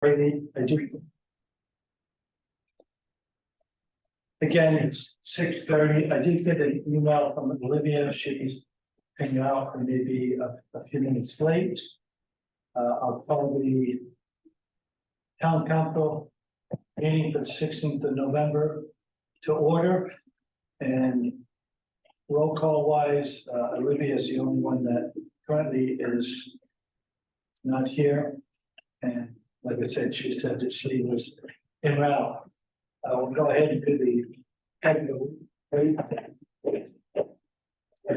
Brady, I do. Again, it's 6:30. I did get an email from Olivia. She's hanging out and maybe a few minutes late. I'll call the town council meeting for the 16th of November to order. And roll call wise, Olivia is the only one that currently is not here. And like I said, she said that she was en route. We'll go ahead and do the I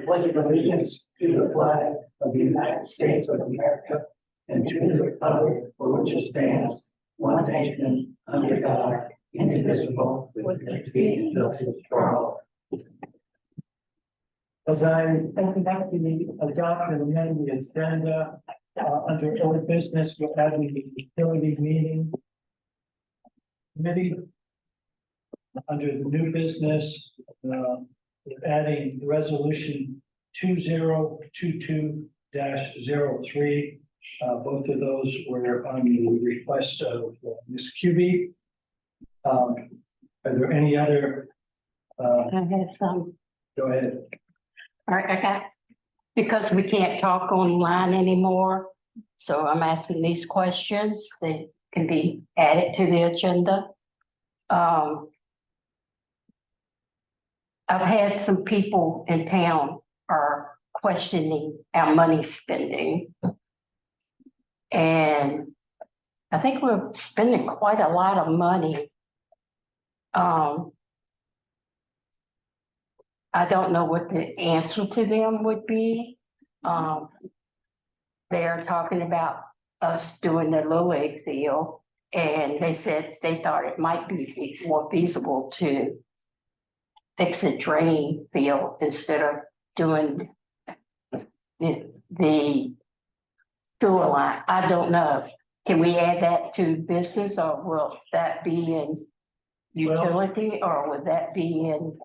pledge allegiance to the flag of the United States of America and to the republic for which it stands, one nation, under God, indivisible, with liberty and justice for all. As I conduct the adopt and amend the agenda, under old business, we're having the utility meeting committee. Under the new business, we're adding resolution 2022-03. Both of those were on the request of Ms. Cubie. Are there any other? I have some. Go ahead. All right, I got, because we can't talk online anymore, so I'm asking these questions that can be added to the agenda. I've had some people in town are questioning our money spending. And I think we're spending quite a lot of money. I don't know what the answer to them would be. They're talking about us doing the Little League field, and they said they thought it might be more feasible to fix a drain field instead of doing the sewer line. I don't know. Can we add that to business, or will that be in utility, or would that be in?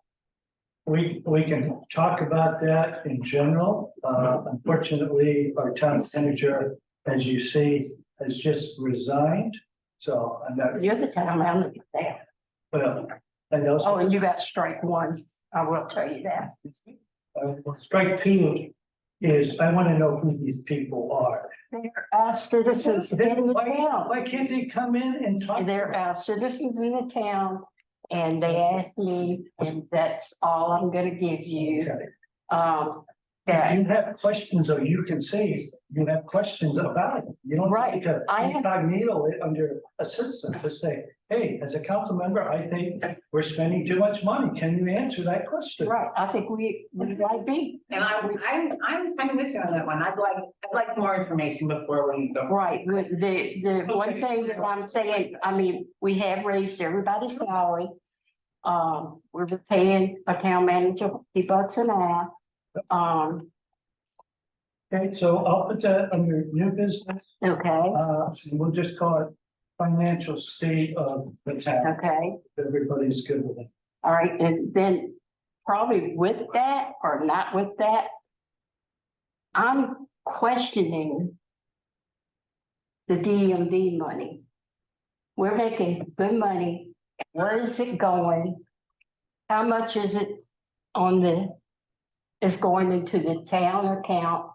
We can talk about that in general. Unfortunately, our town manager, as you see, has just resigned. So I'm not. You're the town manager there. Well, and also. Oh, and you got strike one. I will tell you that. Strike two is, I want to know who these people are. They're our citizens in the town. Why can't they come in and talk? They're our citizens in the town, and they asked me, and that's all I'm gonna give you. Okay. If That, you have questions, or you can say you have questions about it. You don't Right. need to I have- incognito it under a citizen to say, hey, as a council member, I think we're spending too much money. Can you answer that question? right, I think we might be, And I'm kind of with you on that one. I'd like more information before we go. right, with the one thing that I'm saying, I mean, we have raised everybody's salary. We're paying a town manager $50 an hour. Okay, so I'll put that under new business. Okay, And we'll just call it financial state of the town. okay, Everybody's good with it. all right, and then probably with that or not with that, I'm questioning the DMV money. We're making good money. Where is it going? How much is it is going into the town account?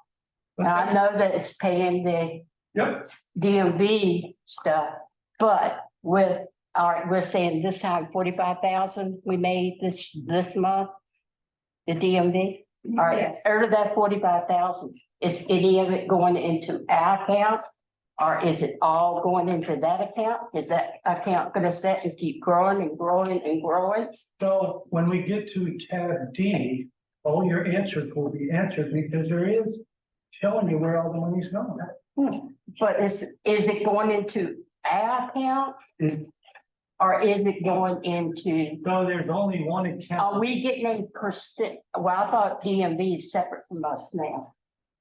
Now, I know that it's paying the Yep. DMV stuff, but with, all right, we're saying this time 45,000 we made this month. The DMV, all right, Yes. out of that 45,000, is any of it going into our account? Or is it all going into that account? Is that account gonna set and keep growing and growing and growing? So when we get to tab D, all your answers will be answered because there is showing you where all the money's going. But is it going into our account? It- Or is it going into, So there's only one account. are we getting a percent? Well, I thought DMV is separate from us now.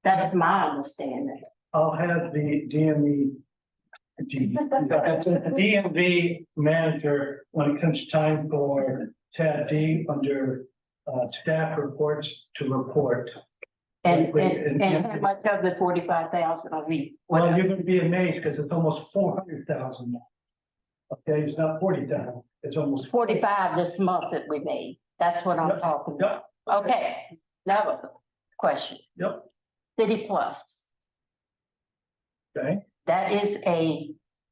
That is my understanding. I'll have the DMV manager, when it comes time for tab D under staff reports to report. And, Wait, and how much of the 45,000 are we? Well, you're gonna be amazed because it's almost 400,000 now. Okay, it's not 40,000, it's almost. 45 this month that we made. That's what I'm Yep, talking about. Yep, Okay, now question. yep, City Plus, okay, that is a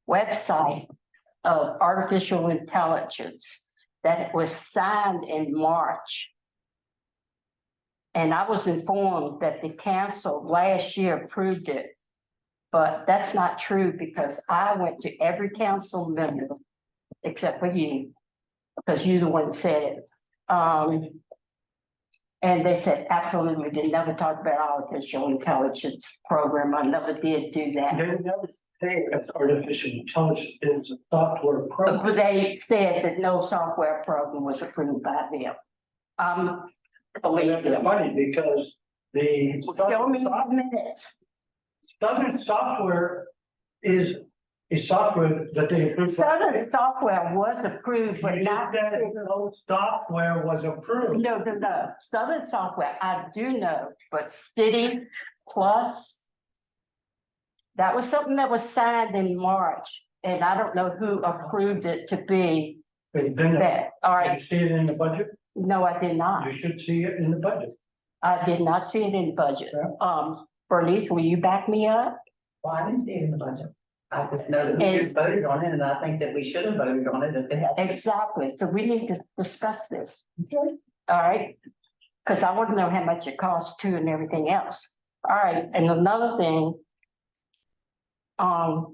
website of artificial intelligence that was signed in March. And I was informed that the council last year approved it. But that's not true because I went to every council member except for you, because you're the one that said it. And they said, absolutely, we did never talk about artificial intelligence program. I never did do that. they never say it's artificial intelligence, it's a software program. But they said that no software program was approved by them. Believe It's them. funny because the. Show me the minutes. Southern Software is a software that they approved. Southern software was approved, but You not. said no software was approved. No. Southern software, I do know, but City Plus. That was something that was signed in March, and I don't know who approved it to be But then, that. All you right, see it in the budget? no, I did not. You should see it in the budget. I did not see it in the budget. Bernice, will you back me up? Well, I didn't see it in the budget. I just know that we And- voted on it, and I think that we should have voted on it if they had. Exactly, so we need to discuss this. All right, because I want to know how much it costs too and everything else. All right, and another thing. Our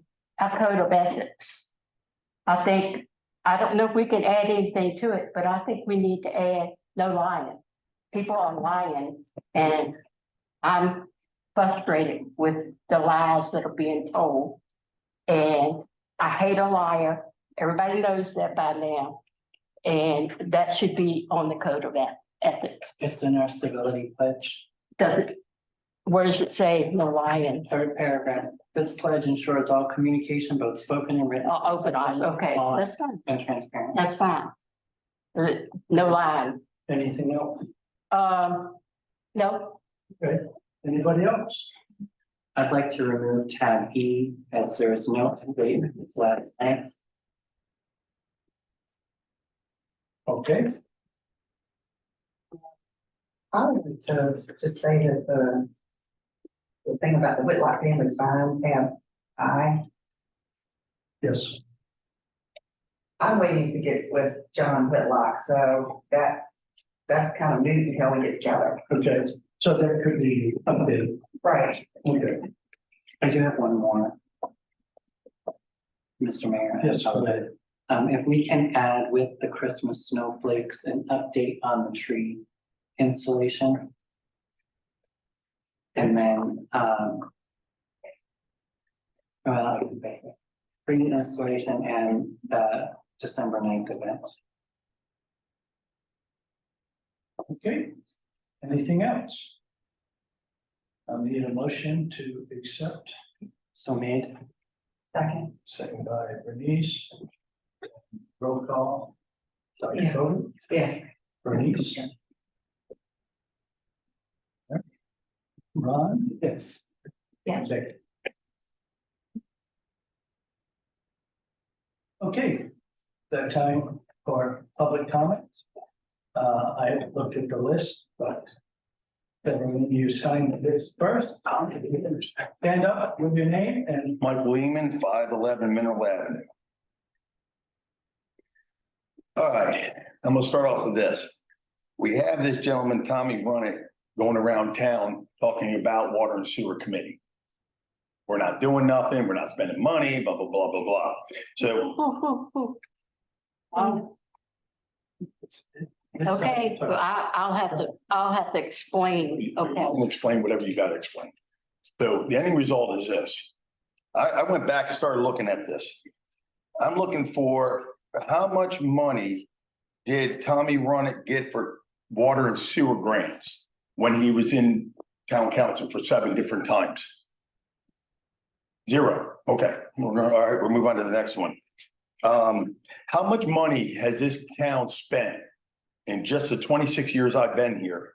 code of ethics. I think, I don't know if we can add anything to it, but I think we need to add no lying. People are lying and I'm frustrated with the lies that are being told. And I hate a liar. Everybody knows that by now. And that should be on the code of ethics. It's in our civility pledge, Does it, where does it say no lying? third paragraph. This pledge ensures all communication, both spoken and written, Oh, open eyes, okay, that's fine, and transparent. that's fine. No lying. Anything else? No, Anybody else? I'd like to remove tab E as there is no update with its last name. Okay, I would just say that the thing about the Whitlock family sign, tab I, yes, I'm waiting to get with John Whitlock, so that's kind of new until we get together. okay, so that could be updated. Right. Okay, I do have one more. Mr. Mayor. yes, go ahead. If we can add with the Christmas snowflakes an update on the tree installation. And then, basic, tree installation and the December 9th event. Okay, anything else? I need a motion to accept, So made. Second. second by Bernice. Roll call. Sorry, Yeah. vote. Yeah. Bernice. Ron? Yes. Yeah. Dick. Okay, that time for public comments. I looked at the list, but then you signed this first. Stand up with your name and Mike Lehman, 511 Mineral Avenue. All right, I'm gonna start off with this. We have this gentleman, Tommy Runnick, going around town talking about water and sewer committee. We're not doing nothing, we're not spending money, blah, blah, blah, blah, blah. So okay, well, I'll have to explain, okay. I'll explain whatever you gotta explain. So the ending result is this. I went back and started looking at this. I'm looking for how much money did Tommy Runnick get for water and sewer grants when he was in town council for 7 different times? 0. Okay, all right, we'll move on to the next one. How much money has this town spent in just the 26 years I've been here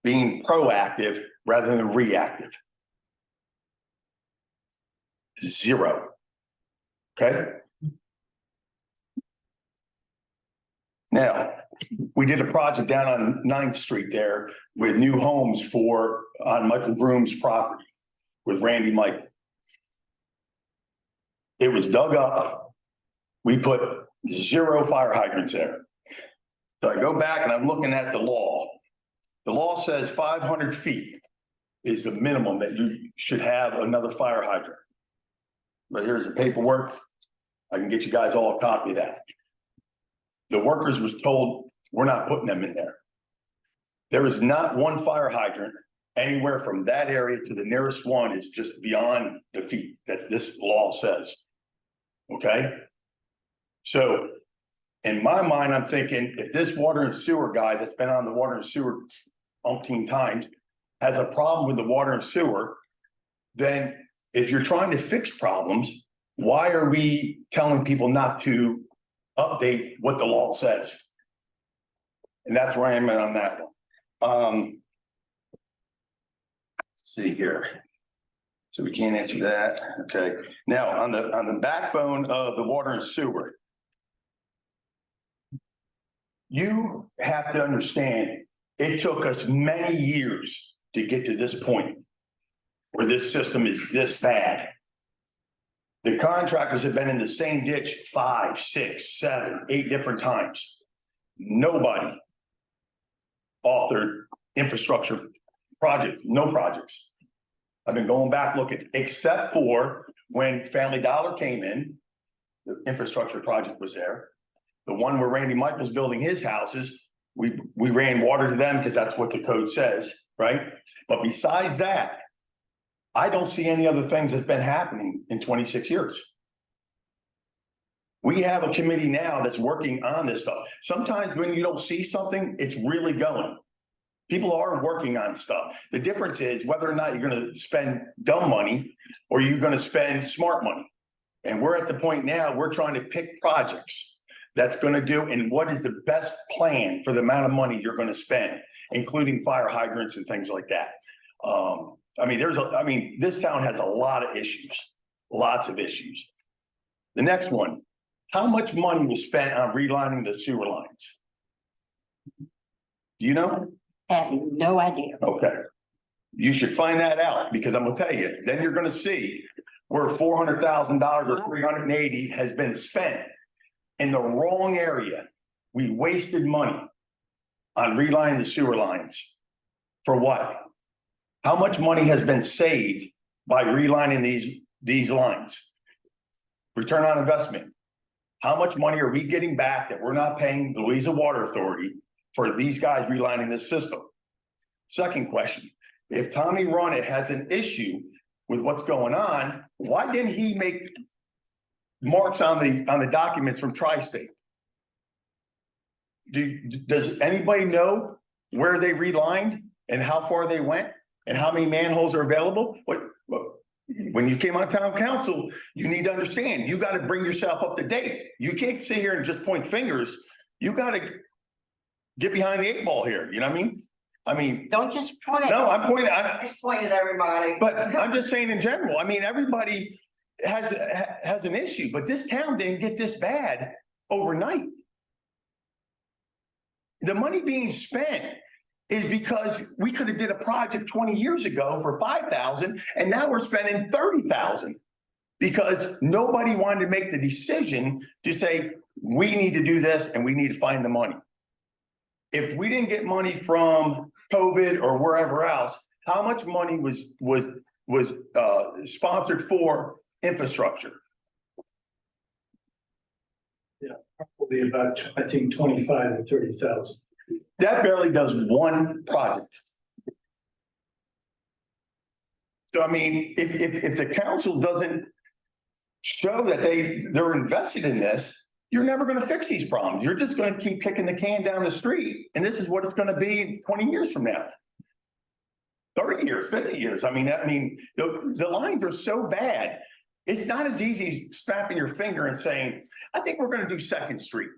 being proactive rather than reactive. 0. Okay? Now, we did a project down on 9th Street there with new homes on Michael Groom's property with Randy Mike. It was dug up. We put 0 fire hydrants there. So I go back and I'm looking at the law. The law says 500 feet is the minimum that you should have another fire hydrant. But here's the paperwork. I can get you guys all a copy of that. The workers was told, we're not putting them in there. There is not one fire hydrant anywhere from that area to the nearest one is just beyond the feet that this law says. Okay? So in my mind, I'm thinking if this water and sewer guy that's been on the water and sewer umpteen times has a problem with the water and sewer, then if you're trying to fix problems, why are we telling people not to update what the law says? And that's where I am on that one. Let's see here. So we can't answer that. Okay. Now on the backbone of the water and sewer, you have to understand it took us many years to get to this point where this system is this bad. The contractors have been in the same ditch 5, 6, 7, 8 different times. Nobody authored infrastructure project, no projects. I've been going back looking, except for when Family Dollar came in, the infrastructure project was there. The one where Randy Michael's building his houses, we ran water to them because that's what the code says, right? But besides that, I don't see any other things that's been happening in 26 years. We have a committee now that's working on this stuff. Sometimes when you don't see something, it's really going. People are working on stuff. The difference is whether or not you're going to spend dumb money or you're going to spend smart money. And we're at the point now, we're trying to pick projects that's going to do and what is the best plan for the amount of money you're going to spend, including fire hydrants and things like that. This town has a lot of issues, lots of issues. The next one, how much money was spent on relining the sewer lines? Do you know? Have no idea. Okay. You should find that out because I'm gonna tell you, then you're gonna see where $400,000 or 380 has been spent in the wrong area. We wasted money on relining the sewer lines. For what? How much money has been saved by relining these lines? Return on investment. How much money are we getting back that we're not paying the Louisa Water Authority for these guys relining this system? Second question, if Tommy Runit has an issue with what's going on, why didn't he make marks on the documents from Tri-State? Does anybody know where they relined and how far they went and how many manholes are available? When you came on town council, you need to understand, you got to bring yourself up to date. You can't sit here and just point fingers. You got to get behind the 8 ball here. You know what I mean? Don't just point. No, I'm pointing, Just pointed everybody. but I'm just saying in general, I mean, everybody has an issue, but this town didn't get this bad overnight. The money being spent is because we could have did a project 20 years ago for 5,000 and now we're spending 30,000 because nobody wanted to make the decision to say, we need to do this and we need to find the money. If we didn't get money from COVID or wherever else, how much money was sponsored for infrastructure? Probably about, I think, 25 to 30,000. That barely does one project. So, I mean, if the council doesn't show that they're invested in this, you're never going to fix these problems. You're just going to keep kicking the can down the street. And this is what it's going to be 20 years from now. 30 years, 50 years. I mean, the lines are so bad. It's not as easy as snapping your finger and saying, I think we're going to do 2nd Street.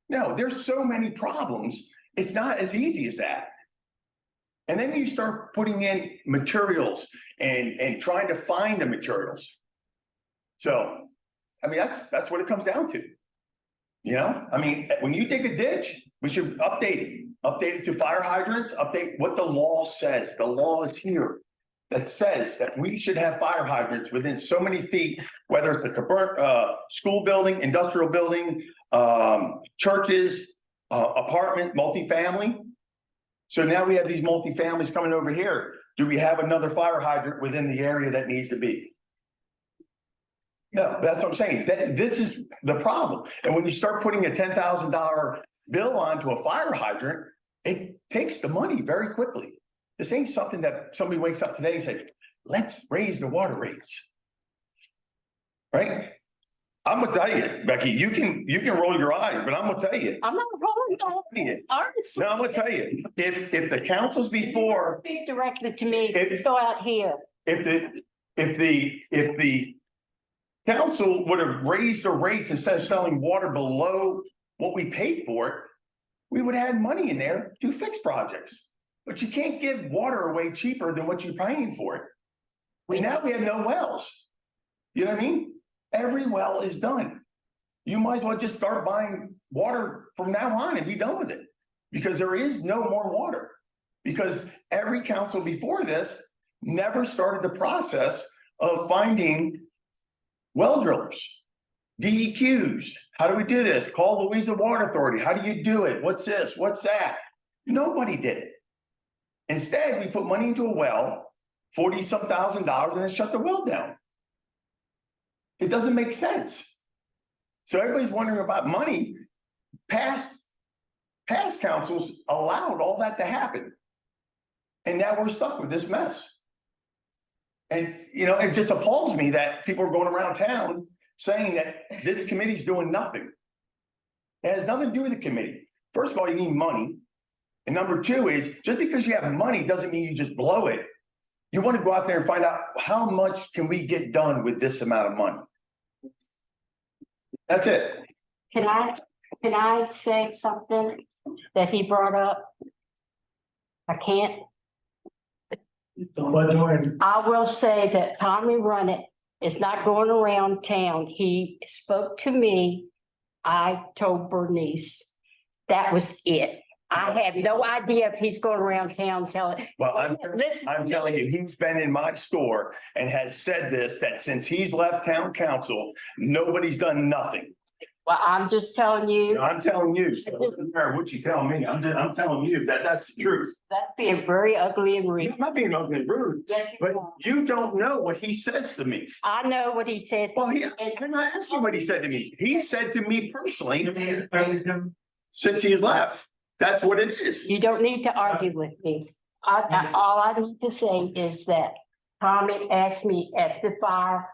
No, there's so many problems. It's not as easy as that. And then you start putting in materials and trying to find the materials. So, I mean, that's what it comes down to. You know, I mean, when you dig a ditch, we should update it to fire hydrants, update what the law says. The law is here. That says that we should have fire hydrants within so many feet, whether it's a school building, industrial building, churches, apartment, multifamily. So now we have these multifamilies coming over here. Do we have another fire hydrant within the area that needs to be? No, that's what I'm saying. This is the problem. And when you start putting a $10,000 bill onto a fire hydrant, it takes the money very quickly. This ain't something that somebody wakes up today and says, let's raise the water rates. Right? I'm gonna tell you, Becky, you can roll your eyes, but I'm gonna tell you. I'm not rolling Yeah. honestly. No, I'm gonna tell you, if the councils before, Speak directly to me, If- go out here. if the council would have raised the rates instead of selling water below what we paid for it, we would have had money in there to fix projects. But you can't give water away cheaper than what you're paying for it. And now we have no wells. You know what I mean? Every well is done. You might as well just start buying water from now on and be done with it. Because there is no more water. Because every council before this never started the process of finding well drillers, DEQs. How do we do this? Call Louisa Water Authority. How do you do it? What's this? What's that? Nobody did it. Instead, we put money into a well, 40-some thousand dollars, and then shut the well down. It doesn't make sense. So everybody's wondering about money. Past councils allowed all that to happen. And now we're stuck with this mess. And, you know, it just appalls me that people are going around town saying that this committee's doing nothing. It has nothing to do with the committee. First of all, you need money. And number two is, just because you have money doesn't mean you just blow it. You want to go out there and find out how much can we get done with this amount of money. That's it. Can I say something that he brought up? I can't. But during, I will say that Tommy Runnett is not going around town. He spoke to me. I told Bernice. That was it. I have no idea if he's going around town telling. Well, Listen. I'm telling you, he's been in my store and has said this, that since he's left town council, nobody's done nothing. Well, I'm just telling you, I'm telling you, so it doesn't matter what you tell me, I'm telling you that that's the truth. that's being very ugly and rude. I'm not being ugly and rude, Yes, you but are. you don't know what he says to me. I know what he said. Well, I'm not asking what he said to me. He said to me personally, since he's left, that's what it is. You don't need to argue with me. All I need to say is that Tommy asked me at the fire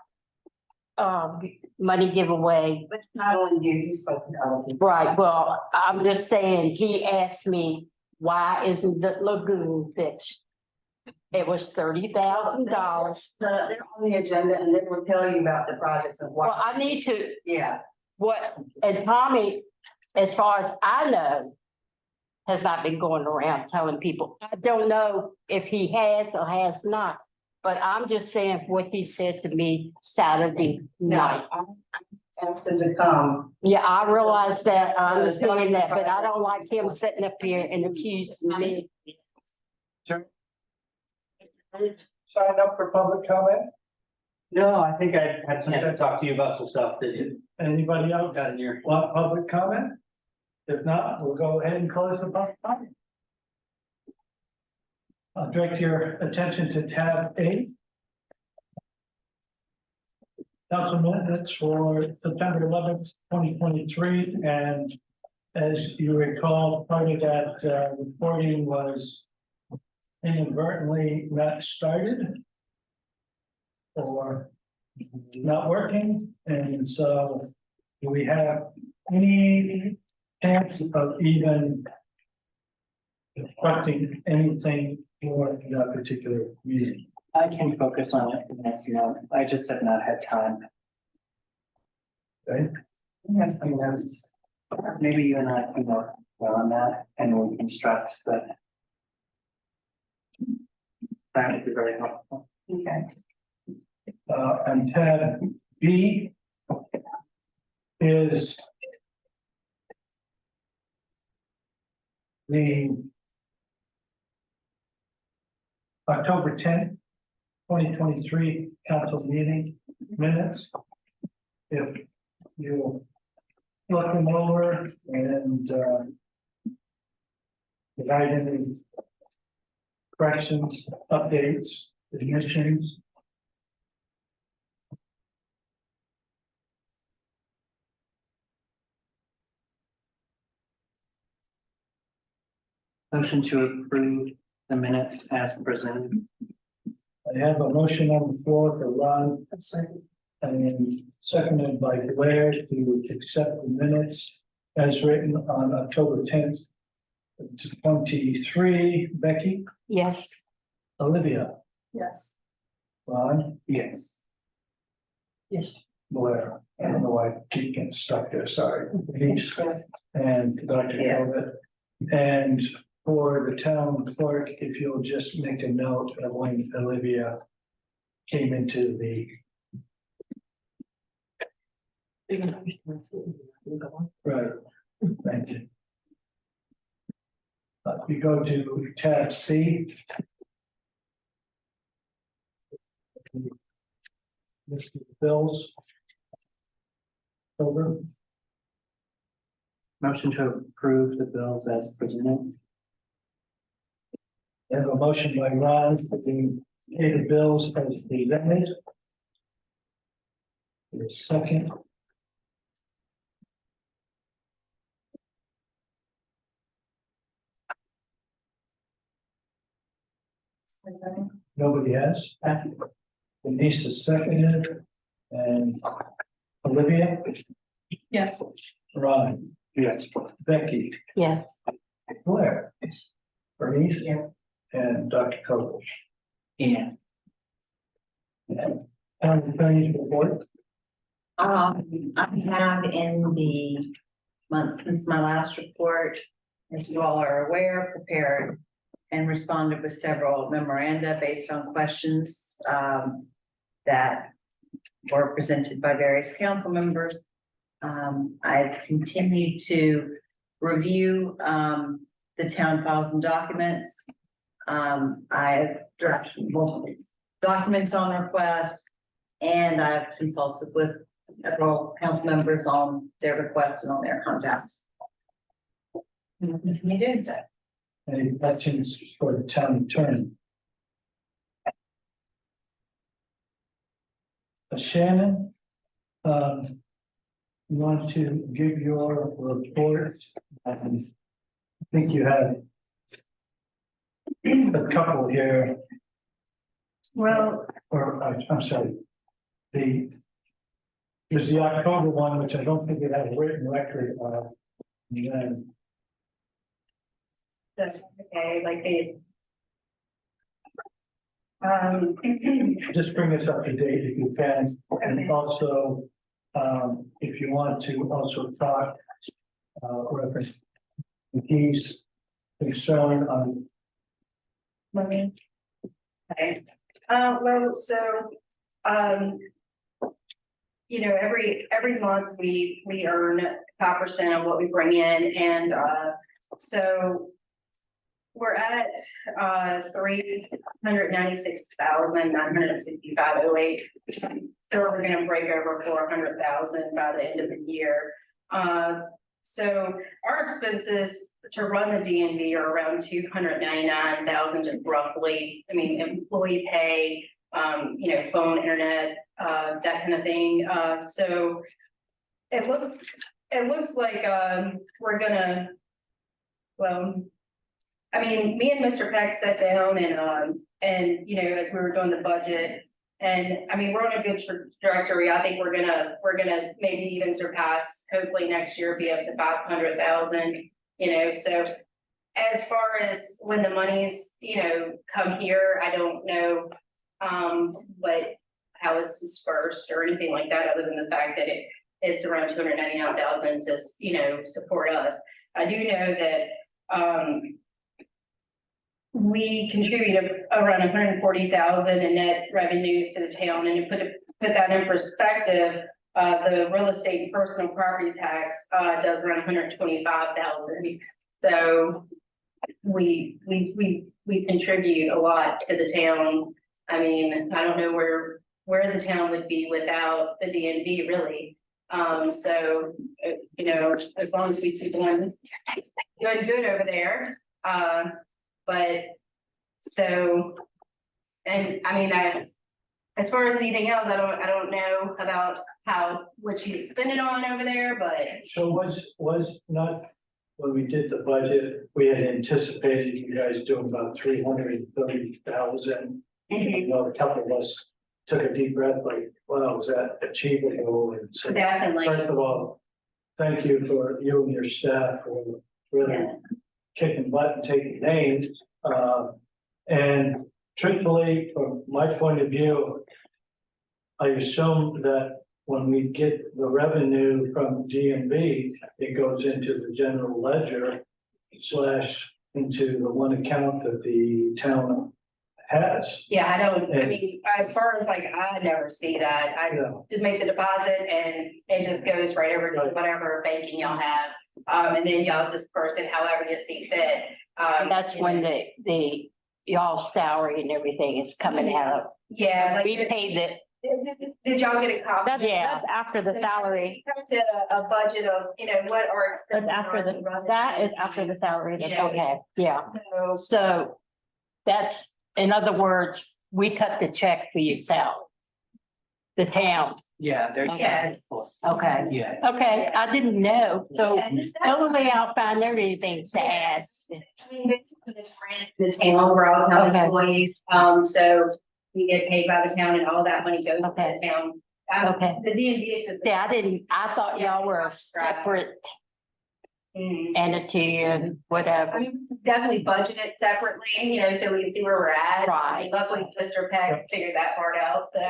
money giveaway. But not only you, he's spoken to other people. Right, well, I'm just saying, he asked me, why isn't the lagoon fixed? It was $30,000. They're on the agenda and they will tell you about the projects and Well, what, I need to, yeah. and Tommy, as far as I know, has not been going around telling people. I don't know if he has or has not, but I'm just saying what he said to me Saturday night. I asked them to come. Yeah, I realize that, I understand that, but I don't like him sitting up here and accusing me. sign up for public comment? No, I think I had some time to talk to you about some stuff that Anybody else got in here. want public comment? If not, we'll go ahead and close the public comment. I'll direct your attention to tab 8. Council minutes for September 11th, 2023, and as you recall, part of that reporting was inadvertently not started or not working, and so do we have any chance of even correcting anything for that particular meeting? I can focus on it next month. I just have not had time. Okay, We have some notes. Maybe you and I can work well on that and we can construct the That would be very helpful. Okay. And tab B is the October 10th, 2023 council meeting minutes. If you look them over and provide any corrections, updates, admissions. Motion to approve the minutes as presented. I have a motion on the floor for Ron and seconded by Blair to accept the minutes as written on October 10th, 23. Becky, Yes, Olivia, Yes. Ron, Yes. yes, Blair. I don't know why I keep getting stuck there, sorry. Denise and Dr. Talbot. And for the town clerk, if you'll just make a note of when Olivia came into the. Right, thank you. If you go to tab C. List of bills. Over. Motion to approve the bills as presented. I have a motion by Ron for the pay the bills as presented. The second. Nobody has. Denise is seconded. And Olivia, Yes. Ron, Yes. Becky, yes, Blair, Bernice, Yes. and Dr. Kovic. Yeah. And town attorney's report. I have in the month since my last report, as you all are aware, prepared and responded with several memoranda based on questions that were presented by various council members. I've continued to review the town files and documents. I've drafted multiple documents on request, and I've consulted with several council members on their requests and on their contacts. Continue doing so. Any questions for the town attorney? Shannon, you want to give your report? I think you had a couple here, Well, or I'm sorry. There's the October one, which I don't think it had a written record of. And then That's okay, like they. just bring us up to date if you can, and Okay. also, if you want to also talk, reference McKee's concern on. Money. Okay, well, so, you know, every month we earn 5% of what we bring in, and, so. We're at, $396,965.08. So we're gonna break over 400,000 by the end of the year. So our expenses to run the DNV are around 299,000, just roughly. I mean, employee pay, you know, phone, internet, that kind of thing. So it looks like, we're gonna, well, I mean, me and Mr. Peck sat down and, you know, as we were doing the budget, and I mean, we're on a good trajectory. I think we're gonna maybe even surpass, hopefully next year, be up to 500,000, you know, so. As far as when the monies, you know, come here, I don't know, how it's dispersed or anything like that, other than the fact that it's around 299,000 to, you know, support us. I do know that, we contributed around 140,000 in net revenues to the town, and to put that in perspective, the real estate and personal property tax, does around 125,000. So we contribute a lot to the town. I mean, I don't know where the town would be without the DNV, really. So, you know, as long as we keep doing good over there, but so, and I mean, as far as anything else, I don't know about what you spend it on over there, but. So was not, when we did the budget, we had anticipated you guys doing about 330,000. You know, a couple of us took a deep breath, like, wow, is that achievable? And so, Definitely. first of all, thank you for you and your staff for really Yeah. kicking butt and taking names. And truthfully, from my point of view, I assume that when we get the revenue from DMV, it goes into the general ledger / into the one account that the town has. Yeah, I mean, as far as like, I never see that. I Yeah. just make the deposit and it just goes right over to Right. whatever banking y'all have. And then y'all disperse it however you see fit. That's you when know. the y'all's salary and everything is coming out. Yeah, like. We pay the, Did y'all get a copy? That's after the salary. Come to a budget of, you know, what our. That's after that is after the salary. Yeah. okay, yeah. So, So that's, in other words, we cut the check for yourself. The town, Yeah, they're. Okay. okay, Yeah. okay, I didn't know, so yeah, hopefully I'll find everything to ask. I mean, it's the town, we're all town Okay. employees, so we get paid by the town and all that money goes to Okay. the town. Okay. The DMV is. See, I thought y'all were a separate Mm. entity and I whatever. mean, definitely budget it separately, you know, so we can see where we're at. Right. Luckily, Mr. Peck figured that part out, so.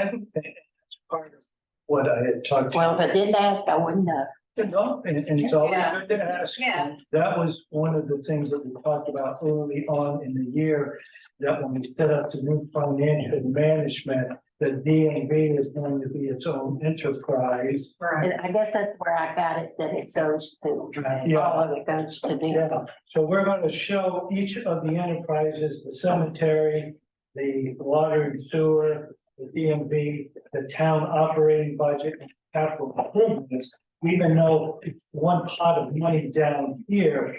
Part of what I had talked to. Well, if I didn't ask, I wouldn't know. No, and it's always Yeah. good to ask. Yeah. That was one of the things that we talked about early on in the year, that when we set up the new financial management, the DNB is going to be its own enterprise. And I guess that's where I got it, that it goes to, Yeah. all of it goes to the. Yeah, so we're gonna show each of the enterprises, the cemetery, the water and sewer, the DMV, the town operating budget, and capital improvements. Even though it's one pot of money down here,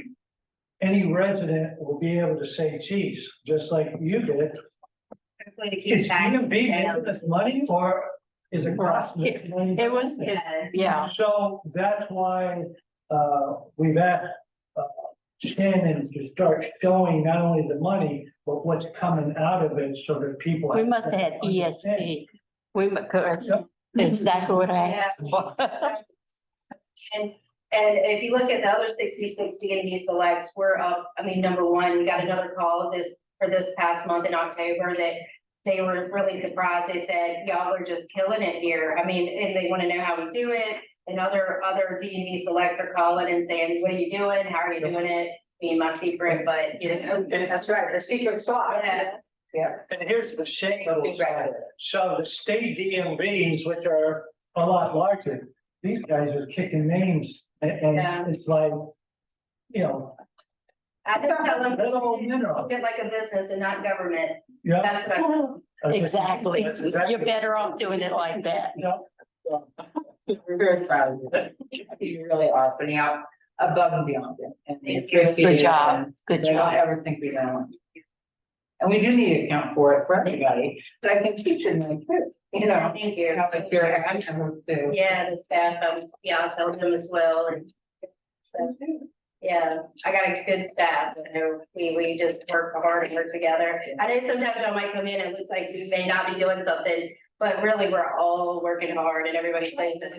any resident will be able to say, geez, just like you did, Hopefully to keep is that DMV down. making this money or is it costing us money? It was, Yeah. yeah, So that's why we've asked Shannon to start showing not only the money, but what's coming out of it so that people. we must have had ESP. We, because exactly what I asked. And if you look at the other 66 DNV selects, we're up, I mean, number one, we got another call for this past month in October that they were really surprised. They said, y'all are just killing it here. I mean, and they want to know how we do it. And other DNV selects are calling and saying, what are you doing? How are you doing it? Being my secret, but you know. That's right, the secret sauce. Yeah. And here's the shameful side. So the state DMVs, which are a lot larger, these guys are kicking names Yeah. and it's like, you know, I think tell them, little mineral. get like a business and not government. Yeah. That's what I. Exactly. That's exactly- You're better off doing it like that. Yeah. We're very proud of you. You really are putting out above and beyond it. And Thank Good job, good I don't job. ever think we don't. And we do need to account for it for everybody, but I think teachers know too, you know, Thank you. how like their actions too. Yeah, the staff, yeah, I'll tell them as well, and so, yeah, I got a good staff, so we just work hard and work together. I know sometimes y'all might come in and it looks like we may not be doing something, but really, we're all working hard and everybody plays a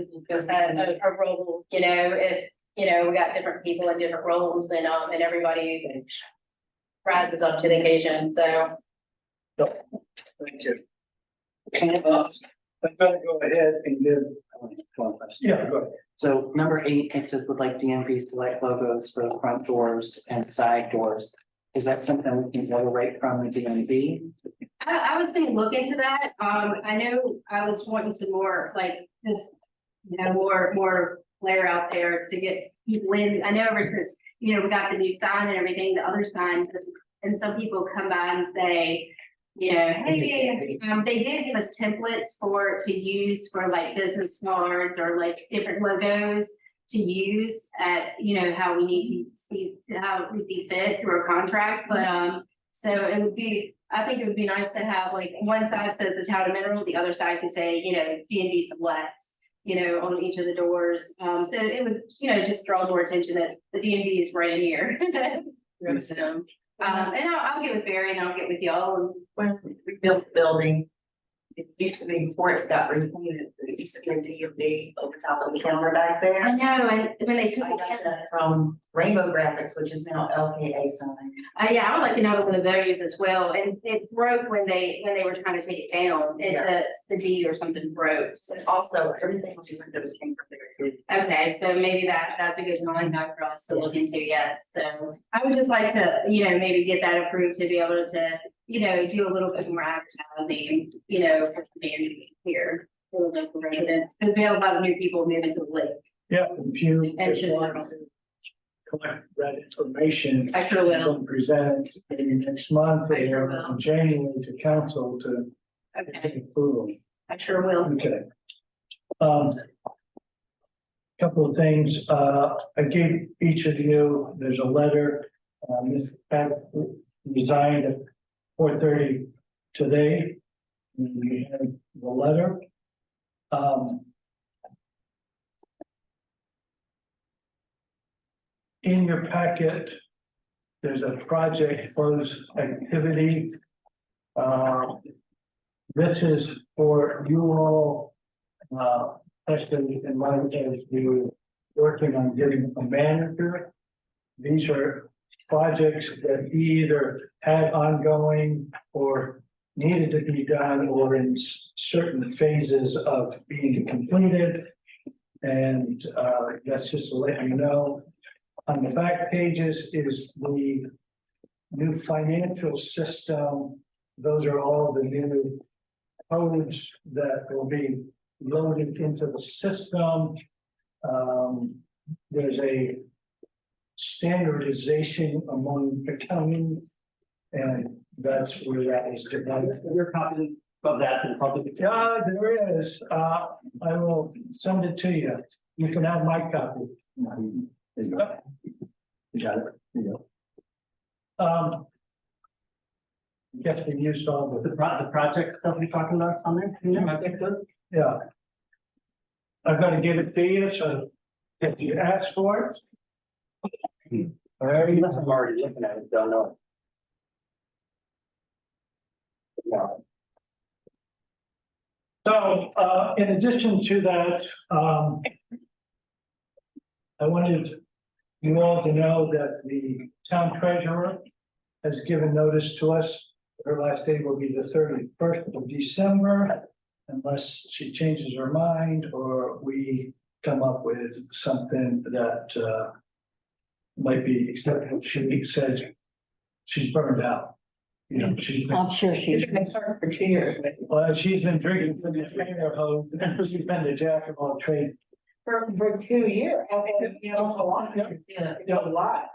role, you know, if, you know, we got different people in different roles and everybody rises up to the occasion, so. Thank you. I'm gonna go ahead and give. Yeah, go ahead. So number 8, it says would like DMV select logos for the front doors and side doors. Is that something we can generate from the DMV? I would say look into that. I know I was wanting some more like this, more flair out there to get people in. I know ever since, we got the new sign and everything, the other signs, and some people come by and say, hey, they did give us templates to use for like business cards or like different logos to use at, how we need to see, how we see fit through a contract, but, so I think it would be nice to have like one side says the town of Mineral, the other side could say, DMV Select, on each of the doors. So it would, just draw more attention that the DMV is right in here. So, and I'll get with Barry and I'll get with y'all. When we built the building, it used to be before it got repainted, it used to be a DMV over top of the counter back there. I know, and when they took I got that from Rainbow Graphics, which is now LKA sign. yeah, I would like another one of those as well. And it broke when they were trying to take it down. The D or something broke. So, Also, everything was windows came from there too. okay, so maybe that's a good line for us to look into, yes. So I would just like to, maybe get that approved to be able to, do a little bit more advertising, for the community here. For the local residents, because we have a lot of new people moving to the lake. Yeah, if you And should- want to collect that information. I sure will. we'll present it maybe next month I sure or will. in January to council to Okay, get approval. I sure will. Okay. Couple of things, I gave each of you, there's a letter, Ms. Pat resigned at 4:30 today. We have the letter. In your packet, there's a project close activity. This is for you all, especially in light as you working on getting a manager. These are projects that either had ongoing or needed to be done or in certain phases of being completed. And that's just to let you know. On the back pages is the new financial system. Those are all the new codes that will be loaded into the system. There's a standardization among accounting, and that's where that is divided. Your copy of that to the public. Yeah, there is. I will send it to you. You can have my copy. You got it. Guess we used all the, The project stuff we're talking about on there? Yeah, I think good. yeah. I'm gonna give it to you, so if you ask for it. Unless I'm already looking at it, don't know. No. So, in addition to that, I wanted you all to know that the town treasurer has given notice to us. Her last day will be the 31st of December, unless she changes her mind or we come up with something that might be acceptable. She says she's burned out. She's been, I'm sure she's. For 2 years. well, she's been drinking from the finger hose. She's been the jack of all trades. For 2 years, I mean, a lot, a lot, and, I guess a lot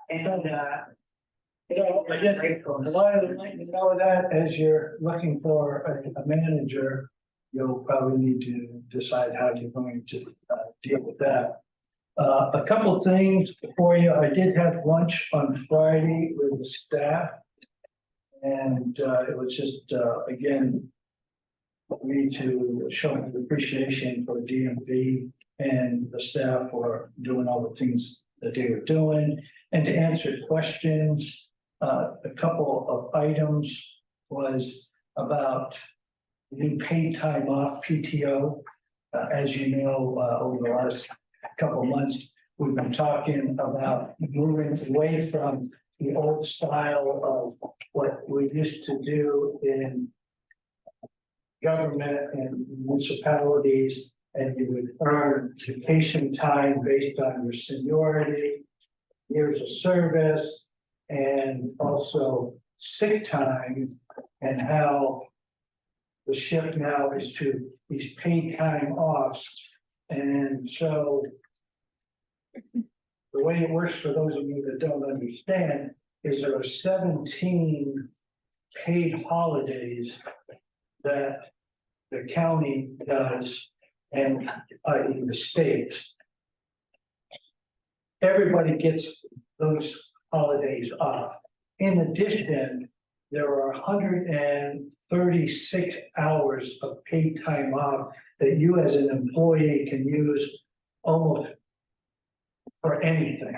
of you know that as you're looking for a manager, you'll probably need to decide how you're going to deal with that. A couple of things for you. I did have lunch on Friday with the staff. And it was just again, me to show appreciation for DMV and the staff for doing all the things that they were doing and to answer questions. A couple of items was about new paid time off PTO. As you know, over the last couple of months, we've been talking about moving away from the old style of what we used to do in government and municipalities, and you would earn vacation time based on your seniority, years of service, and also sick time and how the shift now is to these paid time offs. And so the way it works for those of you that don't understand is there are 17 paid holidays that the county does and i.e. the state. Everybody gets those holidays off. In addition, there are 136 hours of paid time off that you as an employee can use almost for anything.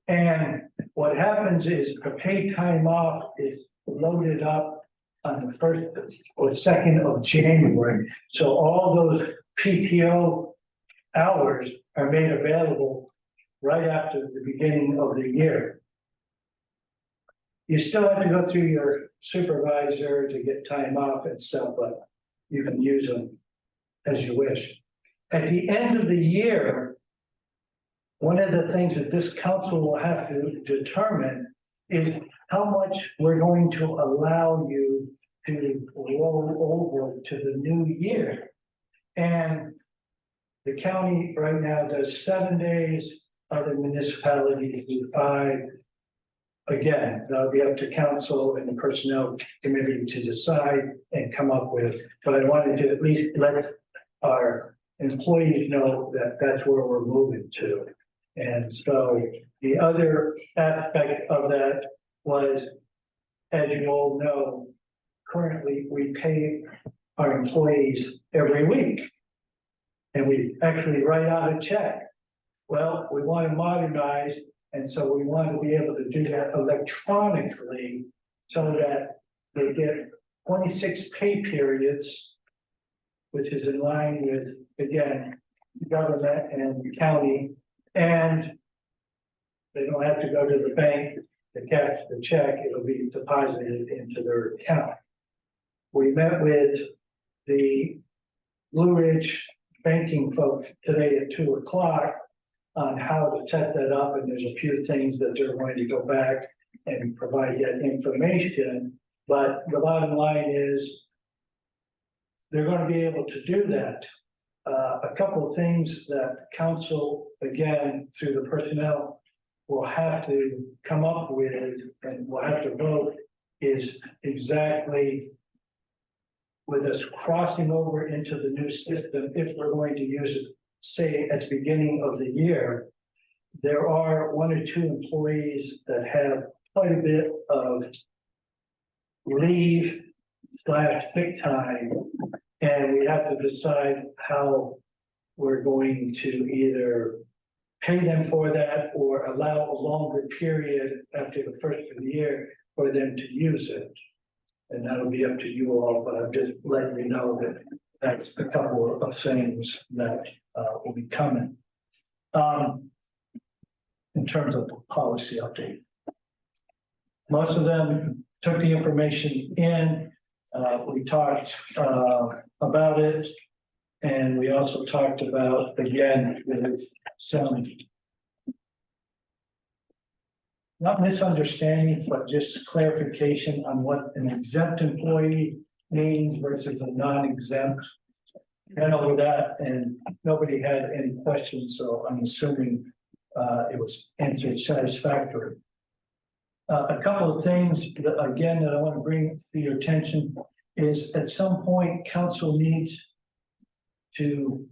And what happens is the paid time off is loaded up on the 1st or 2nd of January. So all those PTO hours are made available right after the beginning of the year. You still have to go through your supervisor to get time off and stuff, but you can use them as you wish. At the end of the year, one of the things that this council will have to determine is how much we're going to allow you to roll over to the new year. And the county right now does 7 days, other municipalities do 5. Again, that'll be up to council and the personnel committee to decide and come up with, but I wanted to at least let our employees know that that's where we're moving to. And so the other aspect of that was, as you all know, currently we pay our employees every week. And we actually write out a check. Well, we want to modernize, and so we want to be able to do that electronically so that they get 26 pay periods, which is in line with, again, government and county, and they don't have to go to the bank to cash the check, it'll be deposited into their account. We met with the Blue Ridge banking folks today at 2 o'clock on how to set that up, and there's a few things that they're going to go back and provide that information. But the bottom line is they're going to be able to do that. A couple of things that council, again, through the personnel, will have to come up with and will have to vote is exactly with us crossing over into the new system, if we're going to use it, say at the beginning of the year, there are 1 or 2 employees that have quite a bit of leave/sick time. And we have to decide how we're going to either pay them for that or allow a longer period after the first of the year for them to use it. And that'll be up to you all, but I'm just letting you know that that's a couple of things that will be coming. In terms of the policy update. Most of them took the information in. We talked about it. And we also talked about, again, with some not misunderstanding, but just clarification on what an exempt employee means versus a non-exempt. Went over that and nobody had any questions, so I'm assuming it was answered satisfactory. A couple of things that, again, that I want to bring to your attention is at some point council needs to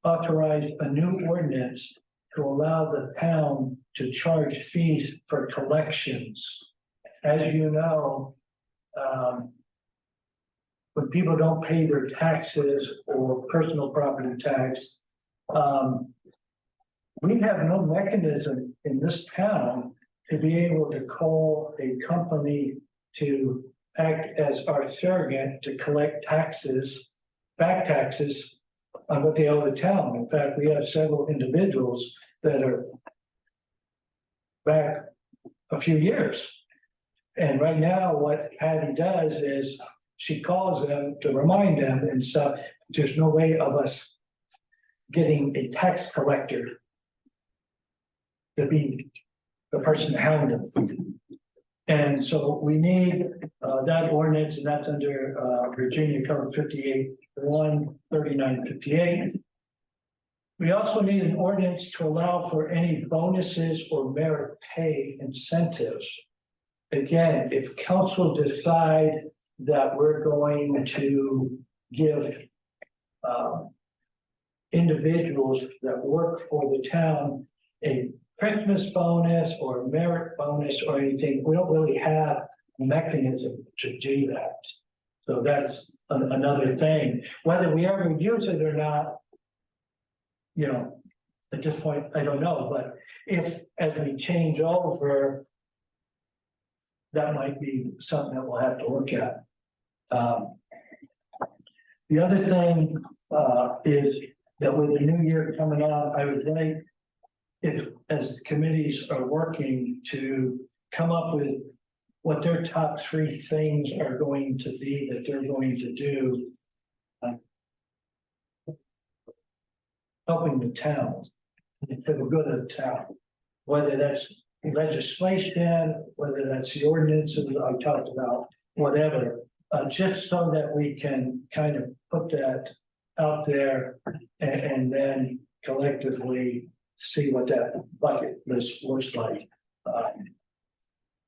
authorize a new ordinance to allow the town to charge fees for collections. As you know, when people don't pay their taxes or personal property tax, we have no mechanism in this town to be able to call a company to act as our surrogate to collect taxes, back taxes on what they owe the town. In fact, we have several individuals that are back a few years. And right now, what Patty does is she calls them to remind them and stuff. There's no way of us getting a tax collector to be the person to handle it. And so we need that ordinance, and that's under Virginia Code 58-139-58. We also need an ordinance to allow for any bonuses or merit pay incentives. Again, if council decide that we're going to give individuals that work for the town a Christmas bonus or a merit bonus or anything, we don't really have a mechanism to do that. So that's another thing, whether we ever use it or not. You know, at this point, I don't know, but if, as we change over, that might be something that we'll have to look at. The other thing is that with the new year coming on, I would like, if, as committees are working to come up with what their top 3 things are going to be that they're going to do. Helping the town, for the good of the town, whether that's legislation, whether that's the ordinances I talked about, whatever, just so that we can kind of put that out there and then collectively see what that bucket list looks like.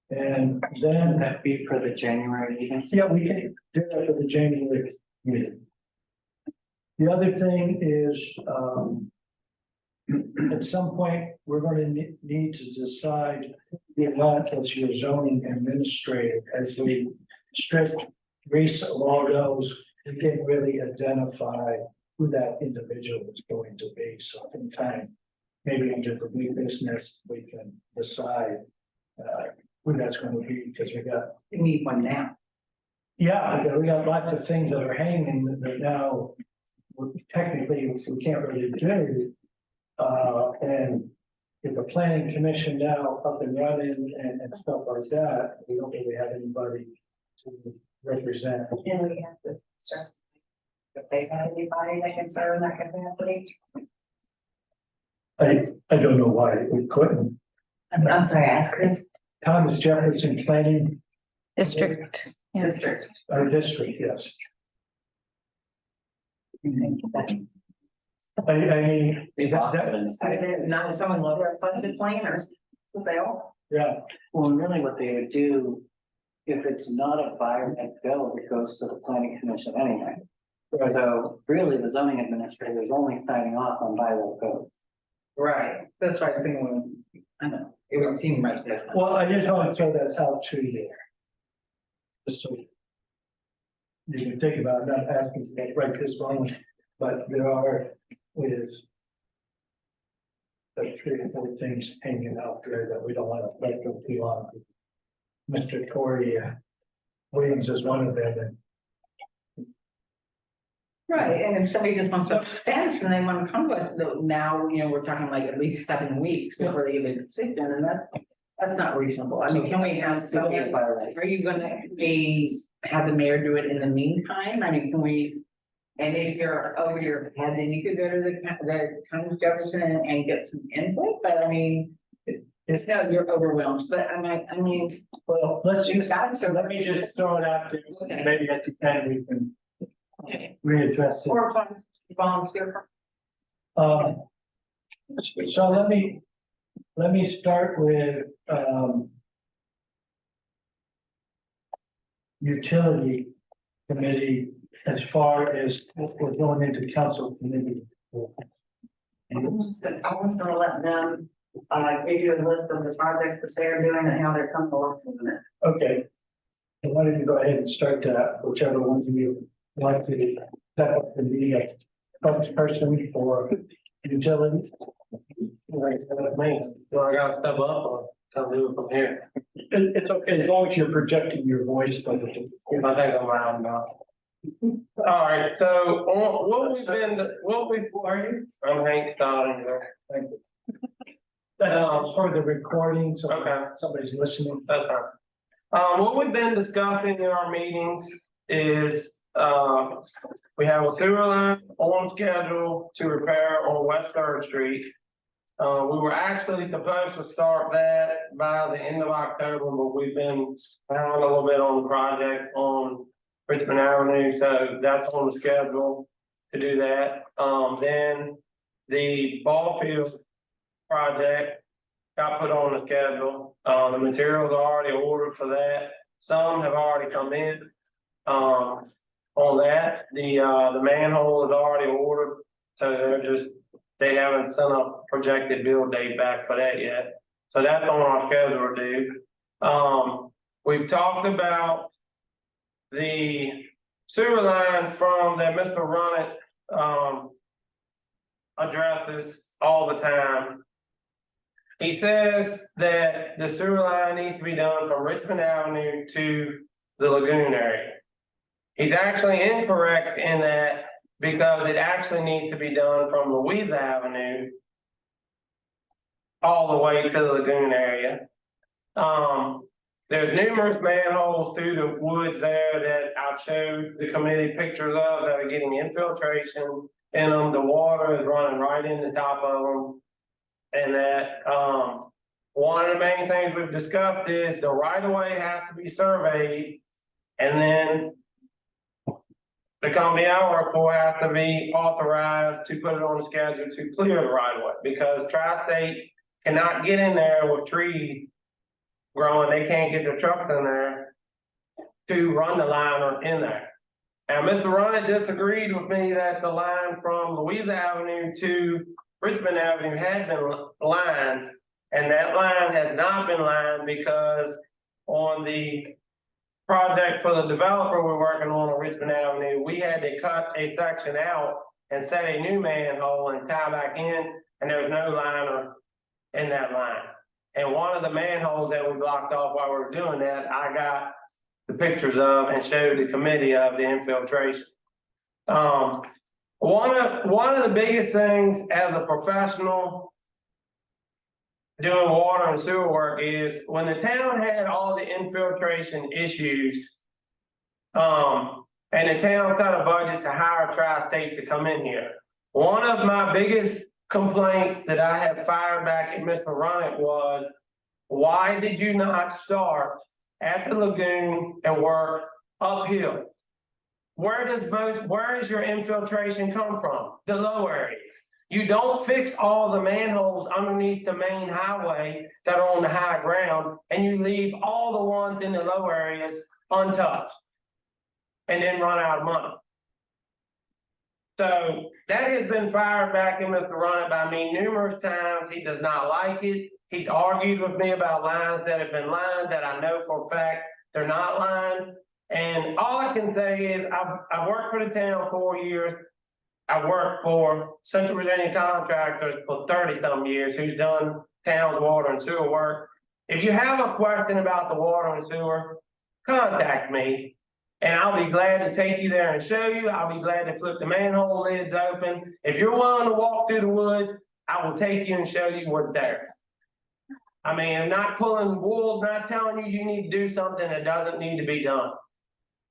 And then That'd be for the January meeting. yeah, we can do that for the January meeting. The other thing is, at some point, we're going to need to decide the amount as your zoning administrator, as we strip Reese logos, we can really identify who that individual is going to be. So in time, maybe under the new business, we can decide who that's going to be, because we got. You need one now. Yeah, we got lots of things that are hanging that now, technically, we can't really do. And if the planning commission now up and running and stuff like that, we don't really have anybody to represent. And we have to start. If they have anybody that can serve in that capacity. I don't know why we couldn't. I'm sorry, ask Chris. Thomas Jefferson Planning District. Yeah. District. our district, yes. I mean, Not someone love their budget planners. They all. yeah, Well, really what they would do, if it's not a buy and bill, it goes to the planning commission anyway. right. So really, the zoning administrator is only signing off on bylaw codes. Right, that's why I was thinking, I know, it would seem right. Well, I just want to throw that out to you there. Just so you can think about it, not asking for that right this moment, but there are with the 3 or 4 things hanging out there that we don't want to let go too long. Mr. Corey Williams is one of them, and Right, and if somebody just wants a fence and they want to come to us, though, now, you know, we're talking like at least 7 weeks before they even decision, and that's not reasonable. I mean, can we have some, are you gonna have the mayor do it in the meantime? I mean, can we? And if you're over your head, then you could go to the county of Jefferson and get some input, but I mean, it's no, you're overwhelmed, but I mean, well, let's you just, got so let me just throw it out there, and maybe at the end we can readdress it. Or volunteer. So let me start with, utility committee as far as if we're going into council committee. I was gonna let them, give you a list of the projects that they're doing and how they're coming along with it. Okay. So why don't you go ahead and start that, whichever one you want to step up and be a spokesperson for utility. Right, so I gotta step up or come do it from here. It's okay, as long as you're projecting your voice, but I think I'm loud enough. All right, so what we've, are you? I'm Hank Stalling here. thank you. For the recording, so Okay. somebody's listening. That's fine. What we've been discussing in our meetings is, we have a sewer line on schedule to repair on West Third Street. We were actually supposed to start that by the end of October, but we've been down a little bit on the project on Richmond Avenue, so that's on the schedule to do that. Then the ball field project got put on the schedule. The materials are already ordered for that. Some have already come in. On that, the manhole is already ordered, so they haven't sent a projected build date back for that yet. So that's on our schedule to do. We've talked about the sewer line from that Mr. Runnett, addresses all the time. He says that the sewer line needs to be done from Richmond Avenue to the lagoon area. He's actually incorrect in that because it actually needs to be done from Louisa Avenue all the way to the lagoon area. There's numerous manholes through the woods there that I've showed the committee pictures of that are getting infiltration in them. The water is running right in the top of them. And that, one of the main things we've discussed is the right of way has to be surveyed. And then the company I work for has to be authorized to put it on the schedule to clear the right of way, because Tri-State cannot get in there with trees growing. They can't get the trucks in there to run the line in there. Now, Mr. Runnett disagreed with me that the line from Louisa Avenue to Richmond Avenue had been lined, and that line has not been lined because on the project for the developer we're working on Richmond Avenue, we had to cut a section out and set a new manhole and tie back in, and there was no liner in that line. And one of the manholes that we blocked off while we were doing that, I got the pictures of and showed the committee of the infiltration. One of the biggest things as a professional doing water and sewer work is when the town had all the infiltration issues, and the town cut a budget to hire Tri-State to come in here. One of my biggest complaints that I have fired back at Mr. Runnett was, why did you not start at the lagoon and work uphill? Where does your infiltration come from? The low areas. You don't fix all the manholes underneath the main highway that are on the high ground, and you leave all the ones in the low areas untouched and then run out of money. So that has been fired back in Mr. Runnett by me numerous times. He does not like it. He's argued with me about lines that have been lined that I know for a fact they're not lined. And all I can say is I've worked for the town 4 years. I worked for Central Virginia Contractors for 30-some years, who's done town's water and sewer work. If you have a question about the water and sewer, contact me, and I'll be glad to take you there and show you. I'll be glad to flip the manhole lids open. If you're willing to walk through the woods, I will take you and show you what's there. I mean, I'm not pulling wool, not telling you need to do something that doesn't need to be done.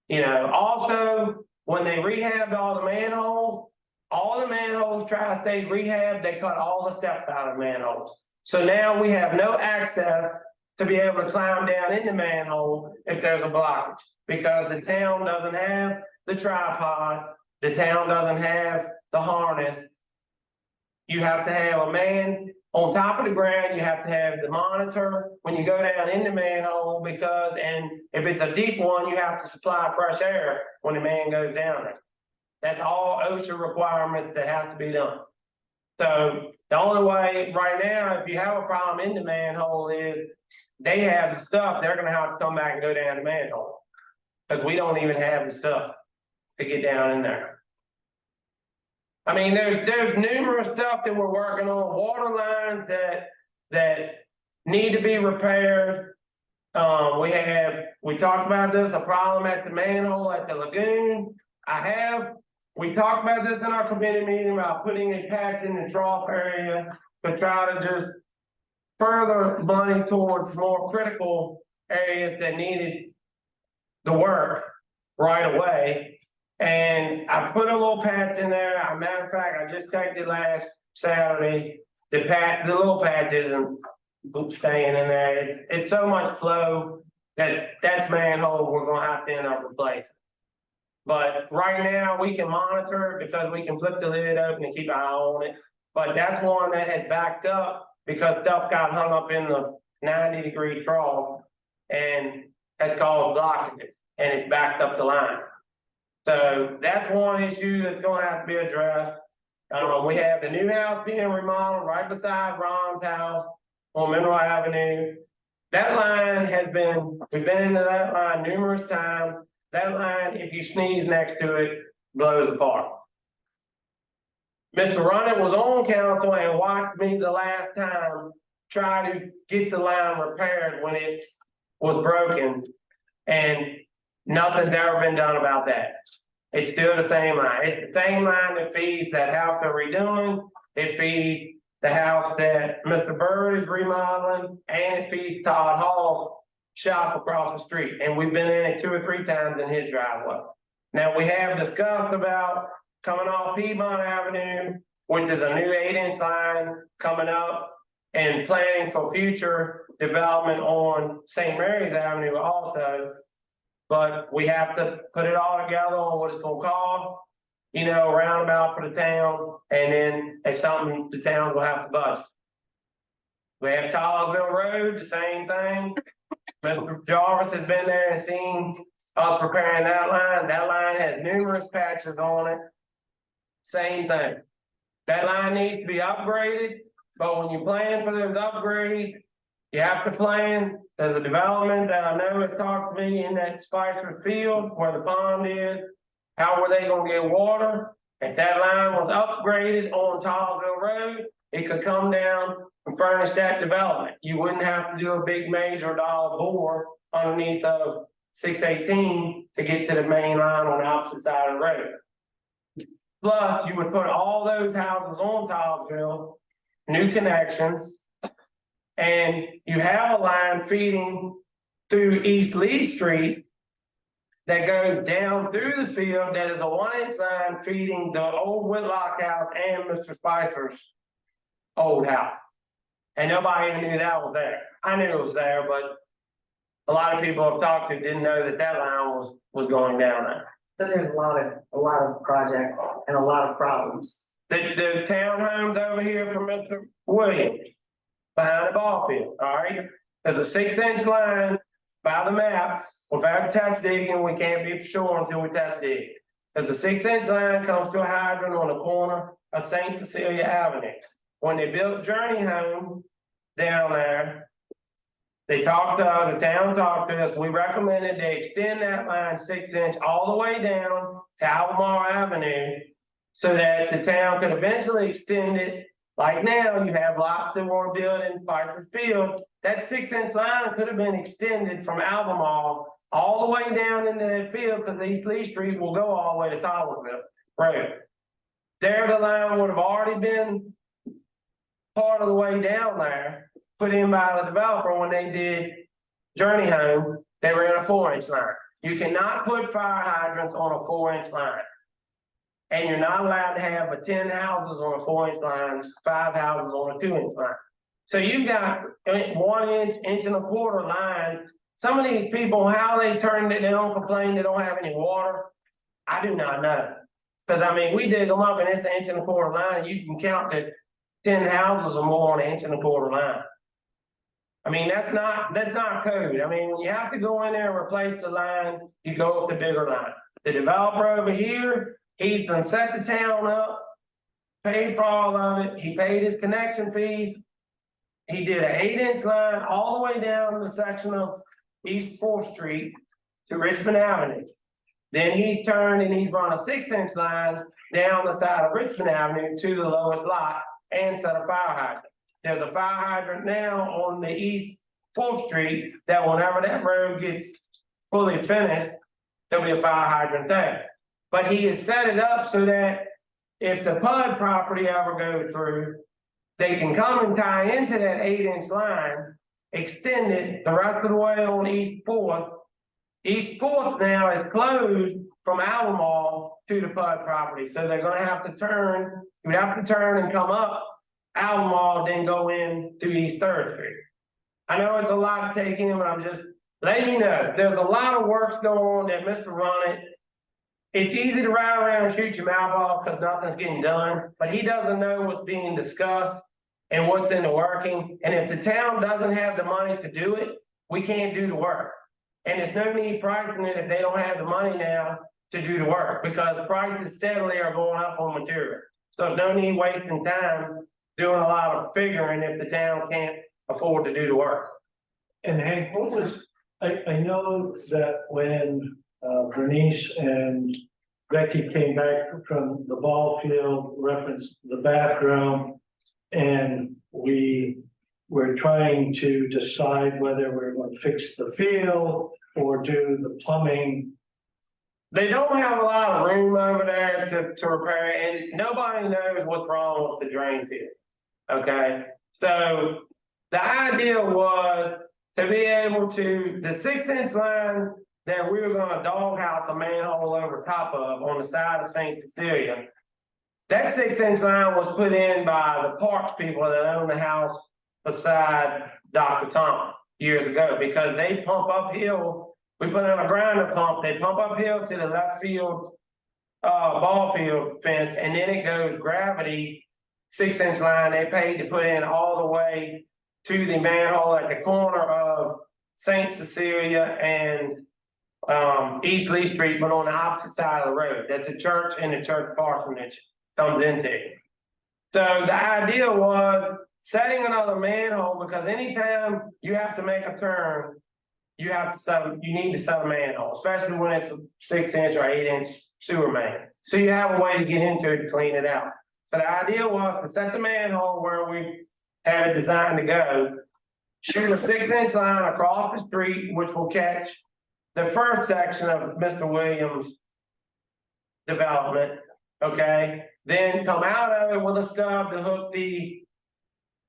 You know, also, when they rehabbed all the manholes Tri-State rehab, they cut all the steps out of manholes. So now we have no access to be able to climb down in the manhole if there's a blockage, because the town doesn't have the tripod, the town doesn't have the harness. You have to have a man on top of the ground, you have to have the monitor when you go down in the manhole, and if it's a deep one, you have to supply fresh air when the man goes down there. That's all OSHA requirements that have to be done. So the only way right now, if you have a problem in the manhole, is they have the stuff, they're gonna have to come back and go down the manhole. Because we don't even have the stuff to get down in there. I mean, there's numerous stuff that we're working on, water lines that need to be repaired. We talked about this, a problem at the manhole at the lagoon. We talked about this in our committee meeting about putting a pact in the trough area to try to just further money towards more critical areas that needed the work right away. And I put a little patch in there. As a matter of fact, I just checked it last Saturday. the little patch isn't staying in there. It's so much flow that's manhole, we're gonna have to end up replacing. But right now, we can monitor it because we can flip the lid open and keep an eye on it. But that's one that has backed up because stuff got hung up in the 90-degree trough and has caused blockages and it's backed up the line. So that's one issue that's gonna have to be addressed. We have the new house being remodeled right beside Ron's house on Mineral Avenue. That line we've been into that line numerous times. That line, if you sneeze next to it, blows apart. Mr. Ronnet was on council and watched me the last time try to get the line repaired when it was broken. And nothing's ever been done about that. It's still the same line. It's the same line that feeds that house they're redoing. It feeds the house that Mr. Bird is remodeling, and it feeds Todd Hall's shop across the street. And we've been in it 2 or 3 times in his driveway. Now, we have discussed about coming off Piedmont Avenue, which is a new 8-inch line coming up, and planning for future development on St. Mary's Avenue also. But we have to put it all together on what it's gonna cost, roundabout for the town, and then it's something the town will have to budget. We have Tollinsville Road, the same thing. Mr. Jarvis has been there and seen us preparing that line. That line has numerous patches on it. Same thing. That line needs to be upgraded, but when you plan for those upgrades, you have to plan. There's a development that I know has talked to me in that Spicer Field where the pond is. How were they gonna get water? If that line was upgraded on Tollinsville Road, it could come down and furnish that development. You wouldn't have to do a big major dollar bore underneath of 618 to get to the main line on the opposite side of the road. Plus, you would put all those houses on Tollinsville, new connections. And you have a line feeding through East Lee Street that goes down through the field that is a 1-inch line feeding the old Whitlock house and Mr. Spicer's old house. And nobody even knew that was there. I knew it was there, but a lot of people I've talked to didn't know that line was going down there. So there's a lot of projects and a lot of problems. The townhomes over here from Mr. Williams, behind the ball field, all right? There's a 6-inch line by the maps. Without test digging, we can't be for sure until we test dig. There's a 6-inch line comes to a hydrant on the corner of St. Cecilia Avenue. When they built Journey Home down there, the town talked to us, we recommended they extend that line 6-inch all the way down to Albemarle Avenue so that the town could eventually extend it. Like now, you have lots that want to build in Spicer Field. That 6-inch line could have been extended from Albemarle all the way down into that field because East Lee Street will go all the way to Tollinsville Road. There, the line would have already been part of the way down there, put in by the developer when they did Journey Home. They ran a 4-inch line. You cannot put fire hydrants on a 4-inch line. And you're not allowed to have but 10 houses on a 4-inch line, 5 houses on a 2-inch line. So you've got 1-inch, 1.25-inch lines. Some of these people, how they turned it, they don't complain, they don't have any water. I do not know. Because we dig them up and it's 1.25-inch line, and you can count that 10 houses or more on an 1.25-inch line. That's not code. When you have to go in there and replace the line, you go with the bigger line. The developer over here, he's done set the town up, paid for all of it. He paid his connection fees. He did an 8-inch line all the way down the section of East 4th Street to Richmond Avenue. Then he's turned and he's run a 6-inch line down the side of Richmond Avenue to the lowest lot and set a fire hydrant. There's a fire hydrant now on the East 4th Street that whenever that road gets fully finished, there'll be a fire hydrant there. But he has set it up so that if the PUD property ever goes through, they can come and tie into that 8-inch line, extend it the rest of the way on East 4th. East 4th now is closed from Albemarle to the PUD property. So they're gonna have to turn, you would have to turn and come up Albemarle, then go in through East Third Street. I know it's a lot to take in, but I'm just letting you know, there's a lot of work going on that Mr. Ronnet. It's easy to ride around and shoot your mouth off because nothing's getting done, but he doesn't know what's being discussed and what's in the working. And if the town doesn't have the money to do it, we can't do the work. And there's no need pricing it if they don't have the money now to do the work, because prices steadily are going up on material. So there's no need wasting time doing a lot of figuring if the town can't afford to do the work. And Hank, what was, I know that when Bernice and Becky came back from the ball field, referenced the bathroom, and we were trying to decide whether we're going to fix the field or do the plumbing. They don't have a lot of room over there to repair, and nobody knows what's wrong with the drain field. Okay, so the idea was to be able to, the 6-inch line that we were gonna doghouse a manhole over top of on the side of St. Cecilia. That 6-inch line was put in by the Parks people that own the house beside Dr. Thomas years ago, because they pump uphill. We put in a grinder pump, they pump uphill to the left field, ball field fence, and then it goes gravity, 6-inch line they paid to put in all the way to the manhole at the corner of St. Cecilia and East Lee Street, but on the opposite side of the road. That's a church and a church parsonage comes into it. So the idea was setting another manhole, because anytime you have to make a turn, you need to set a manhole, especially when it's a 6-inch or 8-inch sewer main. So you have a way to get into it to clean it out. So the idea was to set the manhole where we had it designed to go, shoot a 6-inch line across the street, which will catch the first section of Mr. Williams' development, okay? Then come out of it with a stub to hook the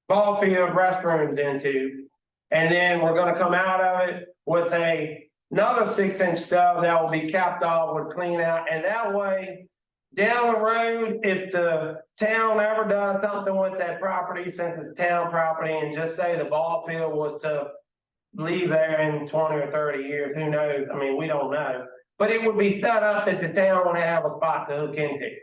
ball field restrooms into. And then we're gonna come out of it with another 6-inch stub that will be capped off with clean out. And that way, down the road, if the town ever does something with that property, since it's town property, and just say the ball field was to leave there in 20 or 30 years, who knows? I mean, we don't know. But it would be set up that the town would have a spot to hook into.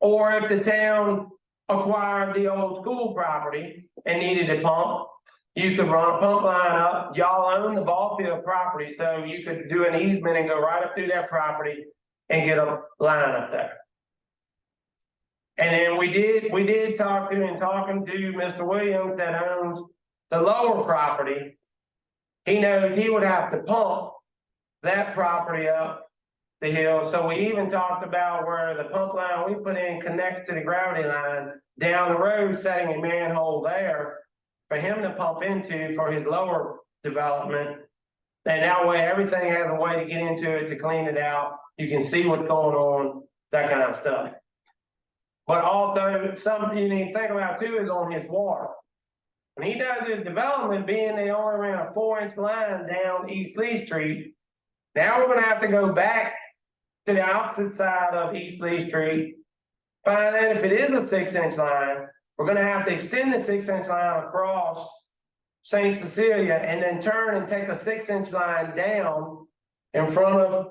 Or if the town acquired the old school property and needed a pump, you could run a pump line up. Y'all own the ball field property, so you could do an easement and go right up through that property and get a line up there. And then we did talk to Mr. Williams that owns the lower property. He knows he would have to pump that property up the hill. So we even talked about where the pump line we put in connects to the gravity line down the road, setting a manhole there for him to pump into for his lower development. And that way everything has a way to get into it to clean it out. You can see what's going on, that kind of stuff. But also something you need to think about too is on his water. When he does his development, being they only ran a 4-inch line down East Lee Street, now we're gonna have to go back to the opposite side of East Lee Street, find out if it is a 6-inch line. We're gonna have to extend the 6-inch line across St. Cecilia and then turn and take a 6-inch line down in front of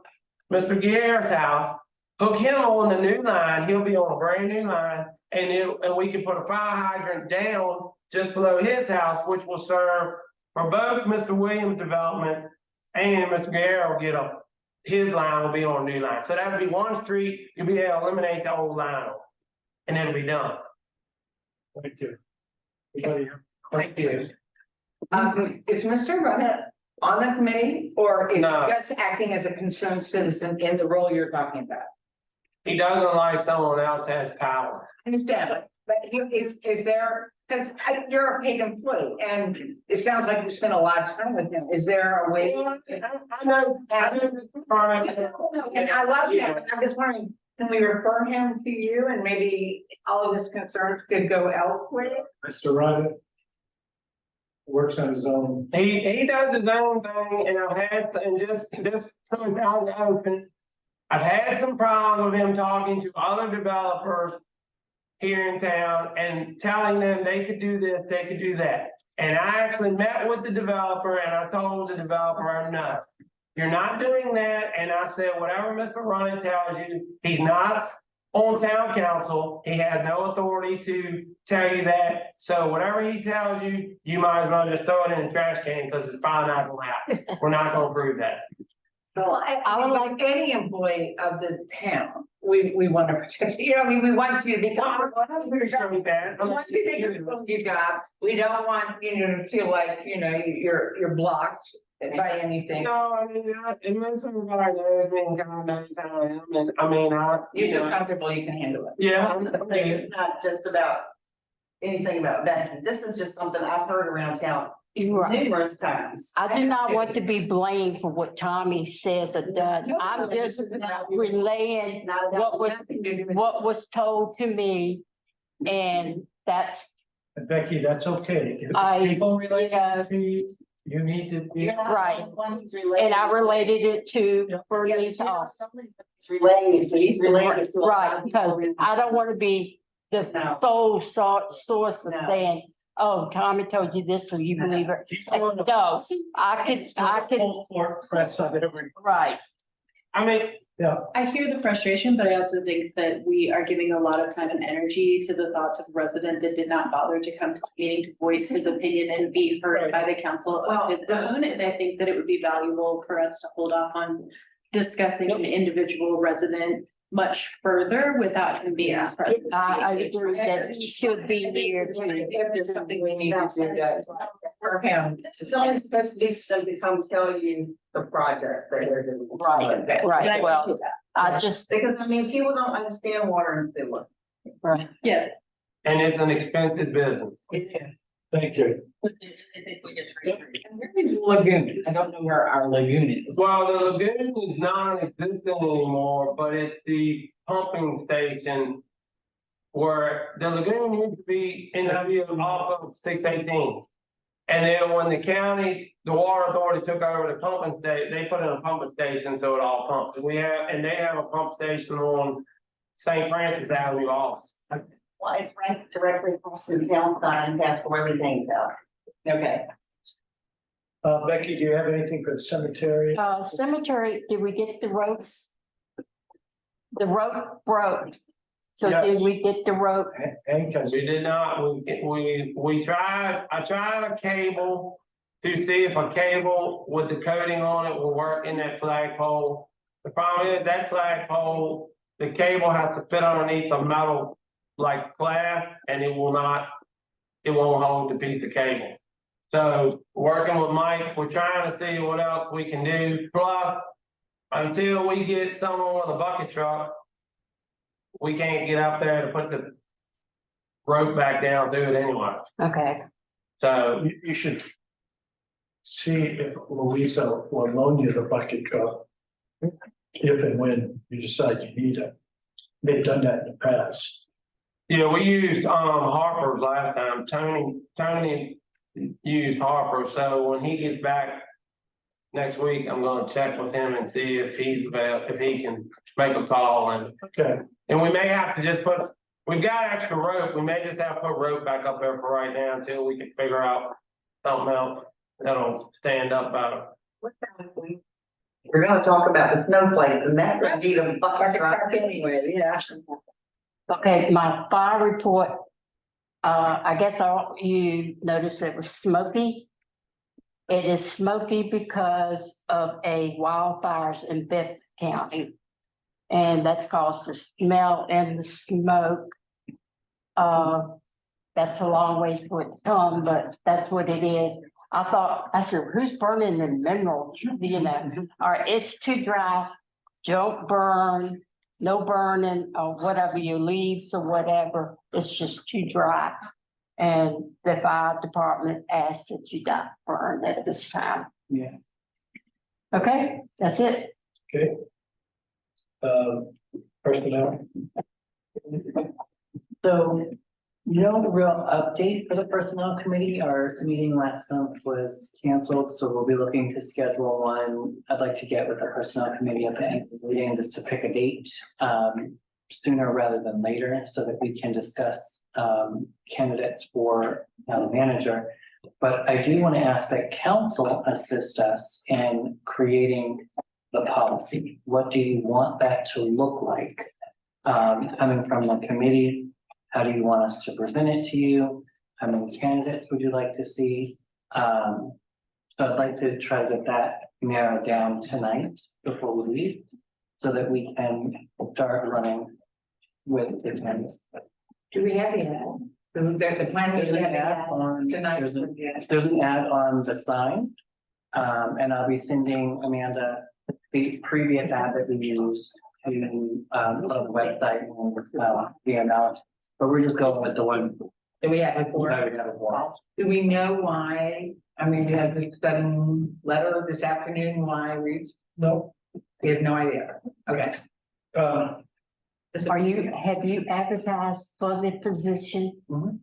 Mr. Guerrero's house, hook him on the new line. He'll be on a brand new line, and we can put a fire hydrant down just below his house, which will serve for both Mr. Williams' development and Mr. Guerrero will get up. His line will be on a new line. So that would be one street, you'll be able to eliminate the old line, and it'll be done. Thank you. Anybody have questions? Is Mr. Ronnet on the committee, or is No. he just acting as a concerned citizen in the role you're talking about? He doesn't like someone else has power. Understand it, but is there, because you're a paid employee, and it sounds like you spend a lot of time with him, is there a way? I know. And I love him, but I'm just wondering, can we refer him to you, and maybe all of his concerns could go elsewhere? Mr. Ryder works on his own. He does his own thing, and I've had, and just so it's out in the open, I've had some problems with him talking to other developers here in town and telling them they could do this, they could do that. And I actually met with the developer and I told the developer, no, you're not doing that. And I said, whatever Mr. Running tells you, he's not on town council. He has no authority to tell you that. So whatever he tells you, you might as well just throw it in the trash can because it's probably not gonna happen. We're not gonna prove that. Well, I mean, like any employee of the town, we want to protect, you know, I mean, we want you to be comfortable. We want you to do your job. We don't want you to feel like, you know, you're blocked by anything. No, I mean, it makes everybody knows me and kind of knows how I am, and I mean, You feel comfortable, you can handle it. yeah. It's not just about anything about veterans. This is just something I've heard around town You're right. numerous times. I do not want to be blamed for what Tommy says or done. I'm just relaying what was told to me. And that's, And Becky, that's okay. If I- people relate yeah. to you, you need to be. right. And I related it to Bernice also. It's related, so he's related to. Right, because I don't want to be the No. sole source of No. saying, oh, Tommy told you this, so you believe her. No, I could, Full court press on every. right. I mean, I hear the frustration, but I also think that we are giving a lot of time and energy to the thoughts of a resident that did not bother to come to the meeting to voice his opinion and be heard by the council of his own. And I think that it would be valuable for us to hold off on discussing an individual resident much further without him being present. I agree that he should be here to. If there's something we need to do that for him. It's only supposed to be so to come tell you the projects that they're doing. Right, right, well, I just, Because I mean, people don't understand water and sewer. right. Yeah. and it's an expensive business. Thank you. And where is the lagoon? I don't know where our lagoon is. Well, the lagoon is non-existent anymore, but it's the pumping station. Where the lagoon used to be in the field off of 618. And then when the county, the water authority took over the pumping station, they put in a pumping station, so it all pumps. And they have a pump station on St. Francis Avenue also. Well, it's right directly across the town side past where everything's out. Okay. Becky, do you have anything for the cemetery? Cemetery, did we get the ropes? The rope broke. So Yeah. did we get the rope? Hank, We did not, we tried, I tried a cable to see if a cable with the coating on it will work in that flagpole. The problem is that flagpole, the cable has to fit underneath a metal like glass and it won't hold the piece of cable. So working with Mike, we're trying to see what else we can do. Plus, until we get someone with a bucket truck, we can't get up there to put the rope back down through it anyway. Okay, So, you should see if Louisa will loan you the bucket truck. If and when you decide you need it. They've done that in the past. yeah, we used Harper's last time. Tony used Harper, so when he gets back next week, I'm gonna check with him and see if if he can make a call Okay, and we may have to just we've got extra rope, we may just have to put rope back up there for right now until we can figure out something else that'll stand up better. We're gonna talk about the snowflakes and that would be the bucket truck Anyway, yeah. okay, my fire report. I guess all you noticed it was smoky. It is smoky because of a wildfires in Bethel County. And that's caused the smell and the smoke. That's a long ways for it to come, but that's what it is. I said, who's burning the mineral, you know, all right, it's too dry, don't burn, no burning or whatever, your leaves or whatever, it's just too dry. And the fire department asked that you not burn at this time. Yeah. Okay, that's it. okay. Personnel, So, no real update for the personnel committee. Our meeting last month was canceled, so we'll be looking to schedule one. I'd like to get with the personnel committee at the end of the meeting just to pick a date. sooner rather than later so that we can discuss candidates for town manager. But I do want to ask that council assist us in creating the policy. What do you want that to look like? Coming from the committee, how do you want us to present it to you? How many candidates would you like to see? So I'd like to try to get that narrowed down tonight before we leave, so that we can start running with the candidates. Do we have the ad? There's a plan, There's we an have the ad ad on, tonight. there's an ad on the sign. And I'll be sending Amanda the previous ad that we used to, on the website and, the amount. But we're just going with the one. Do we have it that for? we have for. Do we know why? I mean, we had this sudden letter this afternoon, why we, No, we have no idea. Okay. uh, have you advertised for the position? Mhm.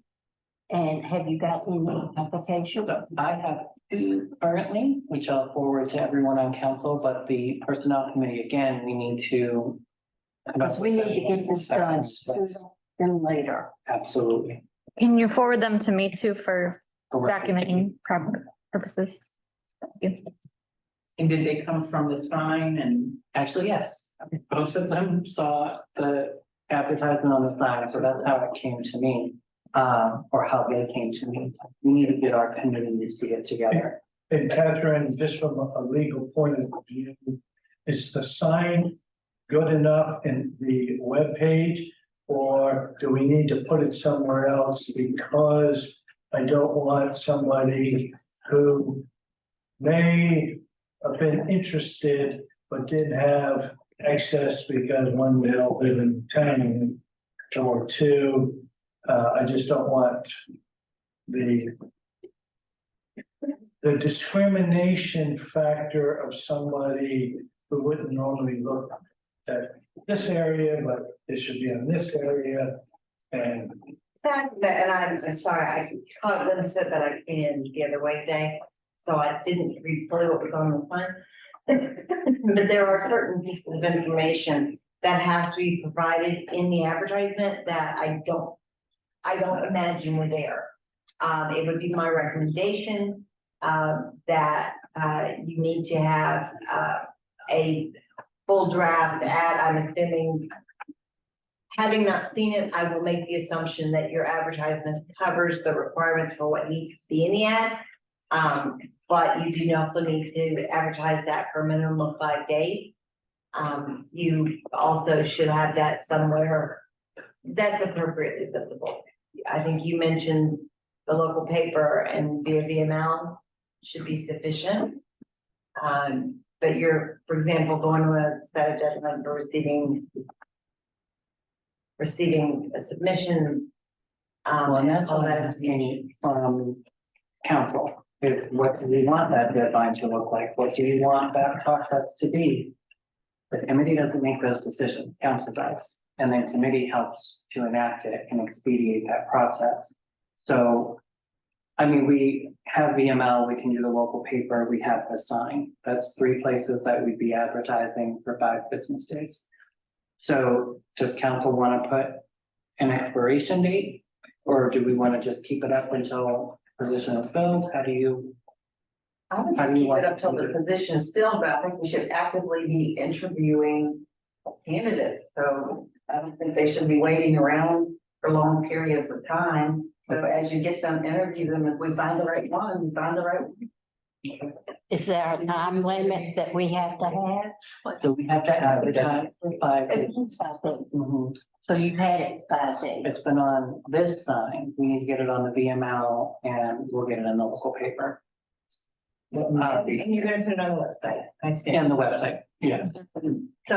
And have you got any application? So I have two currently, which I'll forward to everyone on council, but the personnel committee, again, we need to. Because we need to get this done sooner than later. Absolutely. Can you forward them to me too for documenting purposes? Thank you. And did they come from the sign and? Actually, yes, both of them saw the advertisement on the sign, so that's how it came to me. Or how they came to me. We need to get our communities to get together. and Catherine, just from a legal point of view, is the sign good enough in the webpage? Or do we need to put it somewhere else, because I don't want somebody who may have been interested but didn't have access because one, they don't live in town, or two, I just don't want the discrimination factor of somebody who wouldn't normally look at this area, but it should be in this area. And Fact that, and I'm sorry, I caught a bit, but I came in the other way today, so I didn't read fully what was on the sign. But there are certain pieces of information that have to be provided in the advertisement that I don't imagine were there. It would be my recommendation, that, you need to have, a full draft ad. I'm assuming, having not seen it, I will make the assumption that your advertisement covers the requirements for what needs to be in the ad. But you do also need to advertise that for a minimum of 5 days. You also should have that somewhere that's appropriately visible. I think you mentioned the local paper and via VML should be sufficient. But you're, for example, going to a set of judgment or receiving a submission. Well, and that's all all that I'm asking from council, is what do you want that deadline to look like? What do you want that process to be? The committee doesn't make those decisions, council does, and then committee helps to enact it and expedite that process. So, I mean, we have VML, we can do the local paper, we have the sign. That's 3 places that we'd be advertising for 5 business days. So does council want to put an expiration date? Or do we want to just keep it up until position is filled? How do you? I would How just do you keep want it up till to do the this? position is filled, but I think we should actively be interviewing candidates, so I don't think they should be waiting around for long periods of time. So as you get them, interview them, if we find the right one, we find the right one. Is there a time limit that we have to have? So we have to advertise for 5 days. Mhm. So you've had it 5 days. It's been on this sign, we need to get it on the VML and we'll get it in the local paper. And you're gonna put it on the website, I see. And the website, yes. So,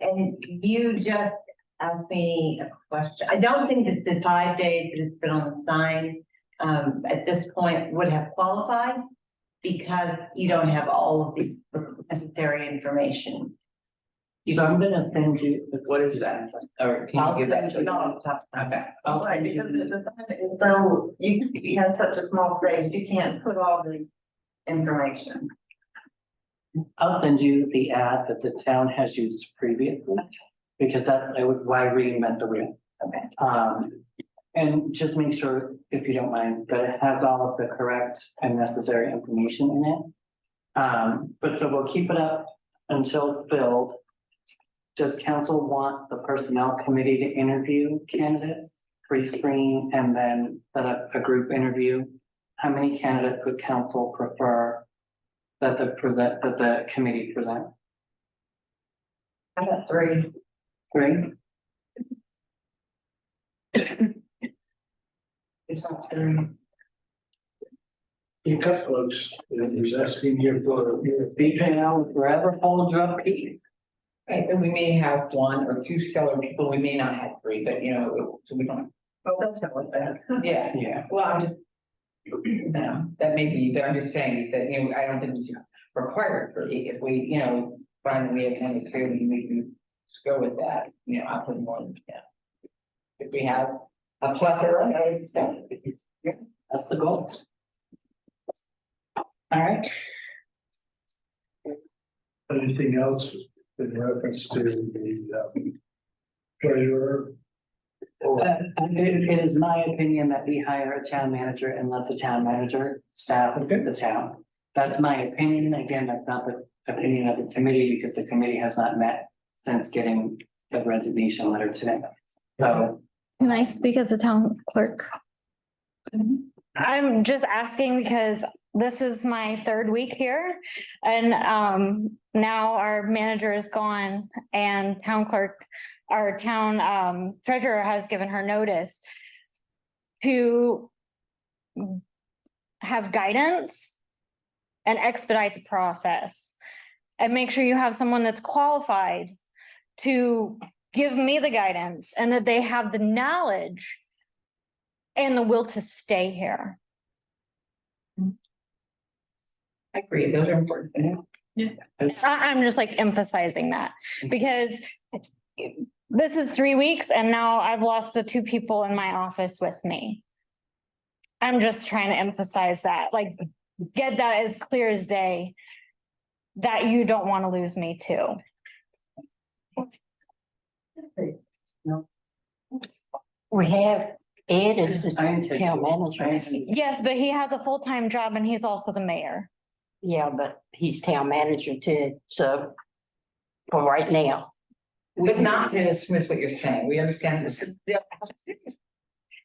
and you just asked me a question. I don't think that the 5 days that it's been on the sign, at this point would have qualified because you don't have all of the necessary information. So I'm gonna send you, What is that? Or can you give that to me? Not off the top. Okay. I'll Right, send because you, the sign is so, you have such a small space, you can't put all the information. I'll send you the ad that the town has used previously. Because I would, why reinvent the wheel? Okay. And just make sure, if you don't mind, that it has all of the correct and necessary information in it. But so we'll keep it up until it's filled. Does council want the personnel committee to interview candidates, pre-screen, and then set up a group interview? How many candidates would council prefer that the committee present? I got 3. 3? It's not 3. You cut close, there's asking you for your Be now forever hold your peace. Right, and we may have 1 or 2 stellar people, we may not have 3, but so we don't. Oh, that's not what that. Yeah, Yeah. well, I'm just. That may be, but I'm just saying that, I don't think we should require 3, if we, find that we have 10 to 3, we can just go with that, I'll put more than 10. If we have a plethora, That's the goal. All right. anything else in reference to the treasurer? It is my opinion that we hire a town manager and let the town manager staff the town. That's my opinion. Again, that's not the opinion of the committee because the committee has not met since getting the resignation letter today. So, Can I speak as a town clerk? I'm just asking because this is my 3rd week here. And now our manager is gone and town clerk, our town treasurer has given her notice to have guidance and expedite the process. And make sure you have someone that's qualified to give me the guidance and that they have the knowledge and the will to stay here. I agree, those are important. I'm just like emphasizing that because this is 3 weeks and now I've lost the 2 people in my office with me. I'm just trying to emphasize that, like, get that as clear as day that you don't want to lose me too. We have Ed as the town manager. Yes, but he has a full-time job and he's also the mayor. Yeah, but he's town manager too, so for right now. But not to dismiss what you're saying, we understand this is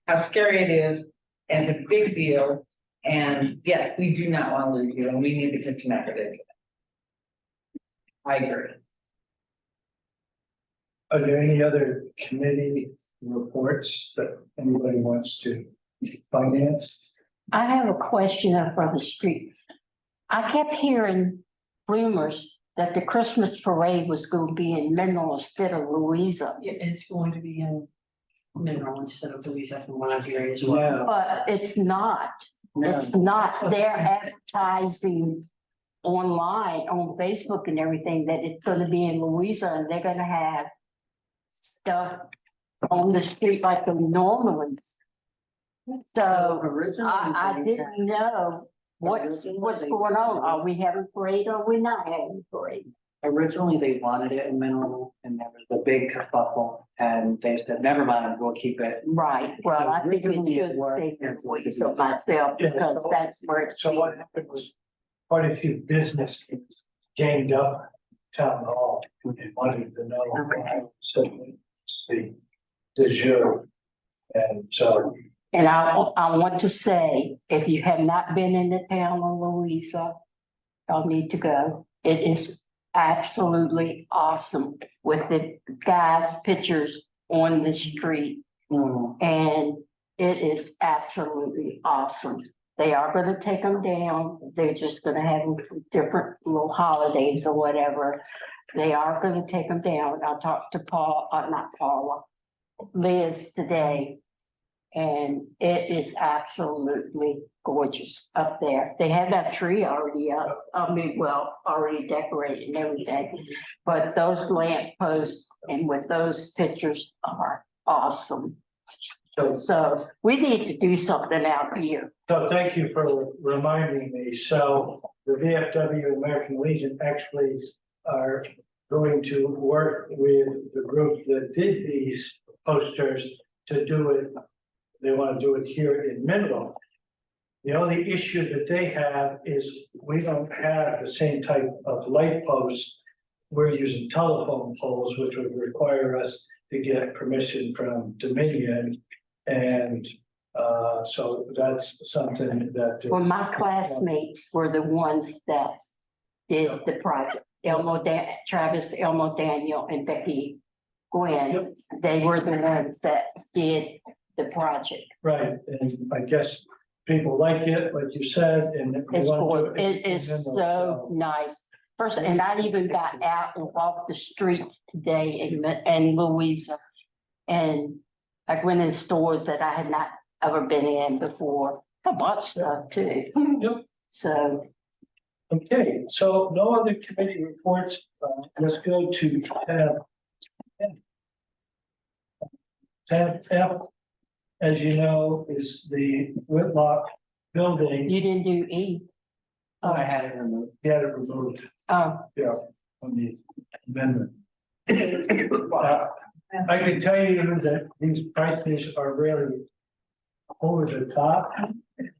how scary it is, and it's a big deal, and yes, we do not want to lose you, and we need to disconnect it. I agree. Are there any other committee reports that anybody wants to finance? I have a question up on the street. I kept hearing rumors that the Christmas parade was going to be in Mineral instead of Louisa. Yeah, it's going to be in Mineral instead of Louisa from what I'm hearing as well. But it's not. No. It's not. They're advertising online on Facebook and everything that it's gonna be in Louisa and they're gonna have stuff on the street like the normal ones. So I didn't know what's going on. Are we having a parade or are we not having a parade? Originally, they wanted it in Mineral and there was a big kerfuffle and they said, never mind, we'll keep it. Right, well, I think we Originally, it should was- take it for yourself myself because that's where it's. So what happened was quite a few businesses ganged up town hall and wanted to know. Okay. So the show. And so And I want to say, if you have not been in the town of Louisa, y'all need to go. It is absolutely awesome with the guys' pictures on the street. And it is absolutely awesome. They are gonna take them down. They're just gonna have different little holidays or whatever. They are gonna take them down. I talked to not Paula, Liz today. And it is absolutely gorgeous up there. They have that tree already up, already decorated and everything. But those lamp posts and with those pictures are awesome. So we need to do something out here. So thank you for reminding me. So the VFW American Legion actually are going to work with the group that did these posters to do it. They want to do it here in Mineral. The only issue that they have is we don't have the same type of light posts. We're using telephone poles, which would require us to get permission from Dominion. And so that's something that. Well, my classmates were the ones that did the project. Travis, Elmo, Daniel, and Becky Gwen, they were the ones that did the project. Right, and I guess people like it, like you said, and. It is so nice. First, and I even got out and walked the street today in Louisa. And I went in stores that I had not ever been in before. I bought stuff too. Yep. So, Okay, so no other committee reports. Let's go to tab F. As you know, is the Whitlock building. you didn't do E? I had it removed. Get it removed. Oh, Yes, on the amendment. I can tell you that these prices are really over the top.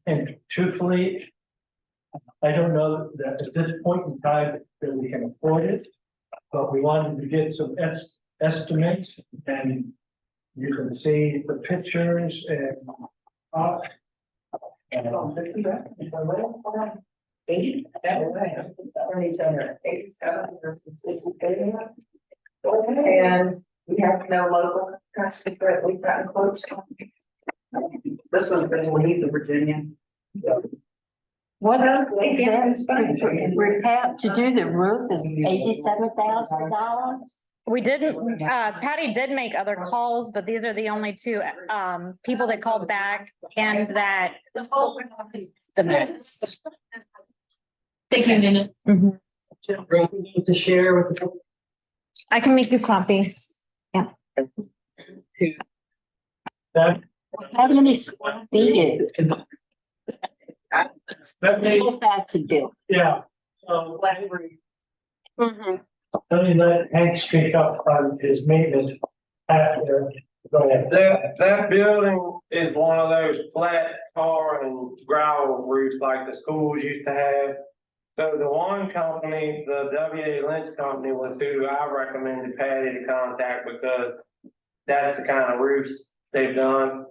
And truthfully, I don't know that at this point in time that we can afford it. But we wanted to get some estimates, and you can see the pictures and. And we have no local countries that we've gotten quotes from. This one says Louisa, Virginia. what recap to do the roof is $87,000. We didn't, Patty did make other calls, but these are the only two, people that called back and that. The minutes. Thank you, Nina. Mhm. To share with the. I can make you copies. That, How many square feet is it? that may, What that to do? yeah. So Mhm. let me let Hank speak up on his maintenance. After, go ahead. That building is one of those flat tar and gravel roofs like the schools used to have. So the one company, the W.A. Lynch company, was who I recommended Patty to contact because that's the kind of roofs they've done.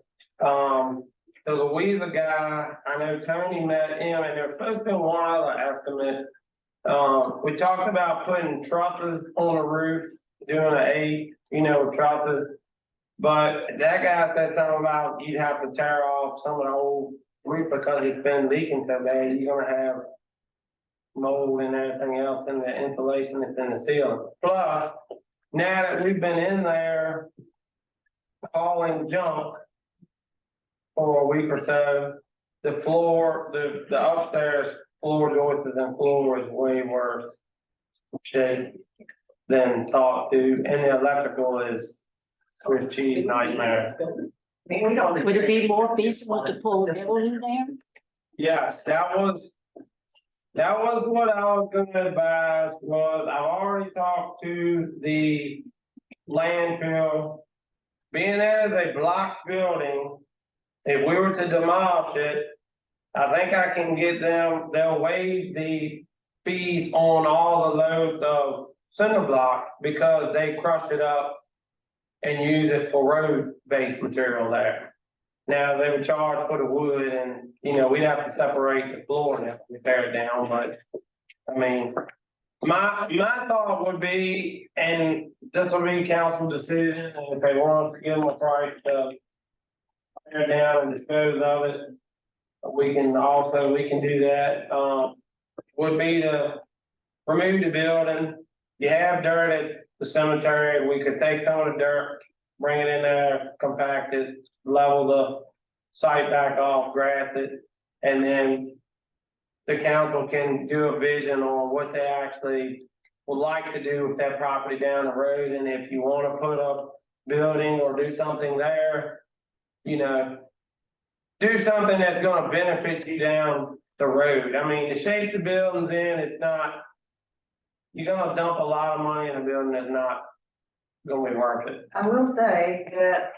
The Louisa guy, I know Tony met him, and there's supposed to be one other estimate. We talked about putting trusses on the roof, doing trusses. But that guy said something about you'd have to tear off some of the old roof because it's been leaking so bad, you're gonna have mold and everything else in the insulation that's in the ceiling. Plus, now that we've been in there hauling junk for a week or so, the floor, the upstairs floor joists and floor is way worse shape than talked to, and the electrical is Swiss cheese nightmare. Would it be more feasible to pull a building there? Yes, that was what I was gonna advise was I've already talked to the landfill. Being that as a block building, if we were to demolish it, I think I can get them, they'll waive the fees on all the loads of cinder block because they crush it up and use it for road-based material there. Now, they would charge for the wood and, we'd have to separate the floor and have to tear it down, but, I mean, my thought would be, and this will be council decision, and if they want to give them a price to tear down and dispose of it, we can do that, would be to remove the building. You have dirt at the cemetery, we could take some of the dirt, bring it in there, compact it, level the site back off, grass it, and then the council can do a vision on what they actually would like to do with that property down the road, and if you want to put a building or do something there, do something that's gonna benefit you down the road. I mean, the shape the building's in, it's not you're gonna dump a lot of money in a building that's not gonna be worth it. I will say that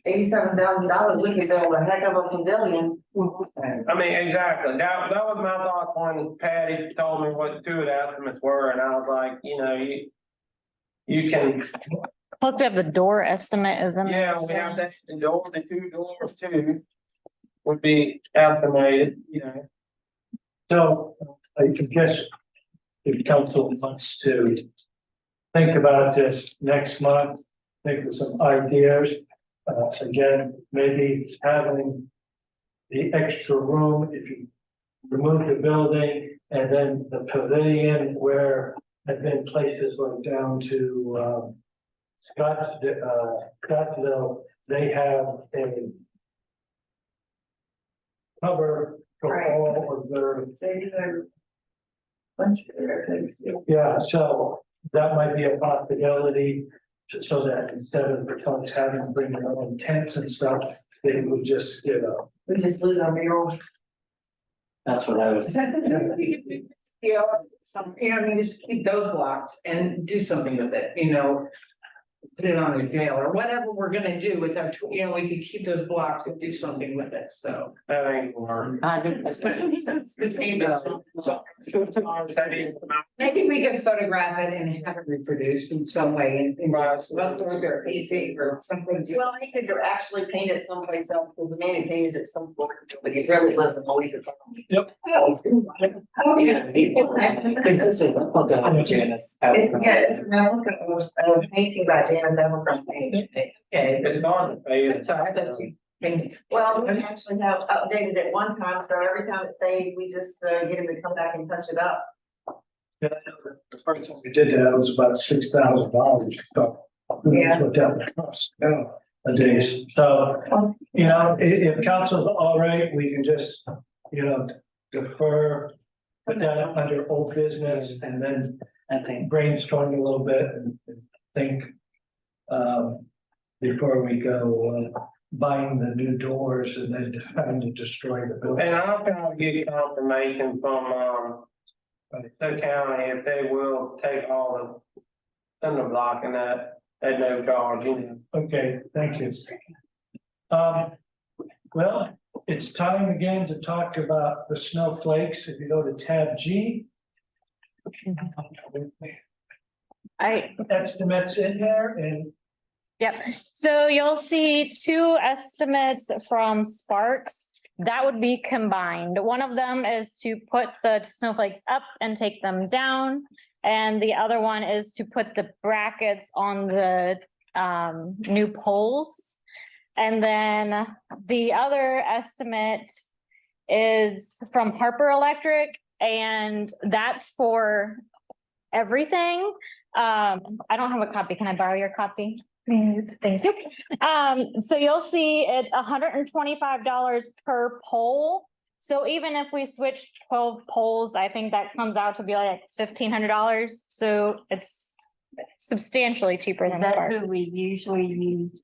$87,000, we could build a heck of a pavilion. I mean, exactly, that was my thought when Patty told me what two of the estimates were, and I was like, you know, you can, Plus we have the door estimate is in there. yeah, as we have well. that, the door, the two doors too. Would be estimated, you know. So I guess if council wants to think about this next month, think of some ideas. Again, maybe having the extra room, if you remove the building and then the pavilion where I've been places like down to Scottsville, they have a cover for Right. all of their, They do a bunch of their things. yeah, so that might be a possibility. So that instead of the folks having to bring their own tents and stuff, they would just, you know. We just lose our mural. That's what I was, You know, I mean, just keep those blocks and do something with it, you know. Put it on a jail or whatever we're gonna do with our, you know, we can keep those blocks and do something with it, so. That ain't work. Maybe we could photograph it and have it reproduced in some way and well, through their PC or something. Well, he could actually paint it someplace else, because the man who painted it some, but he really lives in Louisa. Yep. Oh, yeah. this is, I'll go have Janice. out front. Yeah, now look at those, painting by Janet Bevel. Okay, it's gone. That's all right, that's you. Well, we actually have updated it one time, so every time it fades, we just get him to come back and touch it up. The first time we did that, it was about $6,000. So Yeah. what that would cost nowadays. So, you know, if council's all right, we can just, you know, defer, put that under old business and then I think, brainstorm a little bit and think before we go buying the new doors and then deciding to destroy the building. And I'll probably get confirmation from, the county if they will take all the, cinder block and that, at no charge, you know. Okay, thank you. Well, it's time again to talk about the snowflakes. If you go to tab G. Estimates in there and Yep, so you'll see two estimates from Sparks. That would be combined. One of them is to put the snowflakes up and take them down. And the other one is to put the brackets on the new poles. And then the other estimate is from Harper Electric, and that's for everything. I don't have a copy. Can I borrow your copy? Please, thank you. So you'll see it's $125 per pole. So even if we switch 12 poles, I think that comes out to be like $1,500. So it's substantially cheaper Is than that Sparks. who we usually use?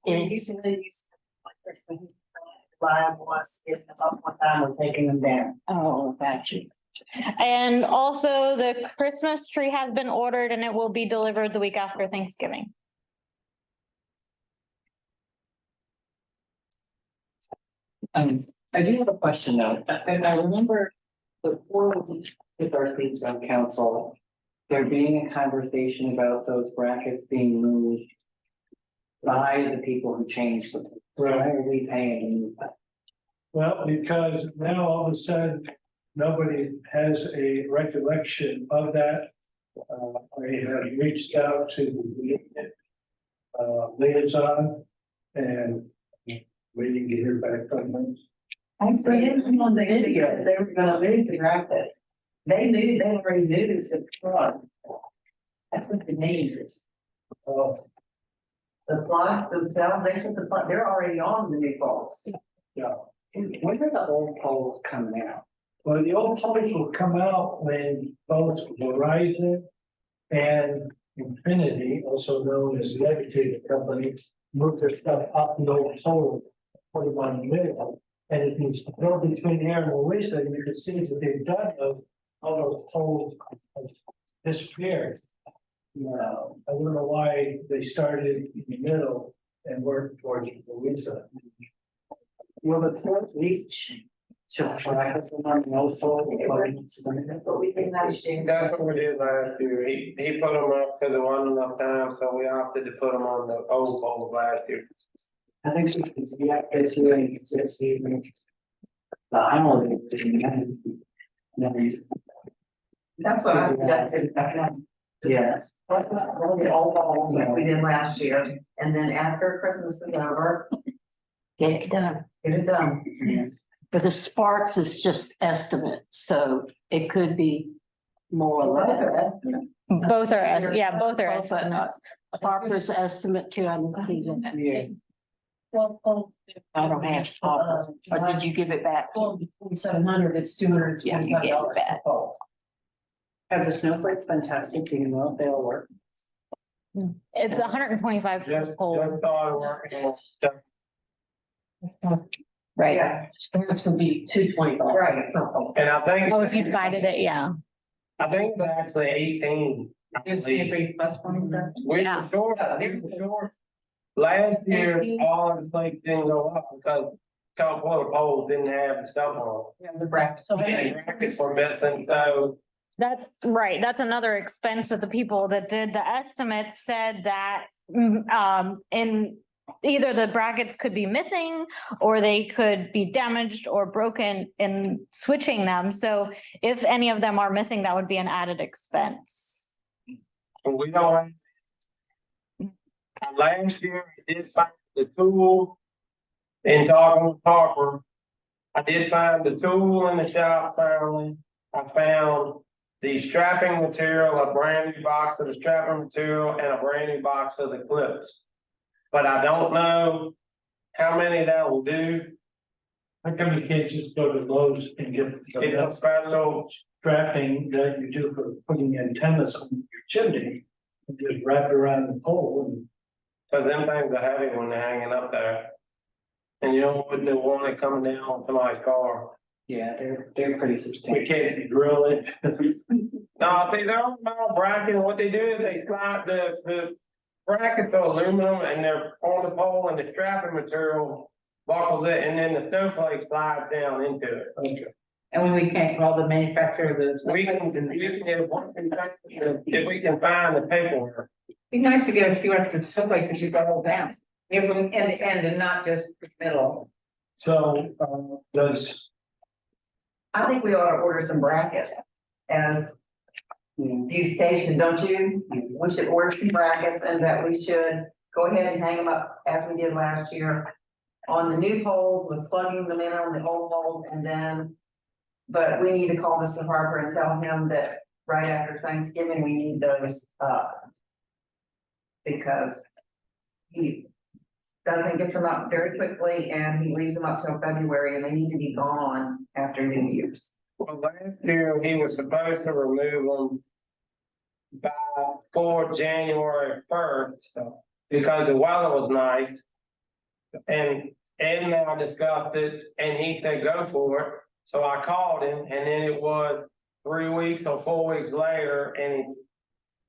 Reliable us, if up one time, we're taking them down. Oh, gotcha. And also the Christmas tree has been ordered and it will be delivered the week after Thanksgiving. I do have a question though, and I remember before we took our seats on council, there being a conversation about those brackets being moved by the people who changed them. Why are we paying to move that? well, because now all of a sudden, nobody has a recollection of that. I have reached out to the liaison and waiting to hear back from them. Actually, it's on the video, they were gonna move the bracket. They knew, they already knew it was the front. That's what the name is. The plots themselves, they took the plot, they're already on the new poles. Yeah. When are the old poles coming out? Well, the old poles will come out when both Verizon and Infinity, also known as the Educated Company, move their stuff up the old pole, 41 middle. And if you go between here and Louisa, you can see that they've done all those poles disappeared. I don't know why they started in the middle and worked towards Louisa. Will the clerk reach? So I have them on the old phone, That's what we did last year. That's what we did last year. He put them up because there wasn't enough time, so we opted to put them on the old pole last year. I think she can see that this year and it's just even. The holiday. That's what I. Yeah. That's what we did last year, and then after Christmas is over, Get it done. get it done. But the Sparks is just estimate, so it could be more or less. Both are, yeah, both are Both are estimates. Parker's estimate too, I didn't see that. Yeah. I don't have Parker, or did you give it back? 2,700, it's $225. Yeah, you gave it back. Have the snowflakes been tested? Do you know if they'll work? It's 125 Just, for just pole, started working on stuff. right? Yeah, It's gonna be 225. right. And I think. Oh, if you divided it, yeah. I think it's actually 18. I believe. 23 plus 27. We Yeah. were short, we were short. Last year, all the flakes didn't go up because couple of poles didn't have the stuff on. Yeah, the bracket. So And brackets were missing, so That's right. That's another expense that the people that did the estimates said that in either the brackets could be missing or they could be damaged or broken in switching them. So if any of them are missing, that would be an added expense. we don't. Last year, I did find the tool in talking with Harper. I did find the tool in the shop finally. I found the strapping material, a brand new box of the strapping material and a brand new box of the clips. But I don't know how many that will do. How come you can't just go to Lowe's and get It's a the special, strapping that you do for putting antennas on your chimney? And just wrap it around the pole and cause them things are heavy when they're hanging up there. And you don't want it coming down on somebody's car. Yeah, they're pretty we substantial. can't drill it. No, they don't know bracket, what they do is they slide the brackets are aluminum and they're on the pole and the strapping material buckles it and then the snowflake slides down into it. Okay. And when we can't call the manufacturer, the. If we can find the paperwork. Be nice to get a few extra snowflakes if you go all down. Give them end to end and not just middle. So, does, I think we ought to order some brackets as beautification, don't you? We should order some brackets and that we should go ahead and hang them up as we did last year on the new poles with plugging them in on the old poles and then, but we need to call Mr. Harper and tell him that right after Thanksgiving, we need those because he doesn't get them up very quickly and he leaves them up till February and they need to be gone after New Year's. Well, last year, he was supposed to remove them before January 1st, because the weather was nice. And Ed and I discussed it, and he said, go for it. So I called him, and then it was 3 weeks or 4 weeks later, and he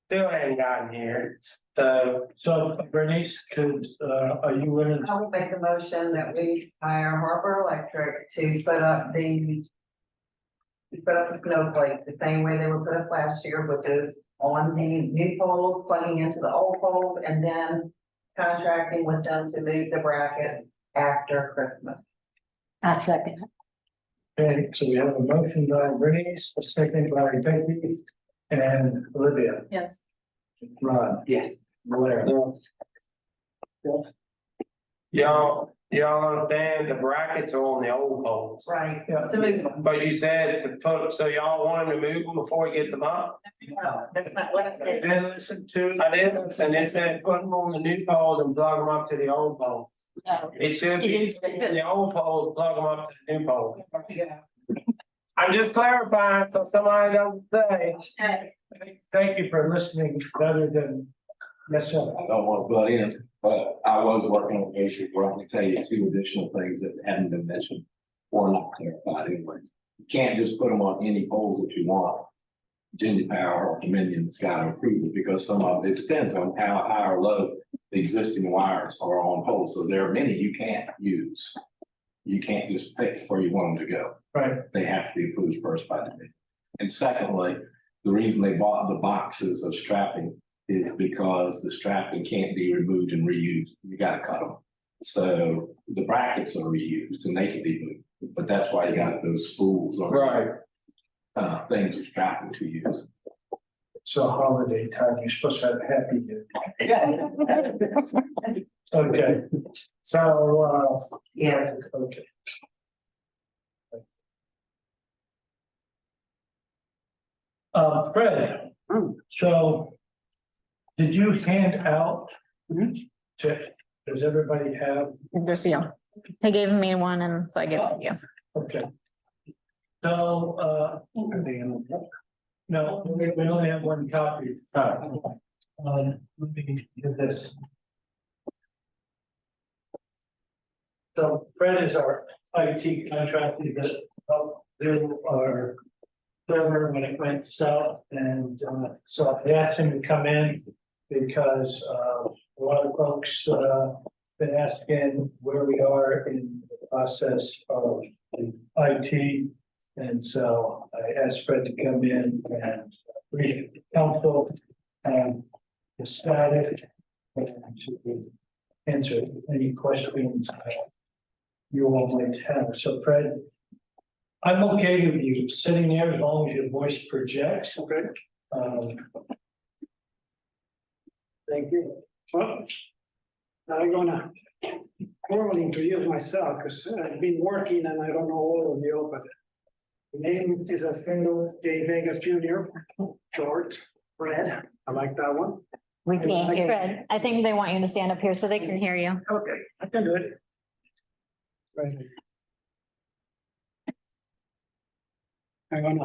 still hadn't gotten here. so Bernice, are you willing? I will make a motion that we hire Harper Electric to put up the snowflakes the same way they were put up last year, which is on the new poles, plugging into the old poles, and then contracting with them to move the brackets after Christmas. I second it. Okay, so we have a motion by Bernice, a second by Becky and Olivia. Yes. Ron. Yes. Blair. Y'all understand the brackets are on the old poles. Right. Yeah. To move them. But you said to put, so y'all want him to move them before he gets them up? No, that's not what I said. And listen to. I did, and it said put them on the new poles and plug them up to the old poles. No, It should It be is. the old poles, plug them up to the new poles. I'm just clarifying so somebody doesn't say. Thank you for listening rather than, yes, sir. I don't want to butt in, but I was working on the issue where I can tell you two additional things that hadn't been mentioned or not clarified anyway. You can't just put them on any poles that you want. Virginia Power or Dominion's got to approve it because some of it depends on how high or low the existing wires are on hold. So there are many you can't use. You can't just pick where you want them to go. Right. They have to be approved first by Dominion. And secondly, the reason they bought the boxes of strapping is because the strapping can't be removed and reused. You gotta cut them. So the brackets are reused and they can be moved, but that's why you got those spools or things of strapping to use. So holiday time, you're supposed to have a happy year. Okay, so, Yeah. okay. Fred, so did you hand out? Does everybody have? Just, yeah, he gave me one and so I gave it to you. Okay. So, no, we only have one copy. Let me do this. So Fred is our IT contractor that helped do our server when it went south, and so I asked him to come in because a lot of folks been asking where we are in the process of IT. And so I asked Fred to come in and brief council and the status and to answer any questions you all might have. So Fred, I'm okay with you sitting there as long as your voice projects. Okay. Thank you. Well, I'm gonna formally introduce myself because I've been working and I don't know all of you, but the name is Ascendo J. Vegas Jr., short, Fred. I like that one. We can't hear. Fred, I think they want you to stand up here so they can hear you. Okay, I can do it. Right. I'm gonna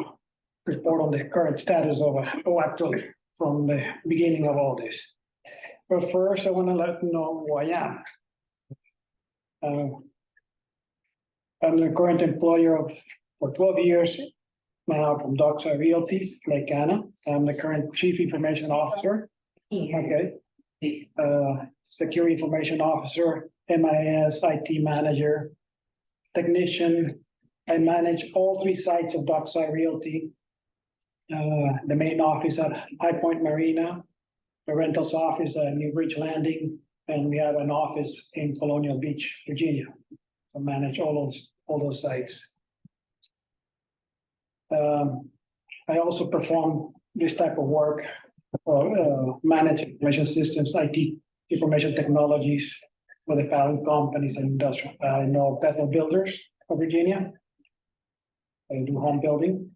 report on the current status of, actually, from the beginning of all this. But first, I wanna let you know who I am. I'm the current employer for 12 years now from Dockside Realty, Lake Anna. I'm the current Chief Information Officer. Okay. Security Information Officer, MIS, IT Manager, Technician. I manage all 3 sites of Dockside Realty. The main office at High Point Marina, the rentals office at New Bridge Landing, and we have an office in Colonial Beach, Virginia. I manage all those sites. I also perform this type of work for manage information systems, IT information technologies for the following companies and industrial. I know Bethel Builders of Virginia. I do home building.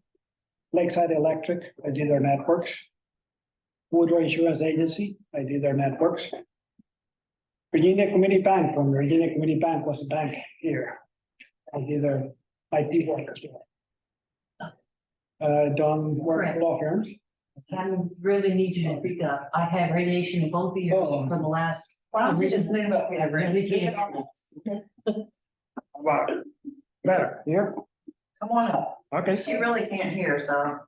Lakeside Electric, I did their networks. Woodrow Insurance Agency, I did their networks. Virginia Community Bank, from Virginia Community Bank was a bank here. I did their IT work as well. Done work for law firms. I really need you to speak up. I have radiation in both of you for the last. Why don't you just leave up here? I really can't. Wow. Better, here? Come on up. Okay. She really can't hear, so.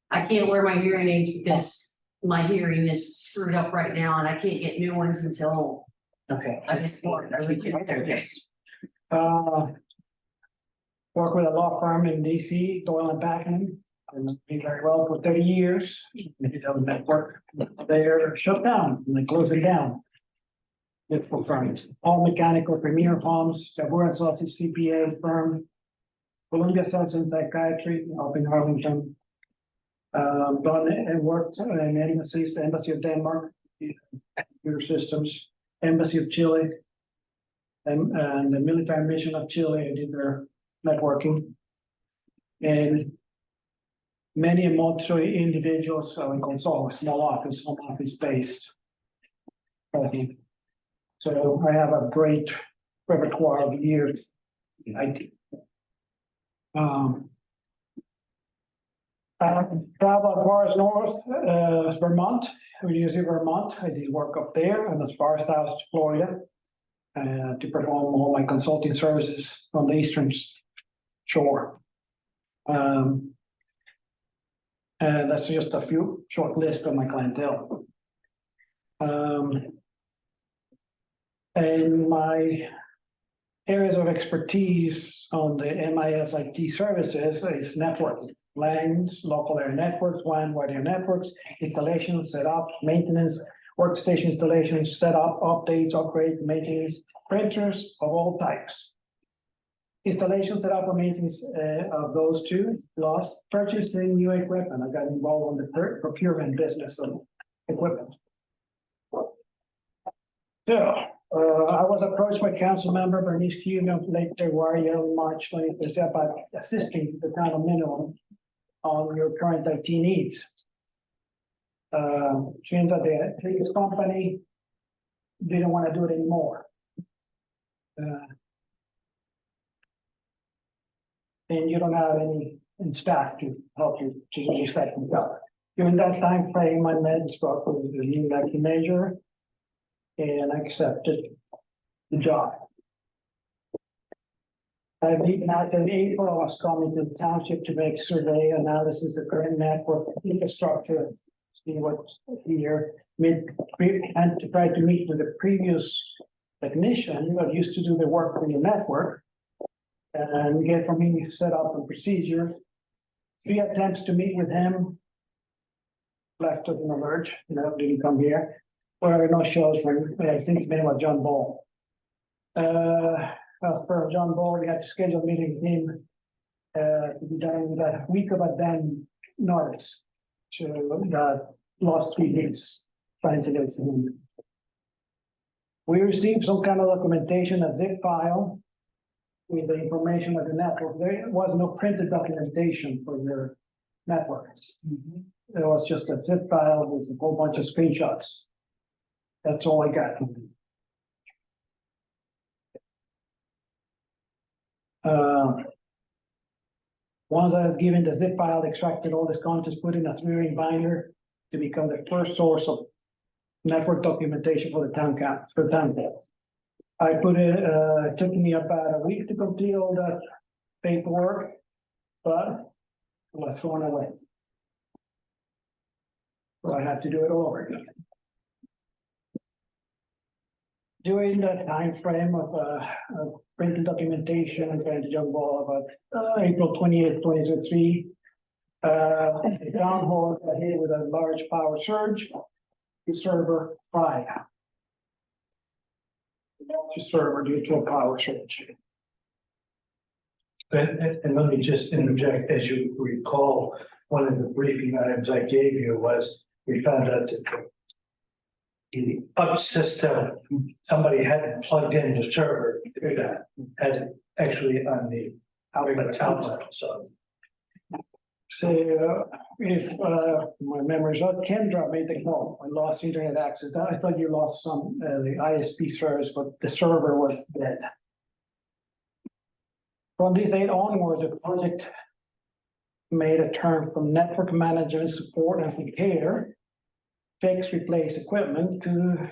I can't wear my hearing aids because my hearing is screwed up right now and I can't get new ones until. Okay. I just want, I really can't hear this. Work with a law firm in DC, Doyle and Packman. And been very well for 30 years. We did a network. They're shut down and they closed it down. Beautiful firms, All Mechanical, Premier Homes, Jabur Associates CPA firm. Columbia Sons and Psychiatry up in Arlington. Done and worked in embassies, the Embassy of Denmark, computer systems, Embassy of Chile. And the Military Mission of Chile, I did their networking. And many multi individuals, so we consult a small office, home office based. So I have a great repertoire of years in IT. Travel as far as north, Vermont, University of Vermont. I did work up there and as far as South Florida. To perform all my consulting services on the Eastern Shore. And that's just a few short list of my clientele. And my areas of expertise on the MIS IT services is networking, LANs, local area networks, WAN, wide area networks, installation, setup, maintenance, workstation installations, setup, updates, upgrades, maintenance, printers of all types. Installation, setup, or maintenance of those two, plus purchasing new equipment. I got involved in the procurement business of equipment. So, I was approached by council member Bernice Cuban of Lake February, early March 2023, about assisting the town of Minimum on your current IT needs. Seems that the previous company didn't want to do it anymore. And you don't have any in staff to help you to do the second job. During that time frame, I met and spoke with the new IT manager and accepted the job. I've been out in April, I was coming to the township to make survey analysis of current network infrastructure, see what's here, and to try to meet with the previous technician who used to do the work for your network. And get for me set up a procedure. 3 attempts to meet with him. Left us in a lurch, didn't come here. Or no shows from, I think his name was John Ball. As per John Ball, we had to schedule a meeting with him to be done with a week of advance notice. So that lost 3 days trying to get to him. We received some kind of documentation, a zip file with the information of the network. There was no printed documentation for your network. There was just a zip file with a whole bunch of screenshots. That's all I got. Once I was given the zip file, extracted all this contents, put in a 3-ring binder to become the first source of network documentation for the town count, for town bills. I put it, it took me about a week to complete all that paperwork, but it was thrown away. So I had to do it all over again. During the time frame of printed documentation and trying to jump all about April 28th, 2023, the town hall got hit with a large power surge. The server fried. The server due to a power surge. And let me just interject, as you recall, one of the briefing items I gave you was, we found out that the up system, somebody hadn't plugged in the server to that, as actually on the outlet, so if my memory's not, Kendra made the call, I lost internet access. I thought you lost some the ISP service, but the server was dead. From this date onwards, the project made a turn from network management support applicator, fix, replace equipment, to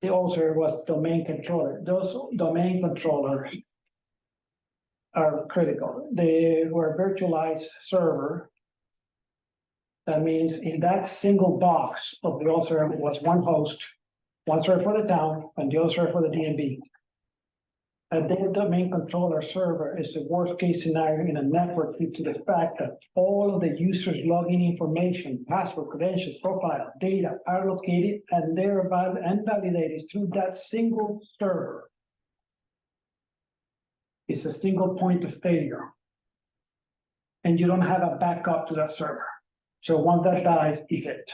the also was domain controller. Those domain controllers are critical. They were virtualized server. That means in that single box of the old server was one host, one server for the town and the other server for the DMV. And the domain controller server is the worst case scenario in a network due to the fact that all of the users' login information, password, credentials, profile, data are located and they're validated through that single server. It's a single point of failure. And you don't have a backup to that server. So once that dies, it's it.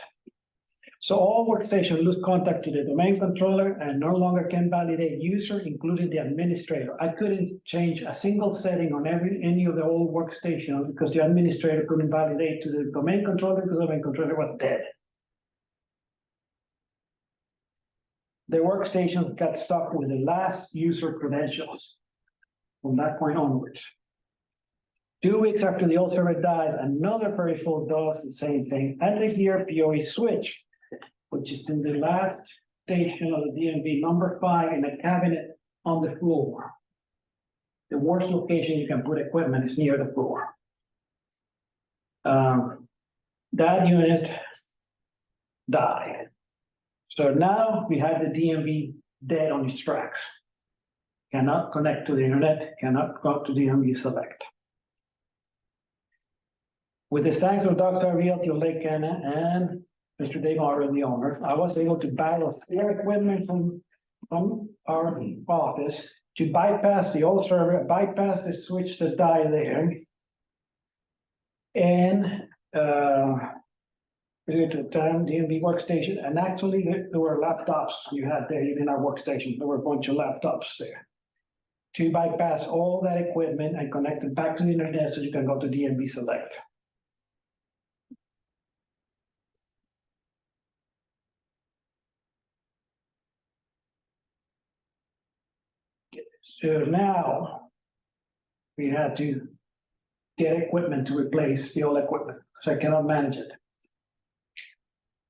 So all workstations lose contact to the domain controller and no longer can validate user, including the administrator. I couldn't change a single setting on any of the old workstations because the administrator couldn't validate to the domain controller because the domain controller was dead. The workstation got stuck with the last user credentials. From that point onwards. 2 weeks after the old server dies, another peripheral does the same thing. And the year PoE switch, which is in the last station of the DMV, number 5 in a cabinet on the floor. The worst location you can put equipment is near the floor. that unit died. So now we have the DMV dead on its tracks. Cannot connect to the internet, cannot go to DMV Select. With the thanks of Dr. Realty Lake Anna and Mr. Dave Martin, the owner, I was able to borrow 4 equipment from our office to bypass the old server, bypass the switch that died there. And we went to the time DMV workstation, and actually there were laptops you had there in our workstation. There were a bunch of laptops there. To bypass all that equipment and connect it back to the internet so you can go to DMV Select. So now we had to get equipment to replace the old equipment, because I cannot manage it.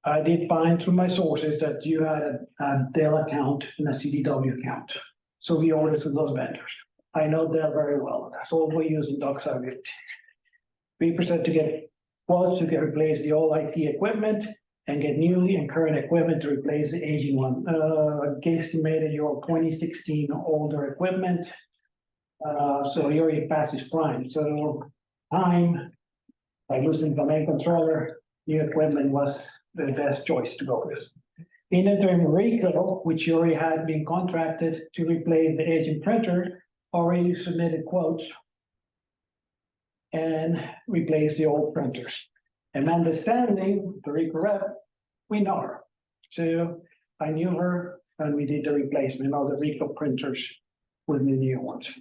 I did find through my sources that you had a Dell account and a CDW account. So we ordered through those vendors. I know Dell very well. That's all we use in Dockside. We present to get quotes to replace the old IT equipment and get new and current equipment to replace the aging one. Guesstimated your 2016 older equipment. So he already passed his prime. So time, by losing the main controller, new equipment was the best choice to go with. In the interim, Rico, which already had been contracted to replace the aging printer, already submitted quotes and replace the old printers. And my understanding, the Rico rep, we know her. So I knew her and we did the replacement of the Rico printers with the new ones.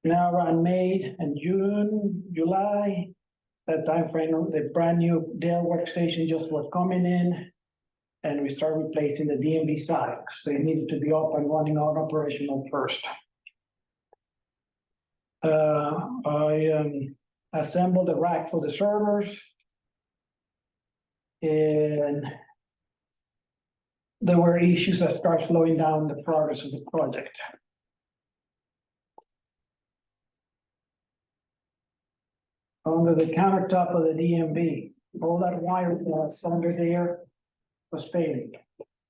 Now around May and June, July, that timeframe, the brand new Dell workstation just was coming in. And we started replacing the DMV side, so it needed to be up and running on operational first. I assembled the rack for the servers. And there were issues that start slowing down the progress of the project. Under the countertop of the DMV, all that wire that's under there was fading.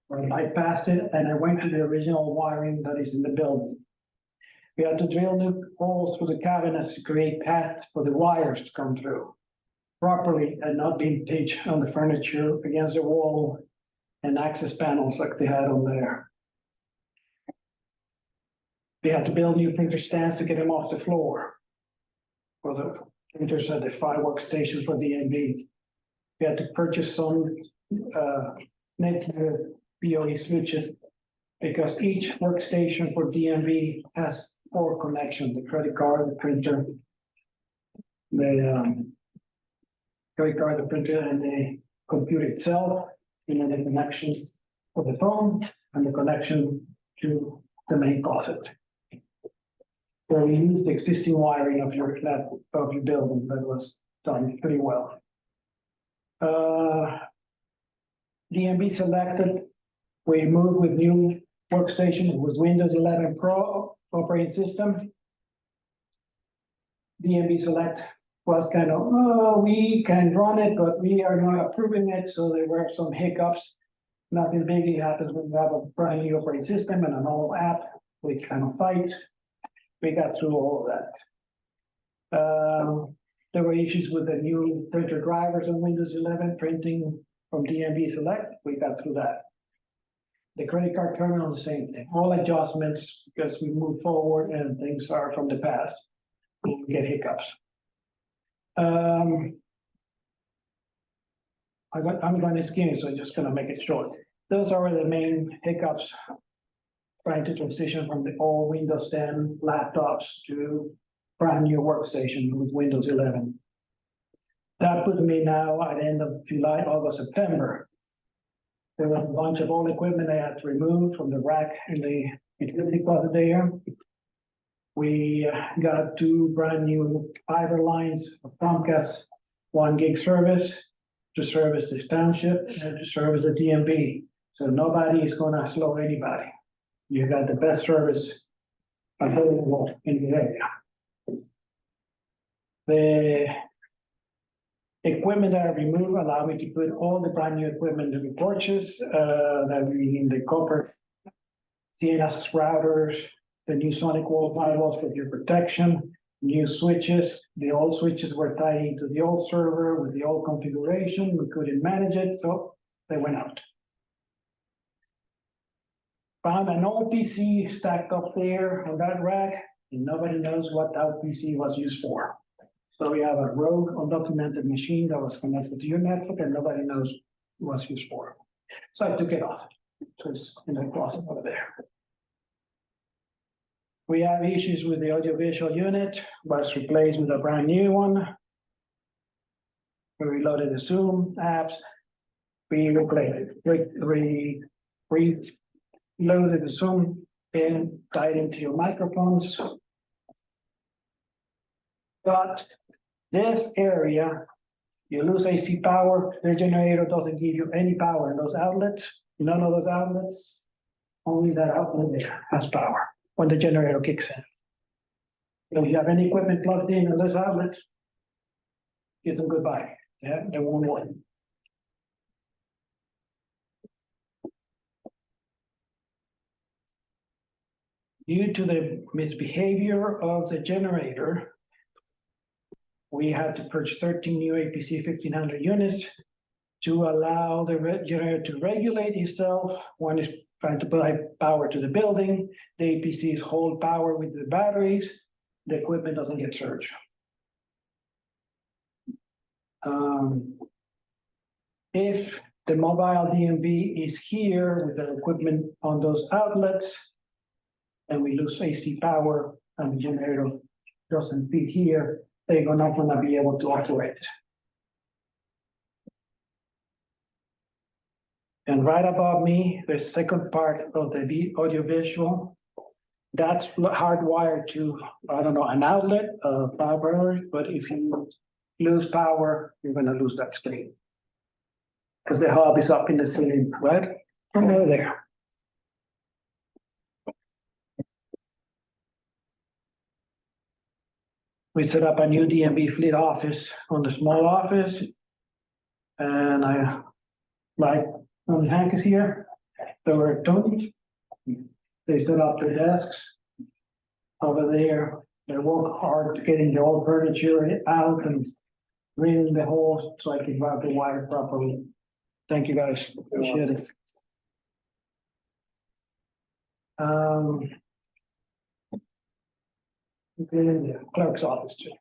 I passed it and I went to the original wiring that is in the building. We had to drill new holes through the cabinets to create paths for the wires to come through properly and not being pitched on the furniture against the wall and access panels like they had on there. We had to build new printer stands to get them off the floor for the printers at the 5 workstations for DMV. We had to purchase some Netgear BOE switches because each workstation for DMV has 4 connections: the credit card, the printer, the credit card, the printer, and the computer itself, and then the connection for the phone and the connection to the main closet. So we used the existing wiring of your building that was done pretty well. DMV selected, we moved with new workstation with Windows 11 Pro operating system. DMV Select was kind of, oh, we can run it, but we are not approving it, so there were some hiccups. Nothing big happens when you have a brand new operating system and an old app. We kind of fight. We got through all of that. There were issues with the new printer drivers on Windows 11 printing from DMV Select. We got through that. The credit card terminal, the same thing. All adjustments because we move forward and things are from the past. We get hiccups. I'm going to skim, so I'm just going to make it short. Those are the main hiccups. Trying to transition from the old Windows 10 laptops to brand new workstation with Windows 11. That put me now at the end of July, August, September. There was a bunch of old equipment I had to remove from the rack in the utility closet there. We got 2 brand new fiber lines of Comcast 1 gig service to service this township and to service the DMV. So nobody is going to slow anybody. You got the best service available in the area. Equipment that I removed allow me to put all the brand new equipment that we purchased, that we in the copper. CNS routers, the new sonic wall firewalls for your protection, new switches. The old switches were tied into the old server with the old configuration. We couldn't manage it, so they went out. Found an old PC stacked up there on that rack, and nobody knows what that PC was used for. So we have a rogue undocumented machine that was connected to your network and nobody knows what it's used for. So I took it off. So it's in the closet over there. We have issues with the audiovisual unit, was replaced with a brand new one. We reloaded the Zoom apps. We reloaded the Zoom and tied into your microphones. But this area, you lose AC power, the generator doesn't give you any power in those outlets, none of those outlets. Only that outlet there has power when the generator kicks in. If you have any equipment plugged in this outlet, kiss them goodbye. Yeah, they won't work. Due to the misbehavior of the generator, we had to purchase 13 new APC 1500 units to allow the generator to regulate itself when it's trying to provide power to the building. The APCs hold power with the batteries. The equipment doesn't get surge. If the mobile DMV is here with the equipment on those outlets, and we lose AC power and the generator doesn't fit here, they're not gonna be able to operate. And right above me, the second part of the audiovisual, that's hardwired to, I don't know, an outlet, power, but if you lose power, you're gonna lose that state. Because the hub is up in the ceiling, right? From over there. We set up a new DMV fleet office on the small office. And I, like, when Hank is here, they were Tony. They set up their desks over there. They work hard to getting the old furniture out and drilling the holes so I can route the wire properly. Thank you, guys. Appreciate it. In the clerk's office too.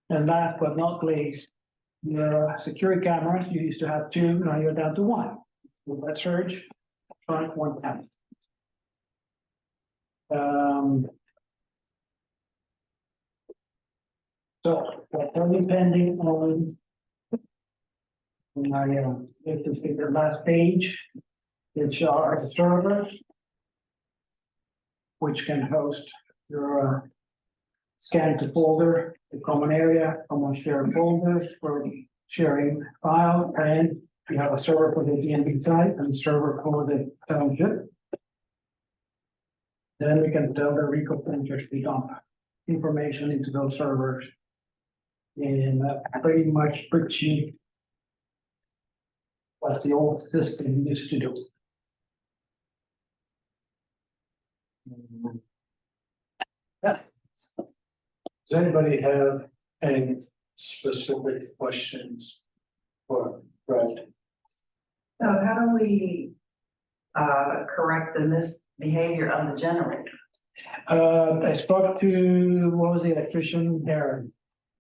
And last but not least, your security cameras, you used to have 2, now you're down to 1. Will that surge? Try 1 time. So what's only pending on my if you see the last page, which are the servers, which can host your scan to folder, the common area, common shared folders for sharing file, and you have a server for the DMV site and a server for the township. Then we can tell the RICO printers to dump information into those servers. And pretty much pretty cheap. What the old system used to do. Yeah. Does anybody have any specific questions for Brad? So how do we correct the misbehavior of the generator? I spoke to, what was the electrician, Aaron?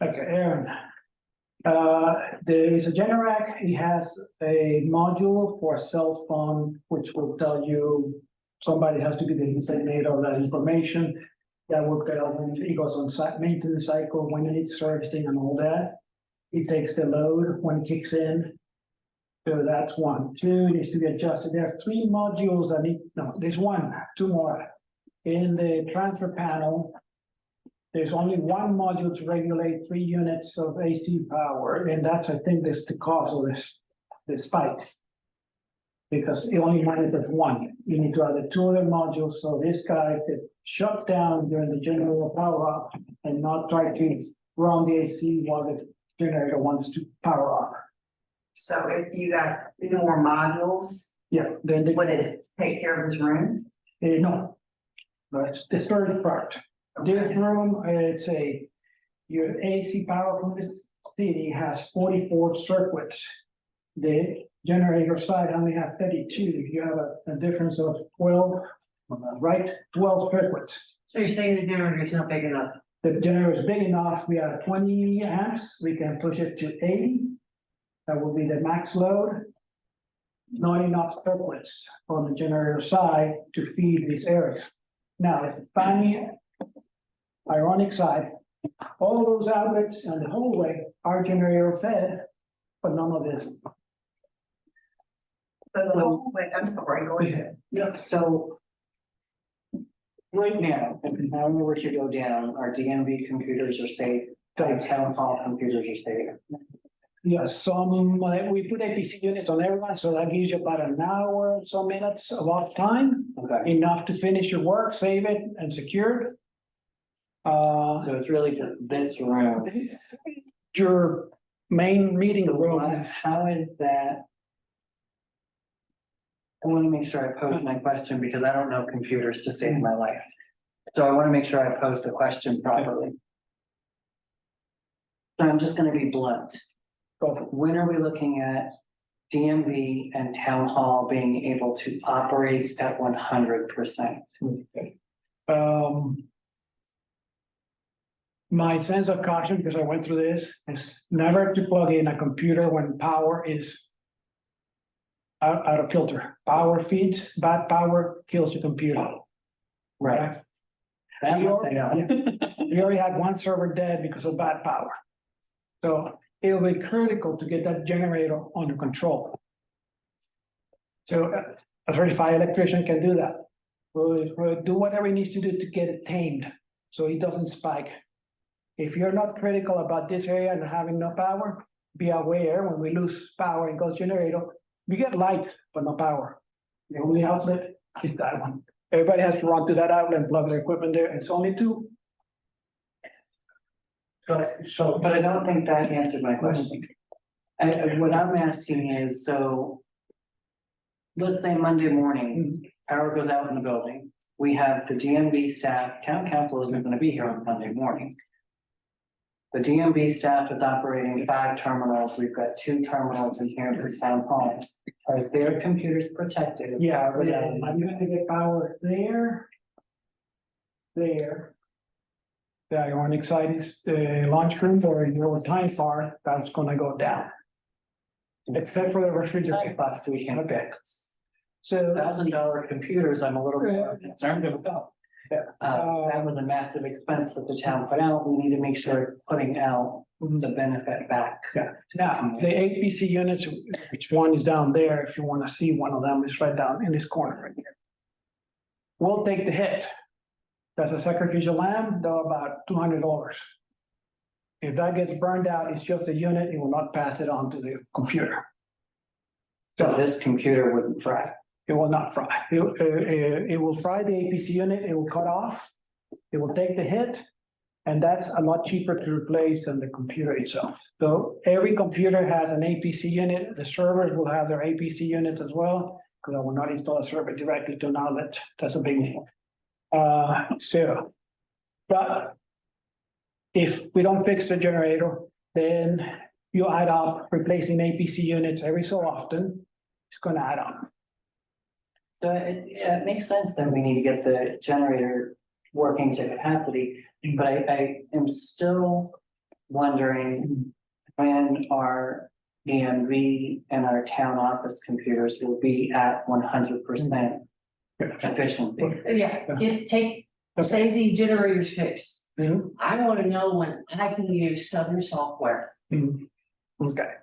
Okay, Aaron. There is a Generac, he has a module for a cell phone, which will tell you somebody has to be the disseminator of that information. That will tell him he goes on maintenance cycle, when it needs servicing and all that. He takes the load when it kicks in. So that's 1. 2 needs to be adjusted. There are 3 modules that need, no, there's 2 more. In the transfer panel, there's only 1 module to regulate 3 units of AC power, and that's, I think, that's the cause of this spike. Because it only monitors 1. you need to add the two other modules, so this guy is shut down during the generator power up and not try to run the AC while the generator wants to power up. So if you got more modules, Yeah, then would it take care of his room? no. That's the third part. This room, it's your AC power from this city has 44 circuits. The generator side only have 32. You have a difference of 12, right? 12 circuits. So you're saying the generator is not big enough? The generator is big enough. We have 20 amps. We can push it to 80. That will be the max load. Not enough circuits on the generator side to feed these areas. Now, the funny, ironic side, all those outlets and the hallway are generator fed, but none of this. Wait, I'm sorry, go ahead. Yeah, so. Right now, if now we were to go down, our DMV computers are safe, our town hall computers are safe. Yes, some, we put APC units on everyone, so that gives you about an hour, some minutes of off time, Okay, enough to finish your work, save it and secure it. so it's really just this room. Your main meeting room. How is that? I want to make sure I pose my question because I don't know computers to save my life. So I want to make sure I pose the question properly. So I'm just gonna be blunt. When are we looking at DMV and town hall being able to operate at 100%? My sense of caution, because I went through this, is never to plug in a computer when power is out of filter. Power feeds, bad power kills your computer. Right. That We much I know. We already had one server dead because of bad power. So it will be critical to get that generator under control. So a certified electrician can do that. We'll do whatever he needs to do to get it tamed, so it doesn't spike. If you're not critical about this area and having no power, be aware when we lose power and goes generator, we get light, but no power. The only outlet is that one. Everybody has to run to that outlet and plug their equipment there. It's only two. So, But I don't think that answered my question. What I'm asking is, so. Let's say Monday morning, power goes out in the building. We have the DMV staff, town council isn't gonna be here on Monday morning. The DMV staff is operating 5 terminals. We've got 2 terminals in here for town hall. Are their computers protected? yeah, Power goes out? you have to get power there. There. The ironic side is the lunchroom or your time part, that's gonna go down. Except for the refrigerator. Box we can fix. So, $1,000 computers, I'm a little more concerned about. That was a massive expense that the town put out. We need to make sure it's putting out the benefit back. yeah, now, the APC units, which one is down there, if you wanna see one of them, is right down in this corner right here. We'll take the hit. That's a sacrificial lamb, though about $200. If that gets burned out, it's just a unit, it will not pass it on to the computer. So this computer wouldn't fry. It will not fry. It will fry the APC unit, it will cut off, it will take the hit. And that's a lot cheaper to replace than the computer itself. So every computer has an APC unit, the servers will have their APC units as well, because I will not install a server directly to an outlet, that's a big deal. But if we don't fix the generator, then you add up replacing APC units every so often, it's gonna add up. So it makes sense that we need to get the generator working to capacity, but I am still wondering when our DMV and our town office computers will be at 100% efficiency. Yeah, say the generator's fixed. Mhm. I wanna know when I can use Southern software. Okay.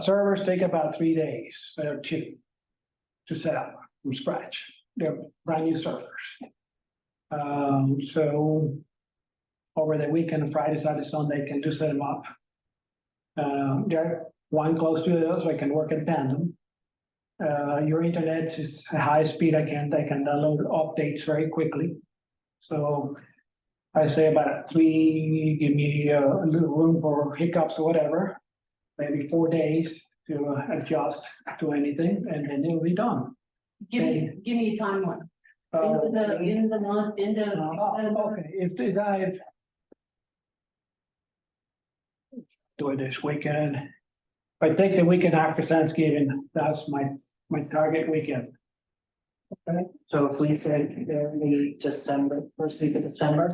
Servers take about 3 days, or 2. To set up from scratch, they're brand new servers. So. Over the weekend, Friday, Saturday, Sunday, can just set them up. They're one close to the other, so I can work in tandem. Your internet is high speed, I can download updates very quickly. So I say about 3, give me a little room for hiccups or whatever. Maybe 4 days to adjust to anything, and then it'll be done. Give me a timeline. End of the month, Okay, if I do it this weekend. If I take the weekend after Thanksgiving, that's my target weekend. Okay, so if we said early December, first week of December,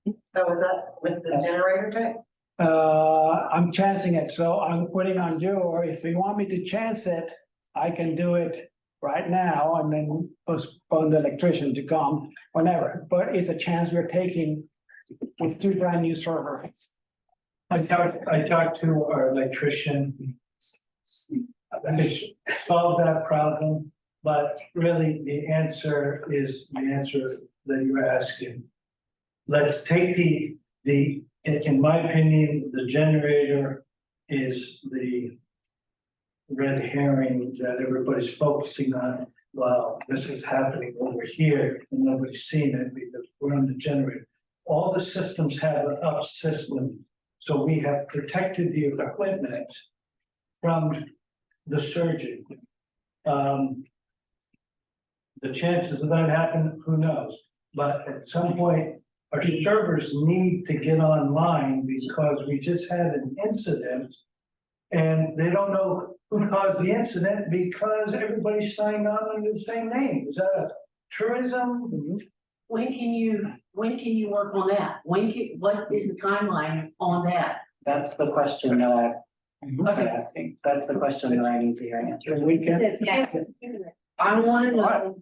So with that, with the generator thing? I'm chancing it, so I'm putting on you, or if you want me to chance it, I can do it right now and then postpone the electrician to come whenever, but it's a chance we're taking with 2 brand new servers. I talked to our electrician. Solve that problem, but really the answer is the answer that you're asking. Let's take in my opinion, the generator is the red herring that everybody's focusing on. Wow, this is happening over here and nobody's seen it because we're on the generator. All the systems have an up system. So we have protected the equipment from the surging. The chances of that happening, who knows? But at some point, our servers need to get online because we just had an incident. And they don't know who caused the incident because everybody signed on under the same name. Is that tourism? When can you work on that? What is the timeline on that? that's the question that I'm asking. That's the question that I need to hear answered. I wanna know.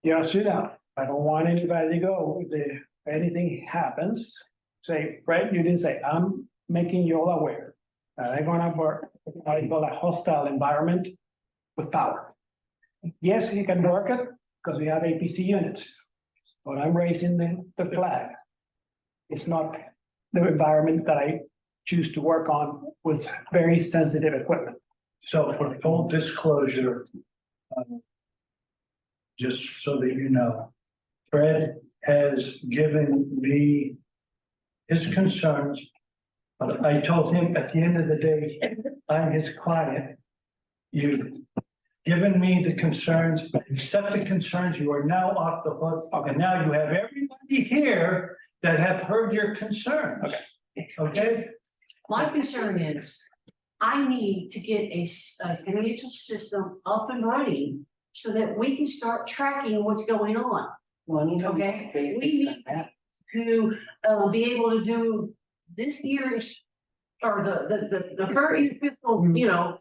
Yeah, sit down. I don't want anybody to go. If anything happens, say, Fred, you didn't say, I'm making you all aware. I'm gonna work, what I call a hostile environment with power. Yes, you can work it, because we have APC units, but I'm raising the flag. It's not the environment that I choose to work on with very sensitive equipment. So for full disclosure, just so that you know, Fred has given me his concerns. But I told him at the end of the day, I'm his client. You've given me the concerns, accept the concerns, you are now off the hook. Okay, now you have everybody here that have heard your concerns. Okay? My concern is, I need to get a financial system up and running so that we can start tracking what's going on. Okay, we need to be able to do this year's or the current year fiscal, you know,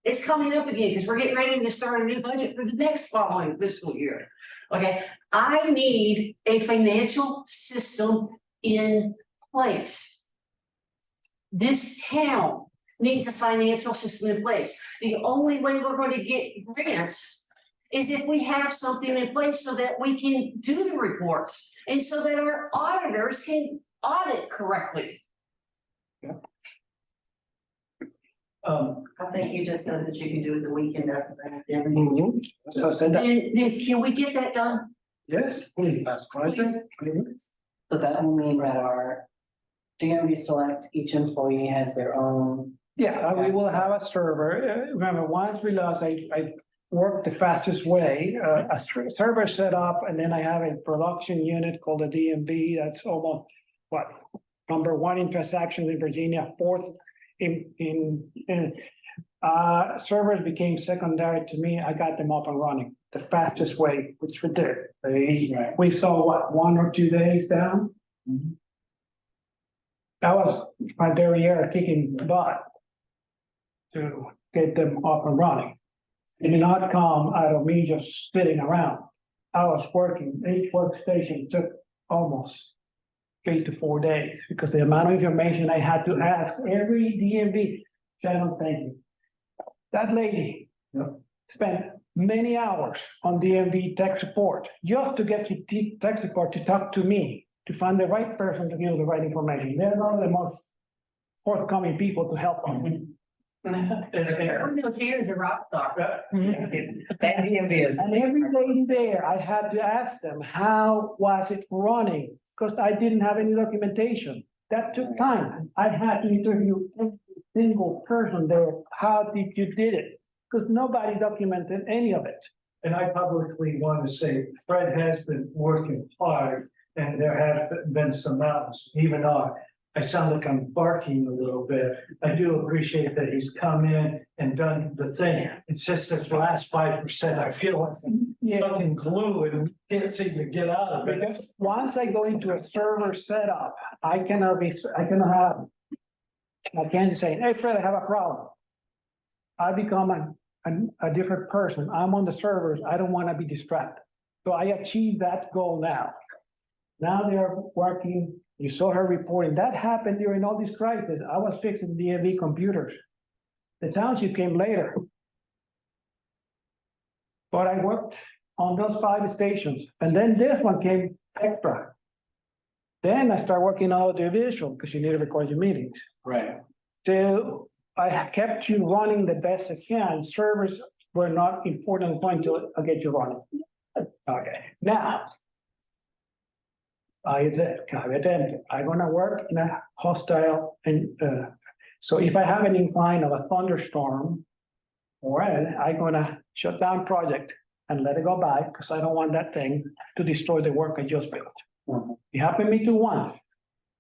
it's coming up again because we're getting ready to start a new budget for the next following fiscal year. Okay, I need a financial system in place. This town needs a financial system in place. The only way we're going to get grants is if we have something in place so that we can do the reports and so that our auditors can audit correctly. I think you just said that you can do it the weekend after Thanksgiving. So send that, Then can we get that done? yes, please. So that will mean that our DMV Select, each employee has their own. Yeah, we will have a server. Remember, once we lost, I worked the fastest way, a server set up, and then I have a production unit called a DMV. That's almost number 1 in transactions in Virginia, 4th servers became secondary to me. I got them up and running the fastest way, which we did. We saw 1 or 2 days down. That was my derriere kicking butt to get them up and running. It did not come out of me just sitting around. I was working, each workstation took almost 3 to 4 days because the amount of information I had to ask every DMV. Shannon, thank you. That lady spent many hours on DMV tech support just to get the tech support to talk to me, to find the right person to give the right information. They're not the most forthcoming people to help them. No, Sharon's a rock star. That DMV is. And every day there, I had to ask them, how was it running? Because I didn't have any documentation. That took time. I had to interview every single person there. How did you did it? Because nobody documented any of it. And I publicly want to say Fred has been working hard and there have been some mountains, even though I sound like I'm barking a little bit. I do appreciate that he's come in and done the thing. It's just this last 5%, I feel like I'm fucking glue and can't seem to get out of it. Because once I go into a server setup, I can't say, hey, Fred, I have a problem. I become a different person. I'm on the servers. I don't want to be distracted. So I achieved that goal now. Now they're working. You saw her reporting. That happened during all these crises. I was fixing DMV computers. The township came later. But I worked on those 5 stations, and then this one came extra. Then I started working on audiovisual because you need to record your meetings. Right. So I kept you running the best I can. Servers were not important until I get you running. Okay, now. I said, I'm gonna work in a hostile and so if I have any sign of a thunderstorm. Or I'm gonna shut down project and let it go by because I don't want that thing to destroy the work I just built. It happened to me too once.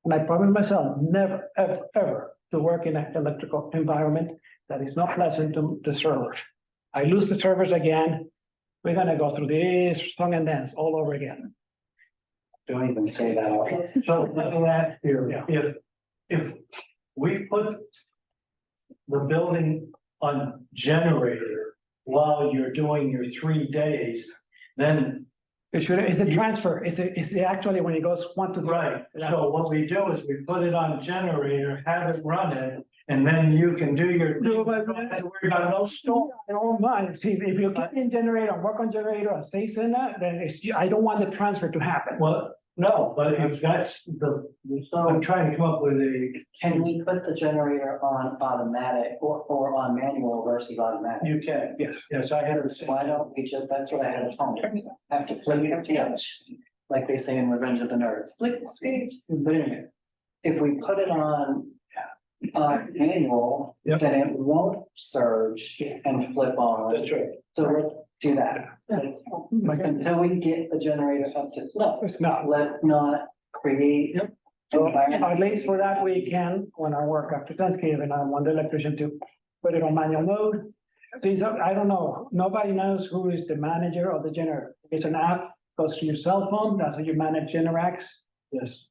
And I promised myself never, ever to work in an electrical environment that is not pleasant to the servers. I lose the servers again. We're gonna go through this song and dance all over again. Don't even say that out loud. So let me ask you, if we put the building on generator while you're doing your 3 days, then. It's a transfer. It's actually when it goes 1 to 3. Right, so what we do is we put it on generator, have it run it, and then you can do your. No, but- Don't have to worry about no storm. I don't mind. See, if you keep in generator, work on generator and stays in that, then I don't want the transfer to happen. Well, no, but if that's I'm trying to come up with Can we put the generator on automatic or on manual versus automatic? you can, yes, I had the same. Why don't we just, that's what I had at home. Have to play it together, like they say in Revenge of the Nerds. Flick the switch. But anyway, if we put it on manual, Yep. then it won't surge and flip on. That's right. So let's do that. Until we get the generator up to snuff, It's not. let's not create. Yep. So at least for that weekend, when I work after Thanksgiving, I want the electrician to put it on manual mode. These are, I don't know, nobody knows who is the manager of the generator. It's an app, goes to your cell phone, that's how you manage Generacs. Yes,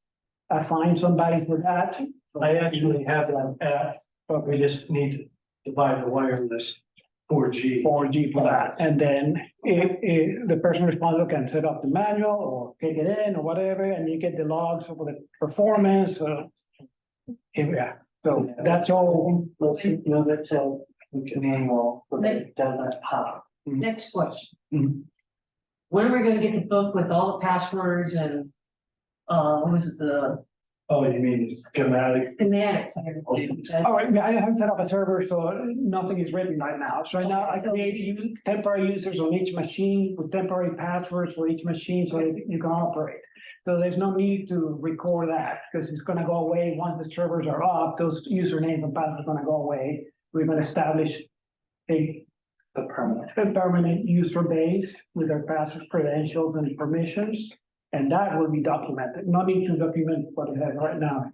I find somebody for that. I actually have an app, but we just need to buy the wireless 4G. 4G for that. And then if the person responsible can set up the manual or kick it in or whatever, and you get the logs of the performance, yeah. So that's all. Let's move it to manual, so that it doesn't pop. Next question. Mhm. When are we gonna get the book with all the passwords and, what was it, the Oh, you mean schematic? schematics? All right, I haven't set up a server, so nothing is written right now. So right now I create temporary users on each machine with temporary passwords for each machine so that you can operate. So there's no need to record that because it's gonna go away once the servers are up, those usernames and passwords are gonna go away. We're gonna establish a permanent user base with their passwords, credentials and permissions. And that will be documented. No need to document what it has right now.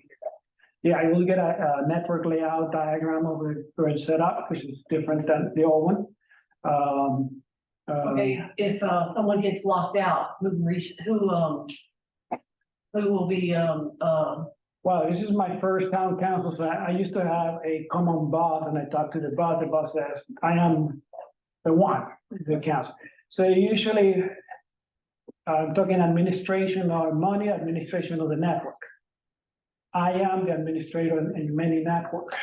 Yeah, I will get a network layout diagram of the current setup, which is different than the old one. Okay, if someone gets locked out, who will be Well, this is my first town council, so I used to have a common boss, and I talked to the boss says, I am the one, the council. So usually, I'm talking administration or money, administration of the network. I am the administrator in many networks.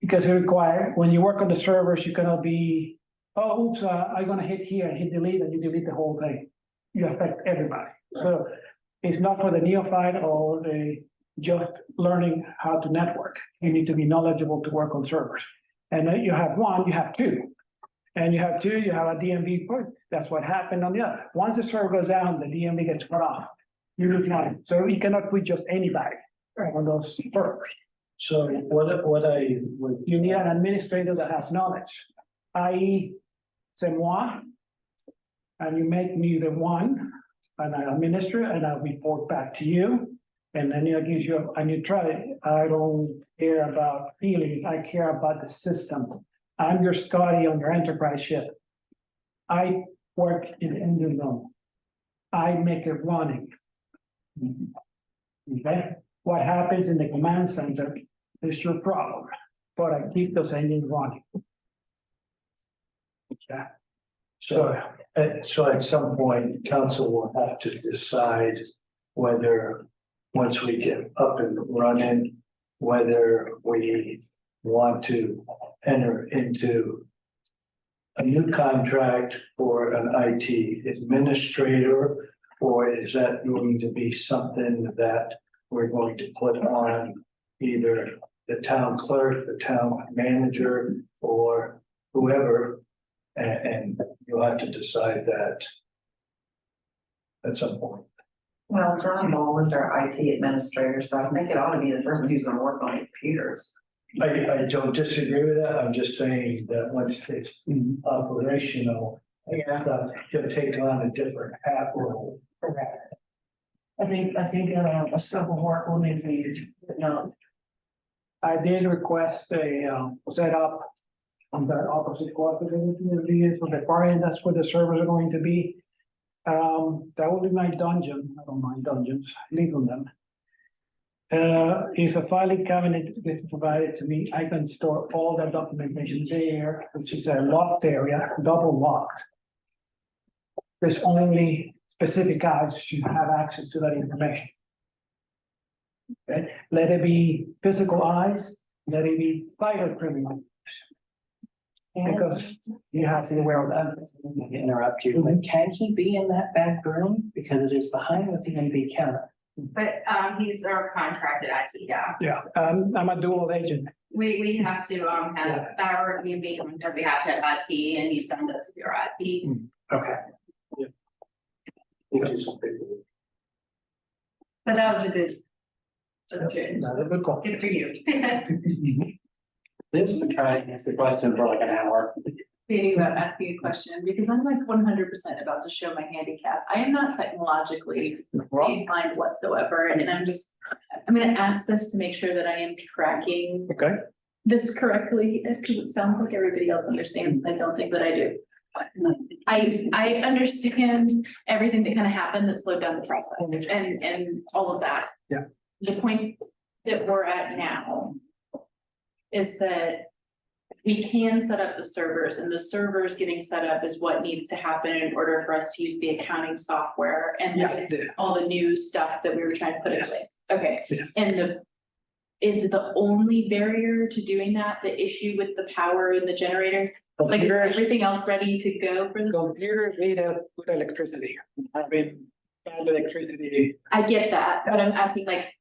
Because it requires, when you work on the servers, you cannot be, oh, oops, I'm gonna hit here and hit delete, and you delete the whole thing. You affect everybody. So it's not for the neophyte or the just learning how to network. You need to be knowledgeable to work on servers. And then you have one, you have two. And you have two, you have a DMV port. That's what happened on the other. Once the server goes down, the DMV gets cut off. You lose money. So you cannot put just anybody on those servers. So what I would, You need an administrator that has knowledge, i.e. c'est moi. And you make me the one, and I administer, and I'll report back to you. And then it gives you a neutrality. I don't care about feelings, I care about the system. I'm your Scotty on your enterprise ship. I work in the engine room. I make it running. Okay, what happens in the command center is your problem, but I keep those engines running. Okay. so at some point, council will have to decide whether, once we get up and running, whether we want to enter into a new contract for an IT administrator, or is that going to be something that we're going to put on either the town clerk, the town manager, or whoever, and you'll have to decide that at some point. Well, John Ball was our IT administrator, so I think it ought to be the person who's gonna work on the computers. I don't disagree with that. I'm just saying that once it's operational, it'll take on a different hat role. Correct. I think a civil work will need to be, I did request a set up on the opposite cooperative for the party, that's where the servers are going to be. That will be my dungeon. I don't mind dungeons, leave them. If a filing cabinet is provided to me, I can store all that documentation there, which is a locked area, double locked. There's only specific guys who have access to that information. Okay, let it be physical eyes, let it be cyber criminal. Because you have to be aware of that. Let me interrupt you, but can he be in that back room? Because it is behind the DMV counter. But he's our contracted IT, yeah. Yeah, I'm a dual agent. We have to have our DMV contract, we have to have IT and he's signed up to be our IT. Okay. But that was a good. Good Another good call. for you. This is trying to answer the question for like an hour. Thinking about asking a question because I'm like 100% about to show my handicap. I am not technologically inclined whatsoever, and I'm gonna ask this to make sure that I am tracking Okay. this correctly, because it sounds like everybody else understands. I don't think that I do. I understand everything that kind of happened that slowed down the process and all of that. Yeah. The point that we're at now is that we can set up the servers, and the servers getting set up is what needs to happen in order for us to use the accounting software and all the new stuff that we were trying to put in place. Okay, Yes. and is it the only barrier to doing that, the issue with the power and the generator? Like, is everything else ready to go for this? Computers need good electricity. Having bad electricity. I get that, but I'm asking like,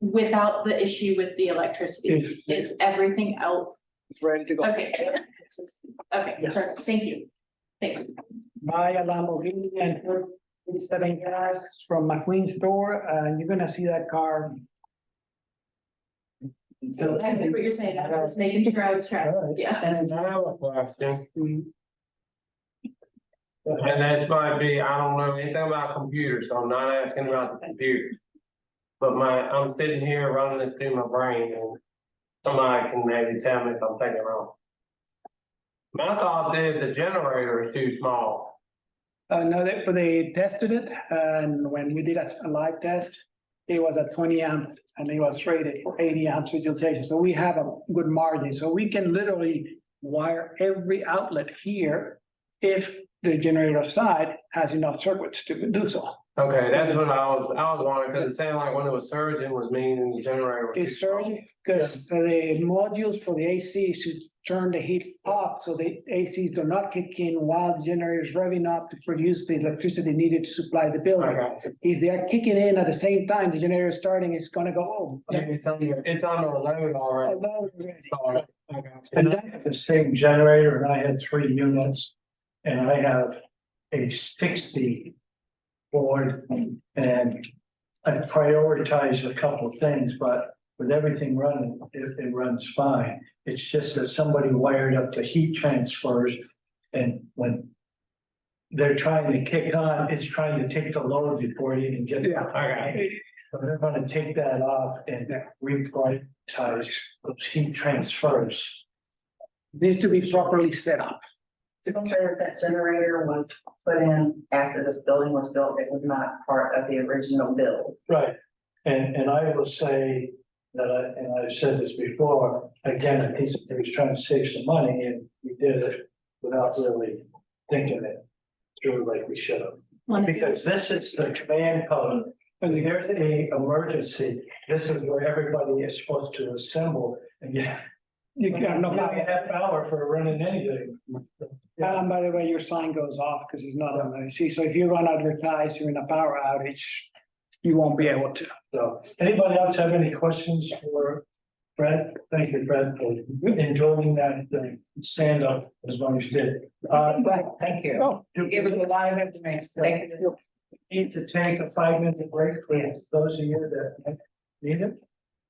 without the issue with the electricity, is everything else? It's ready to go. Okay. Okay, Yes. perfect. Thank you. Thank you. Buy a Lamborghini and 47 gas from McQueen store, and you're gonna see that car. So I think what you're saying, I'm just making sure I was tracking, yeah. And I have a question. And this might be, I don't know anything about computers, so I'm not asking about the computers. But I'm sitting here running this through my brain and somebody can maybe tell me if I'm thinking wrong. My thought is the generator is too small. No, they tested it, and when we did a live test, it was at 20 amps and it was rated for 80 amps utilization. So we have a good margin. So we can literally wire every outlet here if the generator side has enough circuits to do so. Okay, that's what I was wondering, because it sounded like when it was surging was meaning the generator. was It's surging, because the modules for the AC should turn the heat up, so the ACs do not kick in while the generator is revving up to produce the electricity needed to supply the building. Okay. If they are kicking in at the same time, the generator is starting, it's gonna go, oh. It's under a load already. Sorry. Okay. And I have the same generator and I had 3 units. And I have a 60 board and I prioritize a couple of things, but with everything running, it runs fine. It's just that somebody wired up the heat transfers and when they're trying to kick on, it's trying to take the load before it even gets. Yeah. Okay. So they're gonna take that off and reprioritize those heat transfers. Needs to be properly set up. Sure, that generator was put in after this building was built, it was not part of the original build. Right, and I will say that and I've said this before, again, a piece of, they was trying to save some money and we did it without really thinking it through like we should have. Because this is the command code, and there's a emergency, this is where everybody is supposed to assemble and You got no. a half hour for running anything. By the way, your sign goes off because it's not on the AC, so if you run advertise, you're in a power outage, you won't be able to. So, anybody else have any questions for Brad? Thank you, Brad, for enjoying that stand up as long as you did. Thank you. Oh, You give us a lot of information. Thank you. Need to take a 5-minute break for those of you that need it.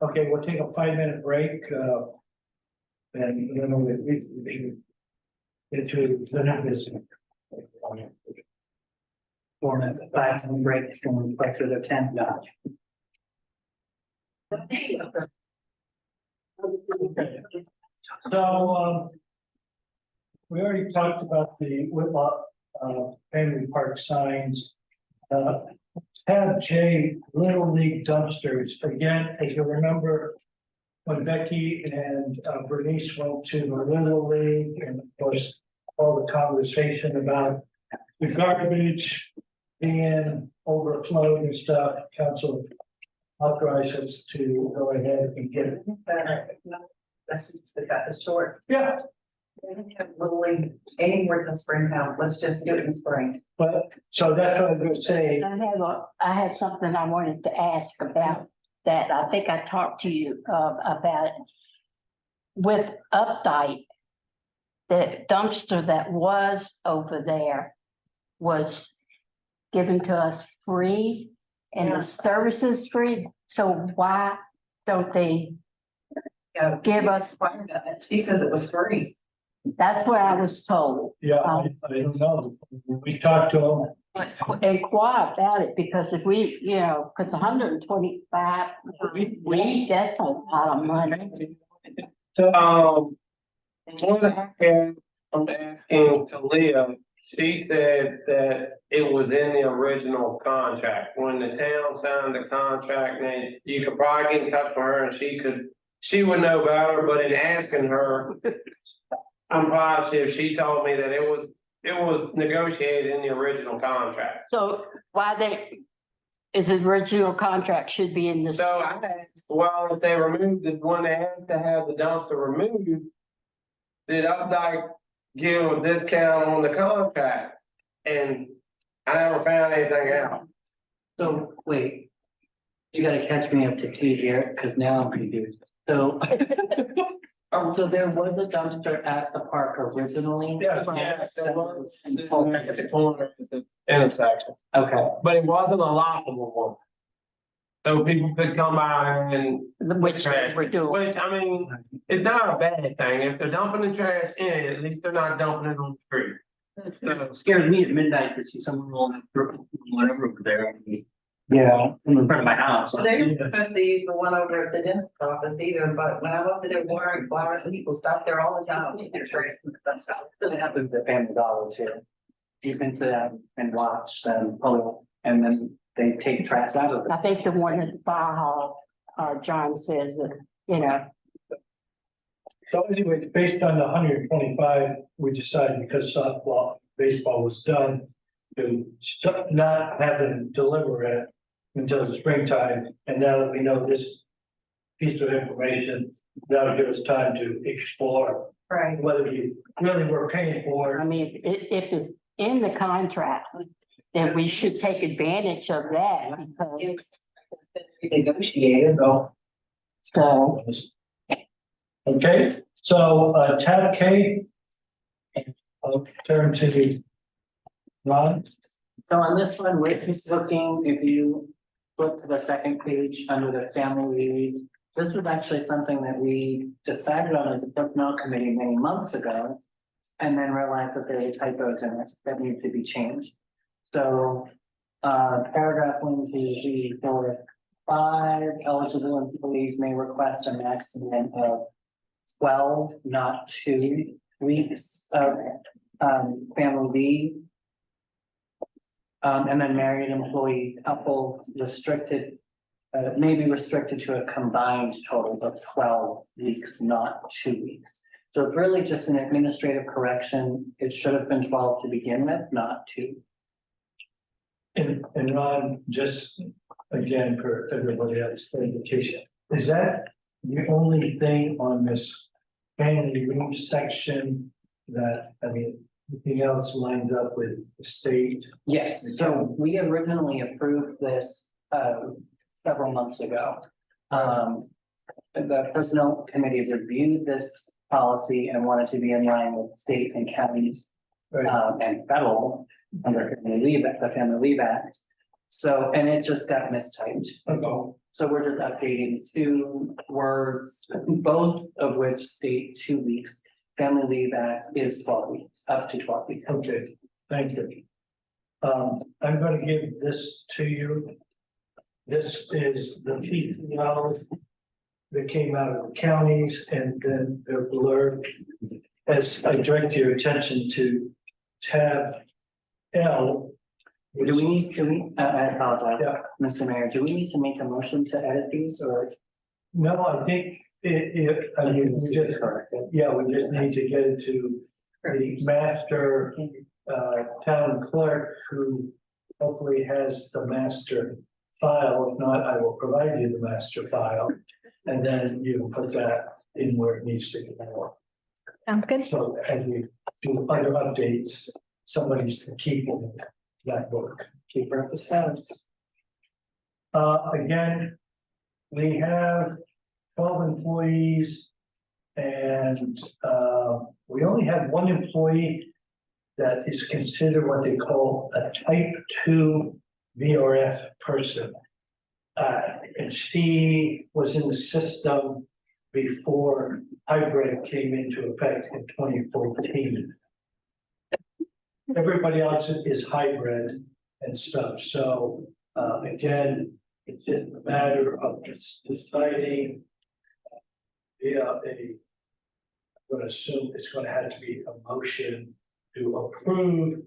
Okay, we'll take a 5-minute break, and then we into the new business. 4 minutes, 5 minute breaks and we play through the 10. So, we already talked about the Whitlock, Henry Park signs. Tab J, Little League dumpsters, again, as you remember, when Becky and Bernice went to the Little League and of course, all the conversation about the garbage being overflowed and stuff, council authorized us to go ahead and get it. That's just the cut is short. Yeah, Literally anywhere in Springtown, let's just do it in spring. but, so that's what I was gonna say. I have something I wanted to ask about that. I think I talked to you about it. With Updike, the dumpster that was over there was given to us free and the service is free. So why don't they give us? He said it was free. That's what I was told. Yeah, I don't know. We talked to them. Inquire about it, because if we, cause 125, that's a lot of money. What happened from asking to Leah, she said that it was in the original contract. When the town signed the contract, then you could probably get in touch with her and she would know better, but in asking her, I'm positive she told me that it was negotiated in the original contract. So is the original contract should be in this? So I asked, well, if they removed it, when they had to have the dumpster removed, did Updike give a discount on the contract? And I never found anything out. So, wait. You gotta catch me up to speed here, cause now I'm confused. So. So there was a dumpster at the park originally? Yeah. It's a corner of the intersection, Okay, but it wasn't a lockable one. So people could come by and. Which we're doing. Which, I mean, it's not a bad thing. If they're dumping the trash in it, at least they're not dumping it on the street. So, Scares me at midnight to see someone rolling through whatever over there. yeah. In front of my house. They're supposed to use the one over at the dentist office either, but when I'm over there watering flowers, people stop there all the time. They're trash and stuff. It happens at Family Dollar too. You can sit down and watch them pull, and then they take trash out of it. I think the one at the fire hall, John says that, So anyway, based on the 125, we decided because softball, baseball was done, to not have them deliver it until the springtime. And now that we know this piece of information, that'll give us time to explore Right. whether we really were paying for I it. mean, if it's in the contract, then we should take advantage of that because. Negotiated, though. So, Okay, so tab K. I'll turn to the Ron. So on this one, we're just looking, if you look to the second page under the family leave. This was actually something that we decided on as a personnel committee many months ago. And then realized that there were typos in it that need to be changed. So paragraph 1 to be for 5 eligible employees may request a maximum of 12, not 2 weeks of family leave. And then married employee couples restricted, may be restricted to a combined total of 12 weeks, not 2 weeks. So it's really just an administrative correction. It should have been 12 to begin with, not 2. And Ron, just again, for everybody else, clarification, is that the only thing on this family leave section that, I mean, anything else lined up with the state? Yes, so we originally approved this several months ago. The personnel committee reviewed this policy and wanted to be in line with state and county and federal under the Family Leave Act. So, and it just got mistyped. So we're just updating 2 words, both of which state 2 weeks. Family Leave Act is 12 weeks, up to 12 weeks. Okay, thank you. I'm gonna give this to you. This is the PTO that came out of the counties and then they're blurred. As I direct your attention to tab L. Do we need, I apologize, Yeah. Mr. Mayor, do we need to make a motion to edit these or? No, I think I mean, we just, yeah, we just need to get it to the master town clerk who hopefully has the master file. If not, I will provide you the master file. And then you can put that in where it needs to go. Sounds good. So as we do other updates, somebody's keeping that book. Keep her at the status. Again, we have 12 employees. And we only have 1 employee that is considered what they call a type 2 VRF person. And she was in the system before hybrid came into effect in 2014. Everybody else is hybrid and stuff, so again, it's just a matter of just deciding via I'm gonna assume it's gonna have to be a motion to approve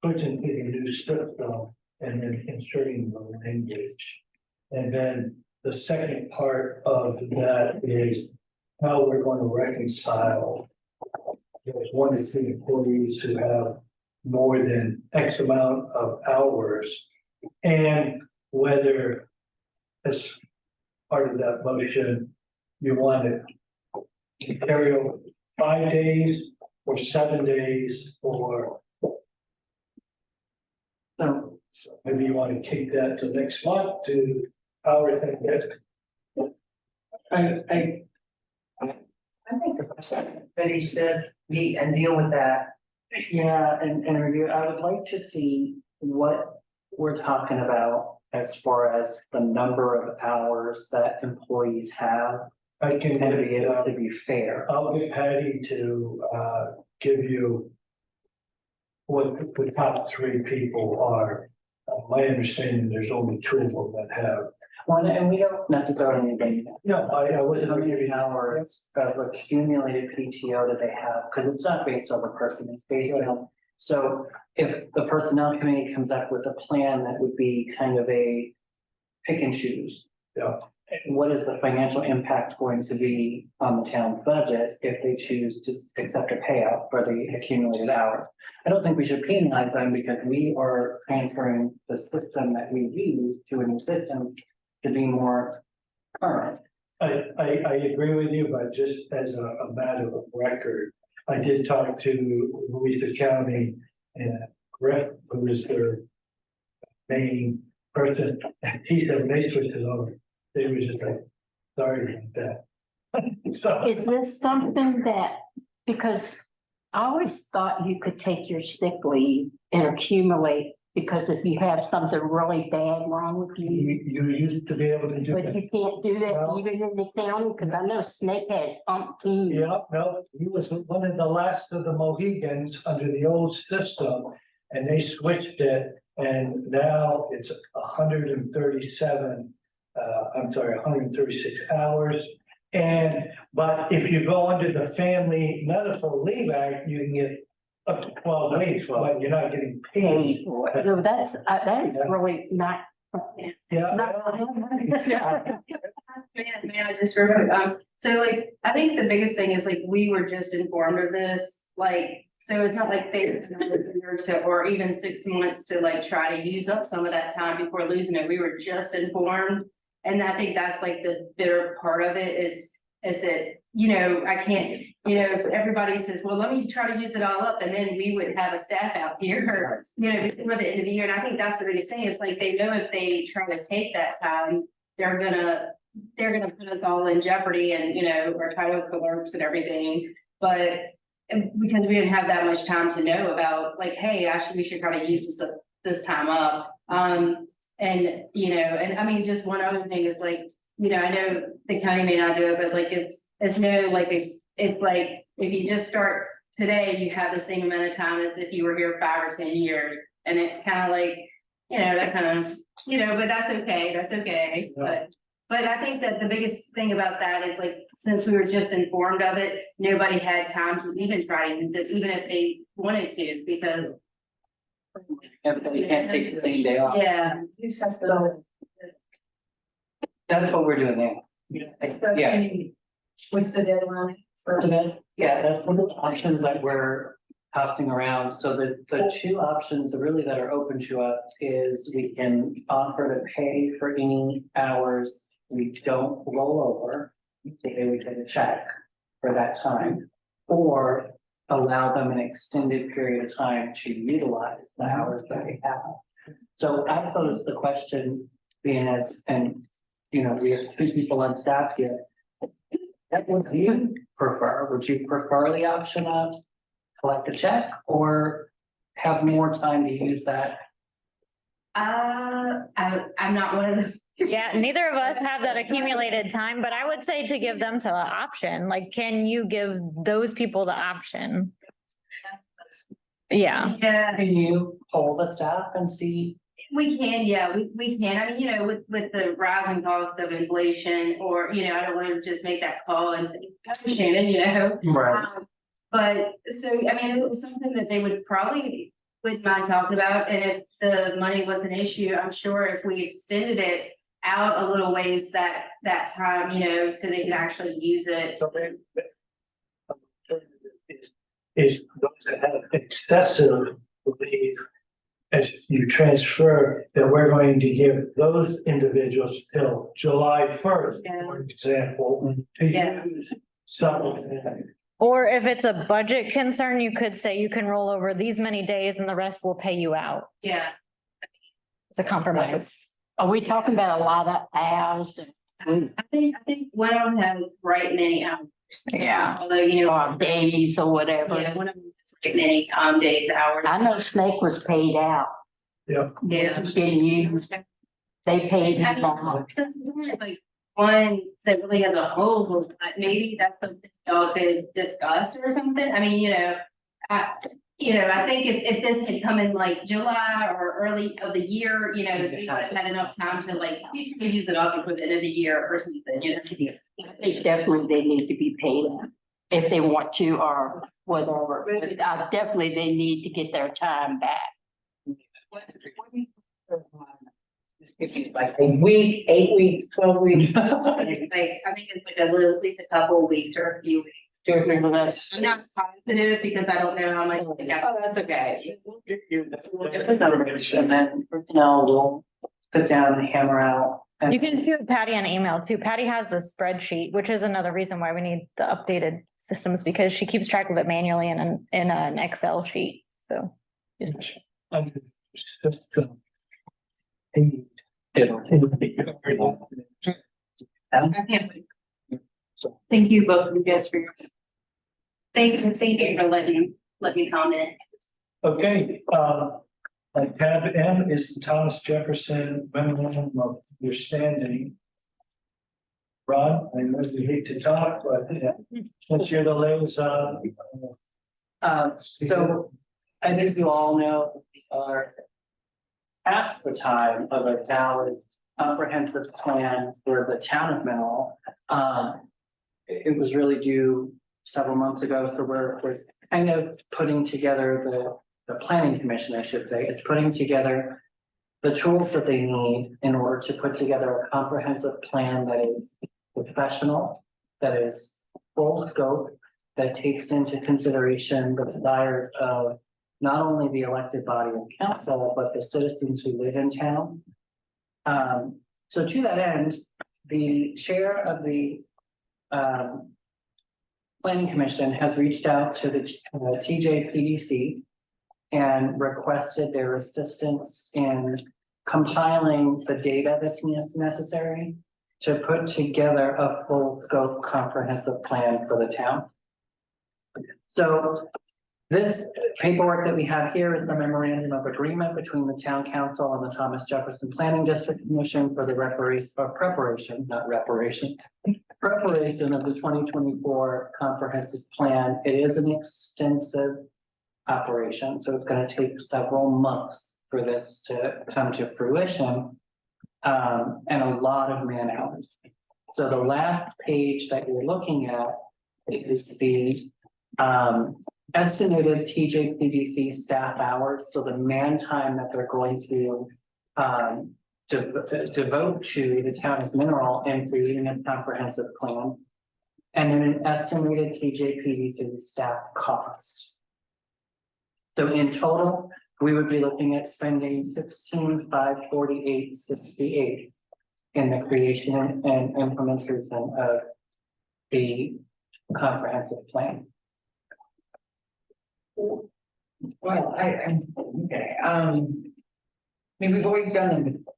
putting in a new system and then inserting the language. And then the second part of that is how we're going to reconcile. There's 1 to 3 employees who have more than X amount of hours. And whether as part of that motion, you want to carry over 5 days or 7 days or. So maybe you want to kick that to next month to our thing. I think the percent that he said, meet and deal with that. Yeah, and review, I would like to see what we're talking about as far as the number of hours that employees have. I can And be able to be fair. I'll get Patty to give you what the top 3 people are. My understanding, there's only 2 of them that have. Well, and we don't necessarily need that. No, I wasn't. How many hours of accumulated PTO that they have, because it's not based on the person, it's based on. So if the personnel committee comes up with a plan that would be kind of a pick and choose. Yeah. what is the financial impact going to be on the town's budget if they choose to accept a payout for the accumulated hours? I don't think we should penalize them because we are transferring the system that we use to a new system to be more current. I agree with you, but just as a matter of record, I did talk to Louisa County and Griff, who is their main person. He said when they switched it over, they were just like, sorry about that. So, Is this something that, because I always thought you could take your sick leave and accumulate, because if you have something really bad wrong with you, you used to be able to do but that. you can't do that No. even in the county, because I know Snake had umpteen. Yeah, no, he was one of the last of the Mohegans under the old system, and they switched it, and now it's 137. I'm sorry, 136 hours. But if you go under the Family Medical Leave Act, you can get up to 12 weeks, but you're not getting paid. So that's really not. Yeah. Man, I just remember, so like, I think the biggest thing is like, we were just informed of this, like, so it's not like they or even 6 months to like try to use up some of that time before losing it. We were just informed. And I think that's like the bitter part of it is that, you know, I can't, you know, everybody says, well, let me try to use it all up. And then we would have a staff out here, you know, before the end of the year. And I think that's the biggest thing. It's like, they know if they try to take that time, they're gonna put us all in jeopardy and, you know, our title clerks and everything. But because we didn't have that much time to know about like, hey, actually, we should kind of use this time up. And, you know, and I mean, just one other thing is like, you know, I know the county may not do it, but like, it's no, like, it's like, if you just start today, you have the same amount of time as if you were here 5 or 10 years. And it kind of like, you know, that kind of, you know, but that's okay. But I think that the biggest thing about that is like, since we were just informed of it, nobody had time to even try to use it, even if they wanted to, because. Everybody can't take the same day off. Yeah. That's what we're doing now. Yeah. With the deadline. Yeah, that's one of the options that we're tossing around. So the two options really that are open to us is we can offer to pay for any hours we don't roll over. Say we get a check for that time, or allow them an extended period of time to utilize the hours that they have. So I pose the question, being as, and you know, we have 2 people on staff here. What would you prefer? Would you prefer the option of collect a check or have more time to use that? I'm not one of the. Yeah, neither of us have that accumulated time, but I would say to give them the option, like, can you give those people the option? Yeah. Yeah, Can you poll the staff and see? we can, yeah, we can. I mean, you know, with the rising cost of inflation, or, you know, I don't want to just make that call and say, Shannon, you know. Right. But so, I mean, it was something that they would probably wouldn't mind talking about, and if the money was an issue, I'm sure if we extended it out a little ways that time, you know, so they can actually use it. Is those that have excessive leave, as you transfer, that we're going to give those individuals till July 1st, for example, to use some of that. Or if it's a budget concern, you could say you can roll over these many days and the rest will pay you out. Yeah. It's a compromise. Are we talking about a lot of hours? I think one of them has right many hours. Yeah. Although, you know. Or days or whatever. Yeah, one of them is right many days, hours. I know Snake was paid out. Yeah. Yeah. Didn't use, they paid him off. Like one that really has a whole, maybe that's something y'all could discuss or something. I mean, I think if this had come in like July or early of the year, you know, we would have had enough time to like, you could use it up before the end of the year or something, you know. I think definitely they need to be paid out if they want to or whatever. But definitely they need to get their time back. If you like. A week, 8 weeks, 12 weeks, Like, I think it's like a little, at least a couple of weeks or a few weeks. 2 or 3 months. I'm not positive because I don't know how much. Oh, that's okay. Get the numbers and then, we'll sit down and hammer out. and- You can shoot Patty an email too. Patty has a spreadsheet, which is another reason why we need the updated systems because she keeps track of it manually in an Excel sheet, so. just- I'm just gonna. Hey. I can't. Thank you both of you guys for your. Thank you for letting me comment. Okay, like tab M is the Thomas Jefferson Memorandum of Understanding. Ron, I know you hate to talk, but since you're the liaison. So I think you all know we are past the time of a valid comprehensive plan for the town of Mineral. It was really due several months ago, so we're kind of putting together the planning commission, I should say, is putting together the tools that they need in order to put together a comprehensive plan that is professional, that is full scope, that takes into consideration the desires of not only the elected body of council, but the citizens who live in town. So to that end, the chair of the planning commission has reached out to the TJPDC and requested their assistance in compiling the data that's necessary to put together a full scope comprehensive plan for the town. So this paperwork that we have here is the memorandum of agreement between the town council and the Thomas Jefferson Planning District Commission for the preparation of the 2024 comprehensive plan. It is an extensive operation, so it's going to take several months for this to come to fruition, and a lot of man hours. So the last page that you're looking at is the estimated TJPDC staff hours, so the man time that they're going to devote to the town of Mineral and creating its comprehensive plan. And then an estimated TJPDC staff cost. So in total, we would be looking at spending $16,548.68 in the creation and implementation of the comprehensive plan. Well, okay, we've always done them before.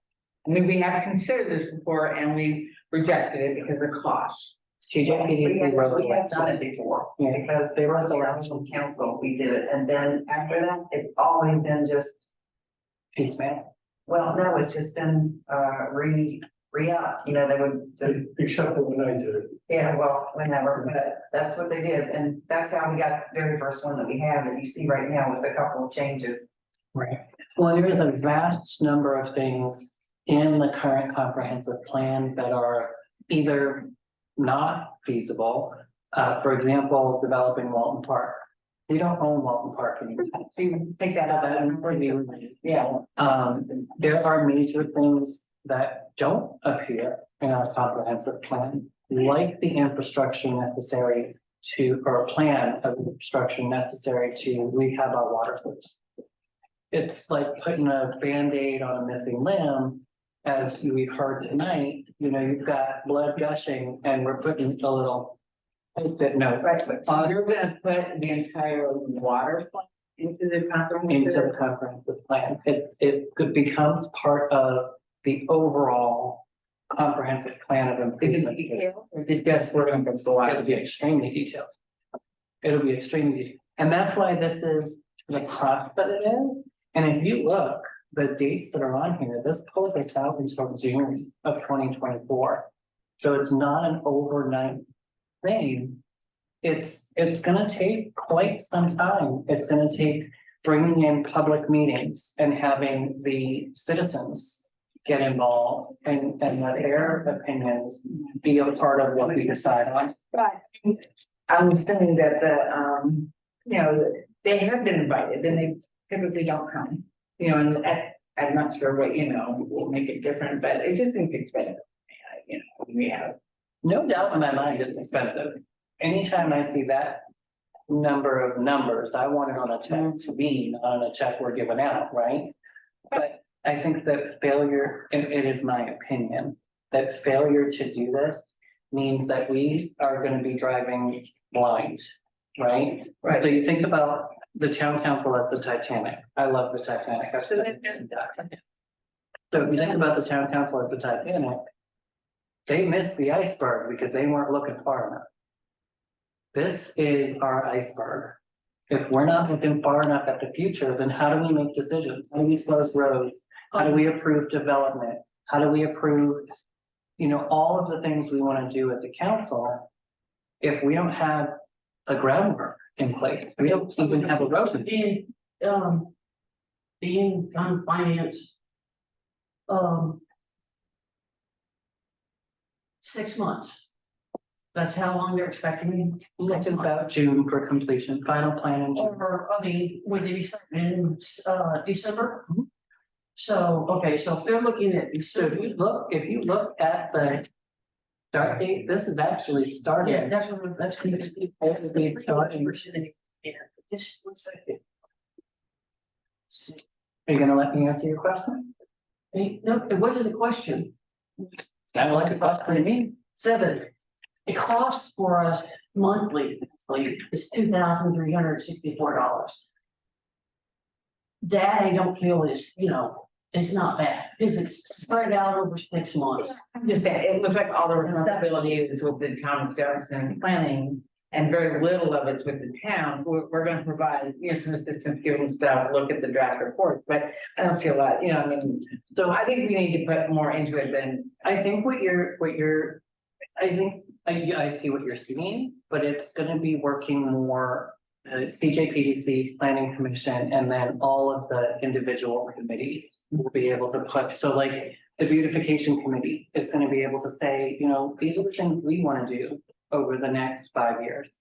We have considered this before and we rejected it because of cost. TJPDC wrote We have done it before, because they were the last one council, we did it, and then after that, it's always been just. piecemeal. Well, no, it's just been re-up, they would just, Except for when I did it. yeah, well, whenever, but that's what they did, and that's how we got the very first one that we have that you see right now with a couple of changes. Right. Well, there is a vast number of things in the current comprehensive plan that are either not feasible. For example, developing Walton Park. We don't own Walton Park anymore. So you take that out of that for you. Yeah. There are major things that don't appear in our comprehensive plan, like the infrastructure necessary or a plan of infrastructure necessary to rehab our water system. It's like putting a Band-Aid on a missing limb. As we've heard tonight, you've got blood gushing and we're putting a little post-it note. Right, but you're gonna put the entire water plant into the comprehensive plan. It becomes part of the overall comprehensive plan of improvement. Or is it just we're gonna go out? It'll be extremely detailed. It'll be extremely, and that's why this is the cost that it is. And if you look, the dates that are on here, this pulls us out until June of 2024. So it's not an overnight thing. It's gonna take quite some time. It's gonna take bringing in public meetings and having the citizens get involved and let their opinions be a part of what we decide on. But I was thinking that they have been invited, then they typically don't come. And I'm not sure what, will make it different, but it just seems expensive. We have. No doubt in my mind, it's expensive. Anytime I see that number of numbers, I want it on a check to be, not on a check we're giving out, right? But I think that failure, and it is my opinion, that failure to do this means that we are gonna be driving blind, right? Right. So you think about the town council at the Titanic. I love the Titanic. I've studied it. So if you think about the town council at the Titanic, they missed the iceberg because they weren't looking far enough. This is our iceberg. If we're not looking far enough at the future, then how do we make decisions? How do we close roads? How do we approve development? How do we approve, all of the things we want to do as a council? If we don't have a groundwork in place, we don't even have a road. Being on finance. 6 months. That's how long they're expecting me. It's about June for completion, final plan in June. Or, would they be starting in, December? So, okay, so if they're looking at, So if you look at the start date, this is actually starting. yeah, that's what, This is starting. Yeah, just 1 second. Are you gonna let me answer your question? No, it wasn't a question. Kind of like a question to me. 7, it costs for us monthly, it's $2,364. That I don't feel is, it's not bad, because it's spread out over 6 months. I'm just saying, it looks like all the responsibility is with the town of Jefferson planning. And very little of it's with the town. We're gonna provide, some assistance, give them stuff, look at the draft report, but I don't see a lot, So I think we need to put more into it than. I think I see what you're seeing, but it's gonna be working more. CJPDC, Planning Commission, and then all of the individual committees will be able to put, so like the beautification committee is gonna be able to say, these are the things we wanna do over the next 5 years.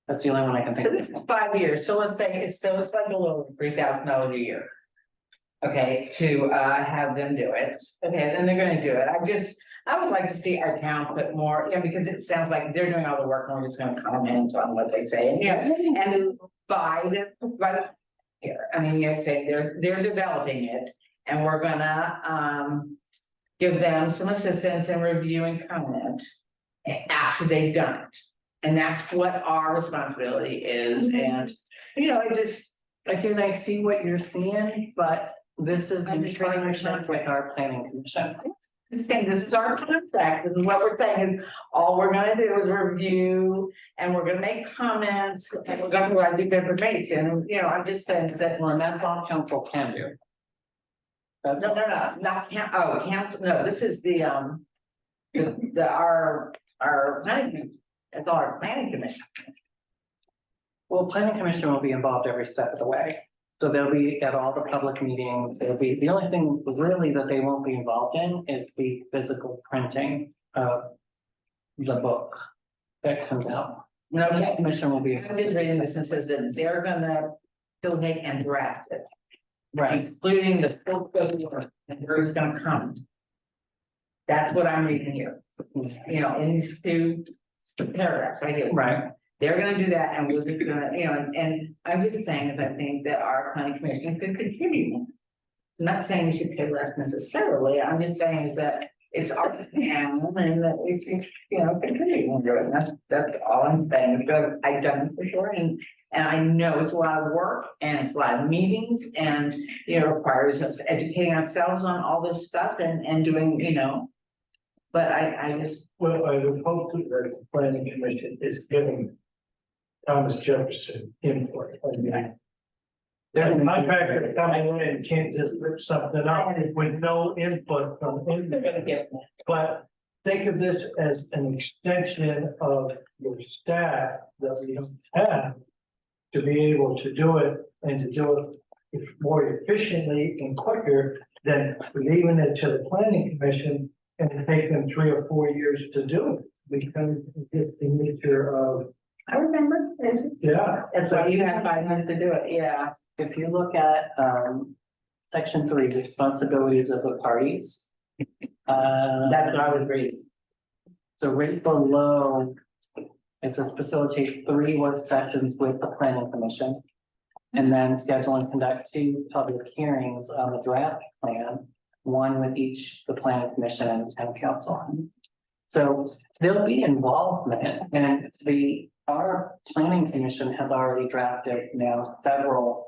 That's the only one I can think So this is of. 5 years, so let's say it's still, it's like below $3,000 a year. Okay, to have them do it, okay, then they're gonna do it, I would like to see our town put more, because it sounds like they're doing all the work, and we're just gonna comment on what they say, and by the. Here, say they're developing it, and we're gonna, give them some assistance in review and comment after they've done it. And that's what our responsibility is, and, it just. Again, I see what you're seeing, but this is in partnership with our planning commission. Saying this is our contract, and what we're saying is, all we're gonna do is review, and we're gonna make comments, and we're gonna provide deep information, I'm just saying that. Well, and that's all council can do. That's No, not council, no, this is our planning, it's our planning commission. Well, planning commission will be involved every step of the way. So they'll be at all the public meetings. The only thing really that they won't be involved in is the physical printing of the book that comes out. No, The commission will be. I'm just reading this and says that they're gonna filmate and draft it, Right. including the full scope of work, and who's gonna come. That's what I'm reading here, in these two paragraphs right here. Right. They're gonna do that, and we're just gonna, and I'm just saying is I think that our planning commission could contribute more. I'm not saying we should pay less necessarily, I'm just saying is that it's our town and that we can, contribute more to it, and that's all I'm saying, because I've done it for sure, and I know it's a lot of work, and it's a lot of meetings, and, requires us educating ourselves on all this stuff and doing, but I just. Well, I would hope that the planning commission is giving Thomas Jefferson input. The contractor coming in and can't just rip something up with no input from anybody. But think of this as an extension of your staff that we have to be able to do it and to do it more efficiently and quicker than leaving it to the planning commission and take them 3 or 4 years to do it. Because it's the nature of. I remember, Yeah. that's why you have 5 minutes to do it, yeah. if you look at, section 3, responsibilities of the parties. That's what I was reading. So right below, it says facilitate 3 work sessions with the planning commission. And then schedule and conduct 2 public hearings on the draft plan, 1 with each, the planning commission and the town council. So there'll be involvement, and our planning commission has already drafted now several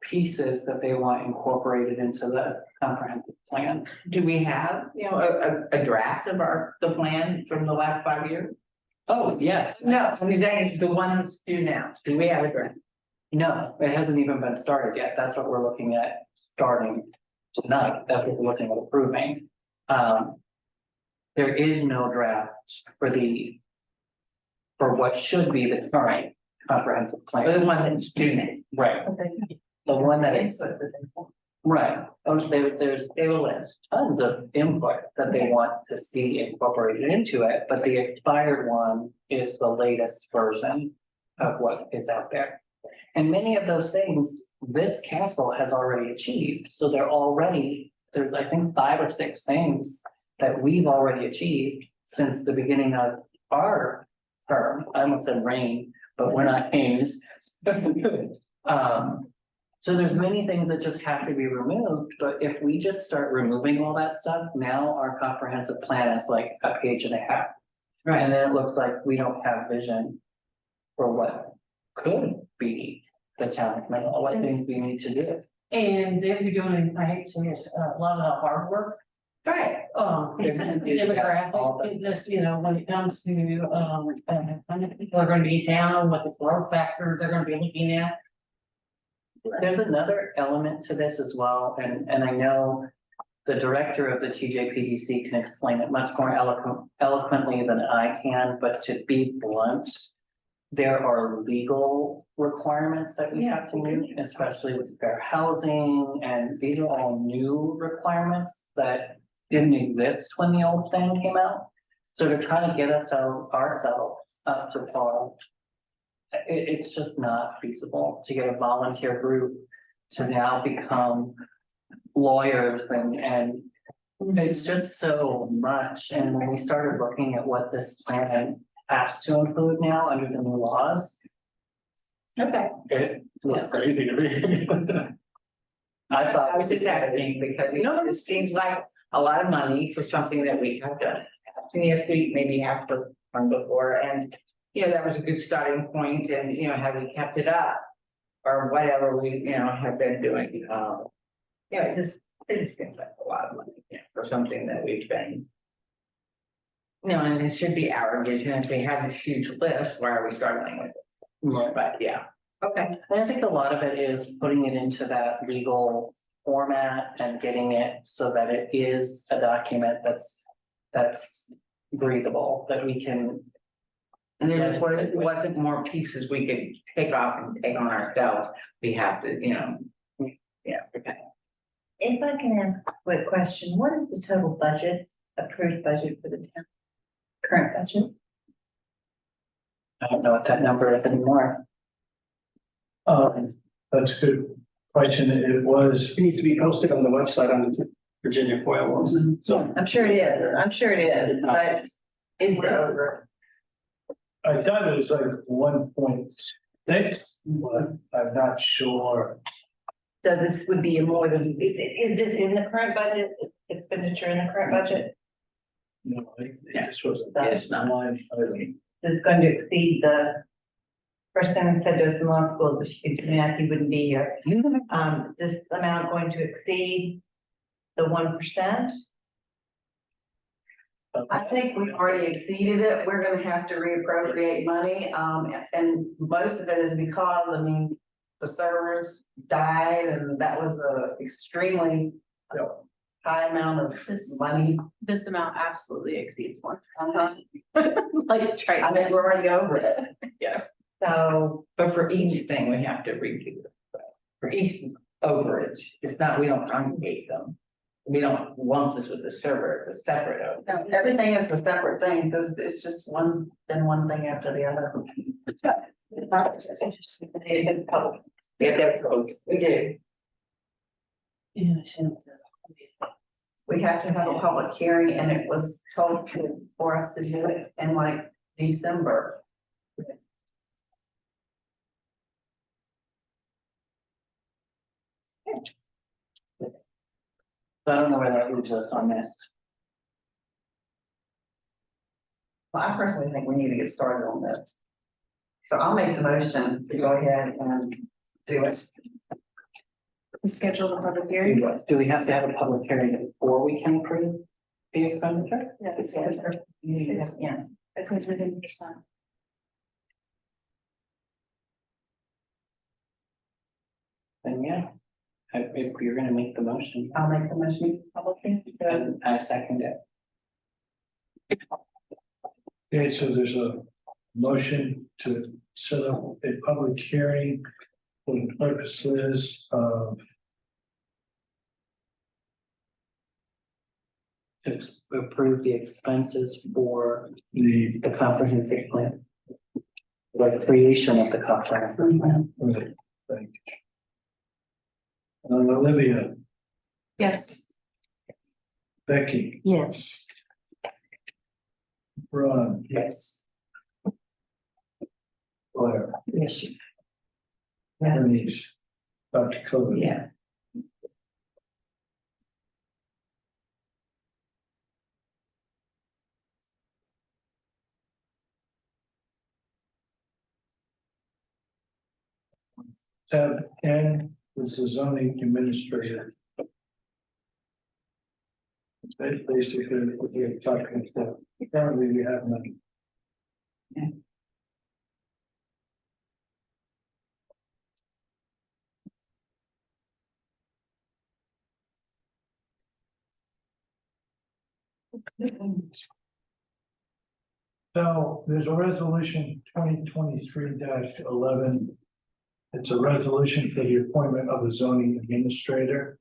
pieces that they want incorporated into the comprehensive plan. Do we have, a draft of the plan from the last 5 years? Oh, yes. No, I'm saying the ones due now. Do we have a draft? No, it hasn't even been started yet. That's what we're looking at starting tonight. That's what we're looking at approving. There is no draft for what should be the current comprehensive plan. The one that's due now. Right. The one that is, right, there's tons of input that they want to see incorporated into it, but the expired one is the latest version of what is out there. And many of those things, this council has already achieved, so there's I think 5 or 6 things that we've already achieved since the beginning of our term. I almost said reign, but we're not kings. So there's many things that just have to be removed, but if we just start removing all that stuff, now our comprehensive plan is like a page and a half. Right. And then it looks like we don't have vision for what could be the town of Menlo, what things we need to do. And they'll be doing, I hate to say this, a lot of the hard work. Right. Demographic, just, when it comes to, how many people are gonna be in town, what the growth factor they're gonna be looking at. There's another element to this as well, and I know the director of the TJPDC can explain it much more eloquently than I can, but to be blunt, there are legal requirements that we have to meet, especially with fair housing, and these are all new requirements that didn't exist when the old plan came out. So to try to get ourselves up to par, it's just not feasible to get a volunteer group to now become lawyers and it's just so much. And when we started looking at what this plan has to include now under the new laws. Okay. It looks crazy to me. I was just asking because, it seems like a lot of money for something that we have done. Yes, we maybe have to run before, and, that was a good starting point, and, have we kept it up? Or whatever we, have been doing, it just seems like a lot of money, for something that we've been. And it should be our vision. If we have this huge list, why are we struggling with it? Right. But yeah, okay. And I think a lot of it is putting it into that legal format and getting it so that it is a document that's breathable, that we can. And then it's what it wasn't more pieces we could take off and take on ourselves. We have to, yeah, okay. If I can ask a quick question, what is the total budget, approved budget for the town? Current budget? I don't know what that number is anymore. That's a good question. It needs to be posted on the website on the Virginia FOIL laws. So I'm sure it is, but is it over? I thought it was like 1.6, but I'm not sure. So this would be more than, is this in the current budget, expenditure in the current budget? No, this was. Yes, not. Is going to exceed the first thing I said was the month, well, Matthew wouldn't be here. Is this amount going to exceed the 1%? I think we've already exceeded it. We're gonna have to reappropriate money, and most of it is because, the servers died, and that was a extremely high amount of money. This amount absolutely exceeds 1. Like, I think we're already over it. Yeah. So, But for each thing, we have to redo it. For each overage, it's not, we don't congregate them. We don't lump this with the server, it's separate. No, everything is a separate thing, because it's just one thing after the other. Public. We do. We have to have a public hearing and it was told for us to do it in like December. I don't know where that leaves us on this. Well, I personally think we need to get started on this. So I'll make the motion to go ahead and do it. We scheduled a public hearing. Do we have to have a public hearing before we can approve the expenditure? Yeah, it's Yeah. 100%. Then yeah, if you're gonna make the motion, I'll make the motion publicly. and I second it. Okay, so there's a motion to set up a public hearing for the purposes of To approve the expenses for the, the comprehensive plan. The creation of the comprehensive plan. thank you. Olivia, Yes. Becky, Yes. Ron, Yes. Blair, Yes. Bernice, Dr. Cody. Yeah. Tab N is the zoning administrator. Basically, what we're talking about, currently we have none. So there's a resolution 2023-11. It's a resolution for the appointment of a zoning administrator.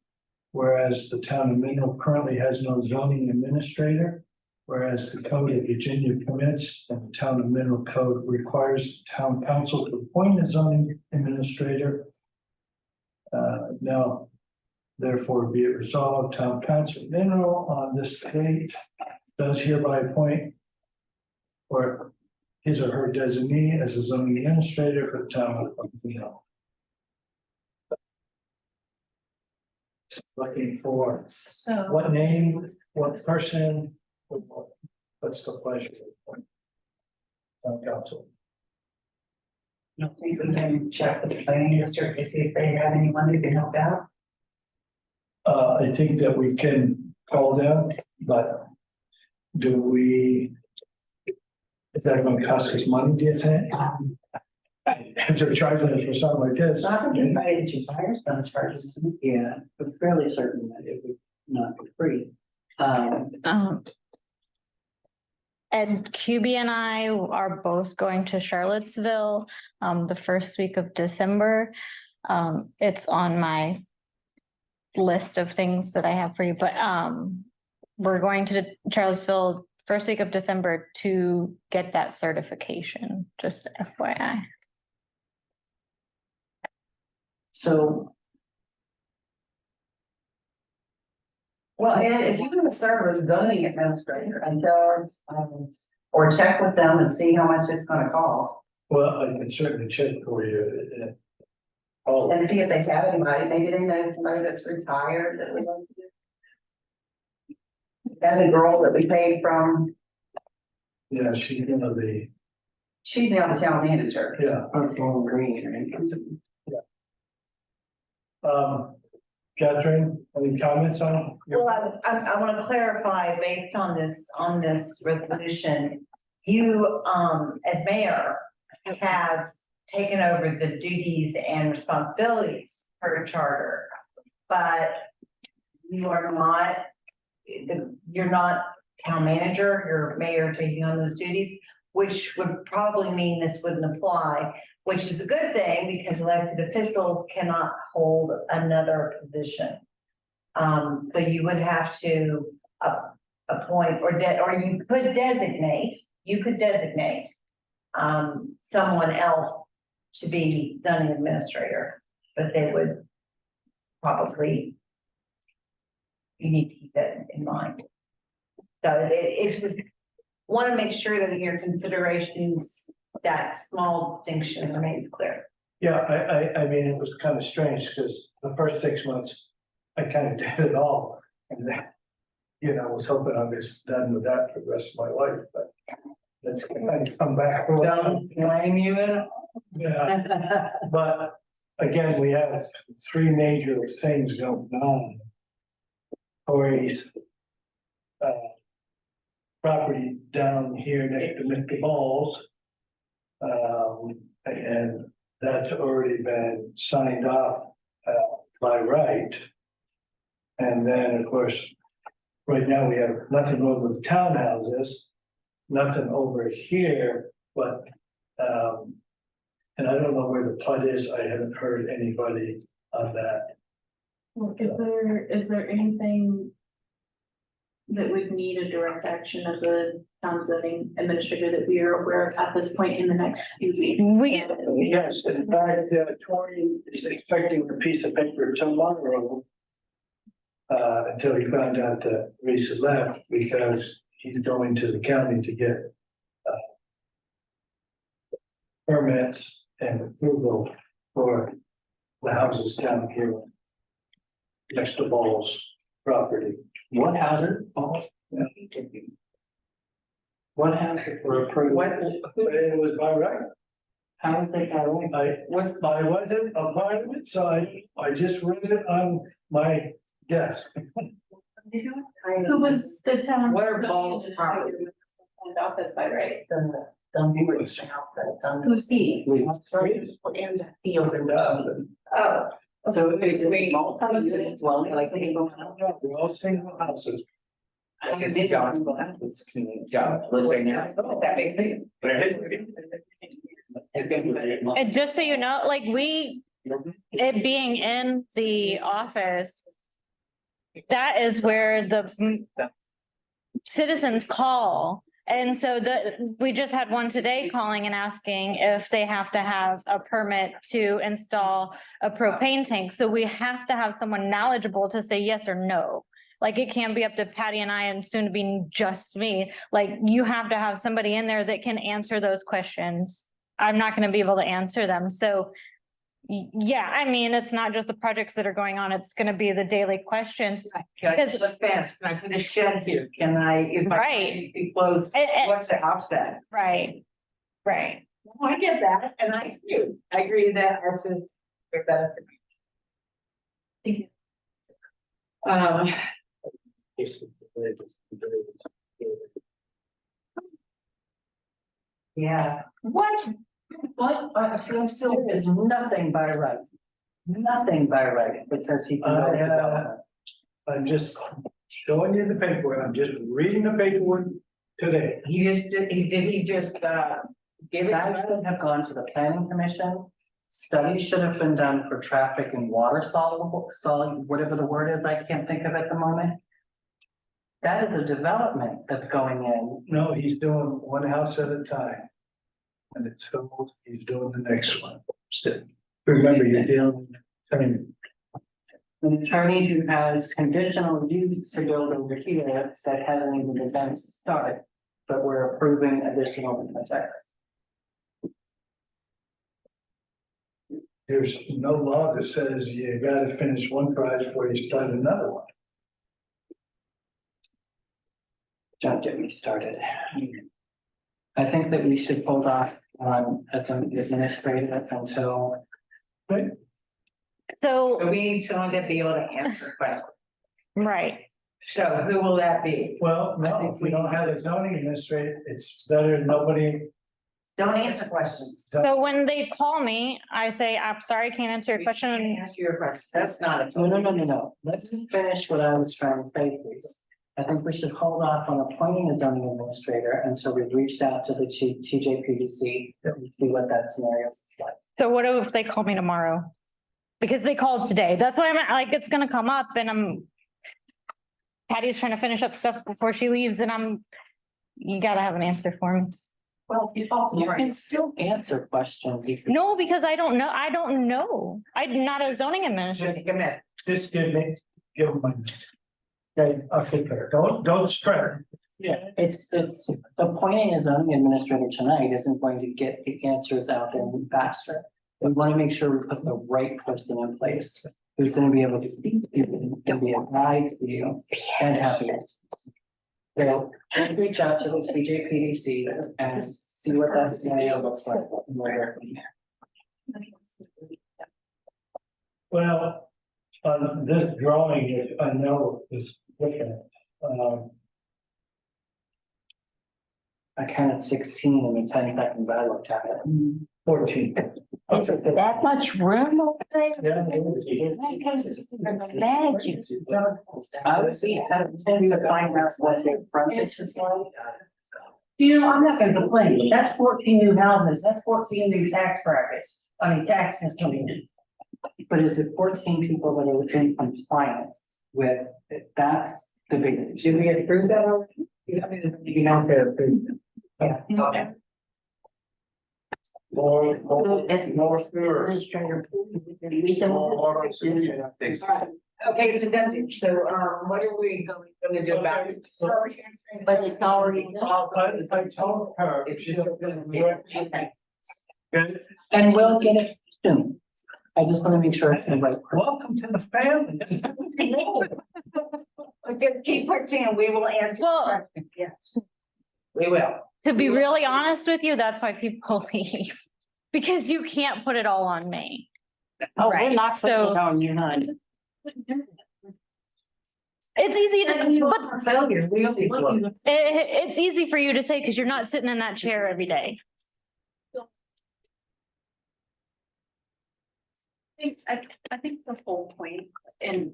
Whereas the town of Mineral currently has no zoning administrator. Whereas the code of Virginia permits and the town of Mineral code requires the town council to appoint a zoning administrator. Now, therefore be it resolved, town council of Mineral on this date does hereby appoint or his or her designee as a zoning administrator for the town of Mineral. Looking for So. what name, what person, what's the pleasure of the town council? I think we can check with the planning district to see if they have anyone who can help out. I think that we can call them, but do we? Is that going to cost us money, do you think? If they're charging us for something like this. I think anybody that you hire is gonna charge us. Yeah, I'm fairly certain that it would not be free. And QB and I are both going to Charlottesville, the first week of December. It's on my list of things that I have for you, but, we're going to Charlottesville first week of December to get that certification, just FYI. So Well, and if you want to serve as zoning administrator and tell, or check with them and see how much it's gonna cost. Well, I can certainly check for you. Oh, And see if they have anybody, maybe they know somebody that's retired that we want to do. And the girl that we paid from, yeah, she's gonna be, she's now the town manager. yeah. Earthbound Green, right? Catherine, any comments on? Well, I want to clarify based on this resolution. You, as mayor, have taken over the duties and responsibilities per charter. But you are not, you're not town manager, you're mayor taking on those duties, which would probably mean this wouldn't apply, which is a good thing because elected officials cannot hold another position. So you would have to appoint or you could designate someone else to be zoning administrator, but they would probably. You need to keep that in mind. So it's just, want to make sure that in your considerations, that small distinction remains clear. Yeah, I mean, it was kind of strange because the first 6 months, I kind of did it all. And then, you know, I was hoping I was done with that for the rest of my life, but let's kind of come back. Don't blame you at all. Yeah, but again, we have 3 major things going on. Corey's property down here next to Mr. Ball's. And that's already been signed off by right. And then, of course, right now we have nothing over the townhouses, nothing over here, but and I don't know where the PUD is. I haven't heard anybody on that. Well, is there anything that would need a direct action of the town zoning administrator that we are aware of at this point in the next few weeks? Yes, in fact, Tori is expecting a piece of paper tomorrow. Until he found out that Reese left, because he's going to the county to get permits and approval for the houses down here next to Ball's property. What houses? Yeah. What houses were approved? It was by right. How is it by right? I wasn't a part of it, so I just read it on my desk. Who was the town? What are Ball's property? And office by right? Who's he? We- In the field and. Oh. So it's me, multi-unit dwelling, like people. They're all single houses. Job, living now, that makes sense. And just so you know, like it being in the office, that is where the citizens call. And so we just had one today calling and asking if they have to have a permit to install a propane tank. So we have to have someone knowledgeable to say yes or no. Like it can't be up to Patty and I and soon to be just me. Like you have to have somebody in there that can answer those questions. I'm not going to be able to answer them. So yeah, I mean, it's not just the projects that are going on. It's going to be the daily questions. Can I put a fence? Can I put a shed here? Can I, is my Right. be closed? What's the offset? Right, right. Well, I get that, and I do. I agree that I have to pick that up. Thank you. Yeah, What? so I'm still, it's nothing by right. Nothing by right, it says he can build development. I'm just showing you the paperwork. I'm just reading the paperwork today. He just, he just, give it. That should have gone to the planning commission. Studies should have been done for traffic and water soluble, whatever the word is, I can't think of at the moment. That is a development that's going in. No, he's doing one house at a time. And it's sold, he's doing the next one. Still, remember, you're dealing, I mean, An attorney who has conditional use to build over here that hasn't even been started, but we're approving additional projects. there's no law that says you gotta finish one project before you start another one. Don't get me started. I think that we should hold off on as an administrative until. So, But we need someone to be able to answer questions. right. So who will that be? Well, no, if we don't have a zoning administrator, it's better nobody. Don't answer questions. So when they call me, I say, I'm sorry, I can't answer your question. Can I ask you a question? That's not a. No. Let's finish what I was trying to say, please. I think we should hold off on appointing a zoning administrator until we've reached out to the TJPDC and see what that scenario is like. So what if they call me tomorrow? Because they called today. That's why I'm like, it's gonna come up and Patty's trying to finish up stuff before she leaves and you gotta have an answer for me. You can still answer questions. if you- No, because I don't know. I'm not a zoning administrator. Just give me, give my. Okay, I'll take care. Don't stress. Yeah, it's, appointing a zoning administrator tonight isn't going to get the answers out there any faster. We want to make sure we put the right person in place, who's going to be able to speak, to you, can be a guide to you, and have answers. So, let's reach out to the CJPDC and see what that scenario looks like. Where Well, this drawing, I know is different. I counted 16 in the 10 seconds I looked at it. 14. Is it that much room over there? Yeah. Imagine. I would see, have to find out what their frontage is like. You know, I'm not gonna complain, but that's 14 new houses, that's 14 new tax brackets, taxes coming in. But is it 14 people that are within compliance with, that's the big. Did we approve that already? You know, Yeah. More sewer. Administrator. We don't- More water, sewer, yeah. Okay, so what are we gonna do about it? But it's already. I told her if she don't. Good. And we'll get it soon. I just want to make sure it's the right. Welcome to the family. Just keep pushing and we will answer. Well- questions. Yes. We will. To be really honest with you, that's why people leave. Because you can't put it all on me. Oh, we're Right, not putting so- it on you, hon. It's easy to, but failure, we only look. it's easy for you to say because you're not sitting in that chair every day. I think the whole point in.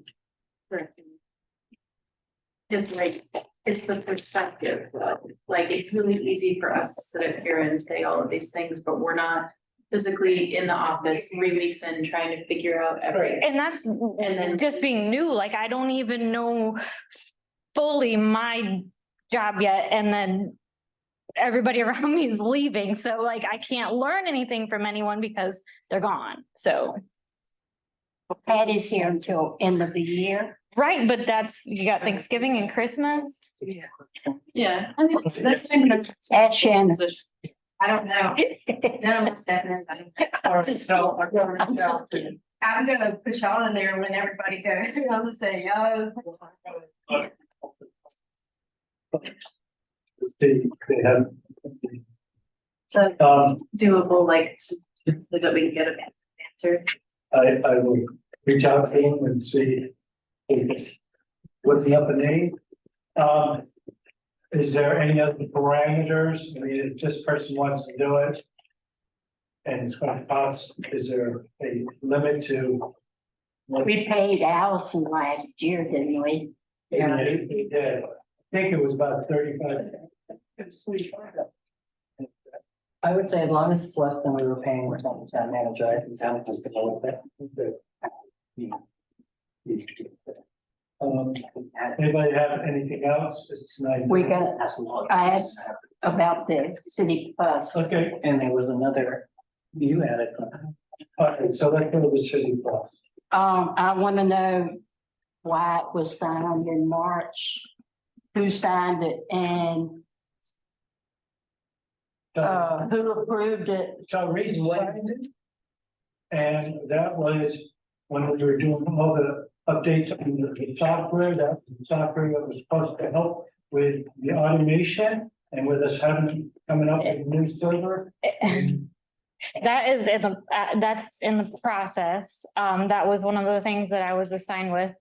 Is like, it's the perspective, like, it's really easy for us to sit up here and say all of these things, but we're not. Physically in the office 3 weeks in trying to figure out everything. And that's then- just being new, like I don't even know fully my job yet, and then everybody around me is leaving, so like I can't learn anything from anyone because they're gone, so. Patty's here until end of the year. Right, but you got Thanksgiving and Christmas. Yeah, I mean, that's. Ask Shannon. I don't know. None of my staff knows. I'm gonna put y'all in there when everybody goes. I'm gonna say, yo. They have. So doable, like, so that we can get an answer. I will reach out to him and see what's the up and name. Is there any other parameters? I mean, if this person wants to do it. And it's gonna cost, is there a limit to? We paid Allison last year, didn't we? Yeah, he did. I think it was about 35. I would say as long as it's less than we were paying with the town manager, I think town is to go with it. Anybody have anything else? It's not. We got, I asked about the city bus. Okay, And there was another, you added. okay, so let's go to the city bus. I wanna know why it was signed in March, who signed it, and who approved it. So reason why. And that was when we were doing all the updates on the software, that the software that was supposed to help with the automation and with us having, coming up with a new server. That is in the, that's in the process. That was one of the things that I was assigned with.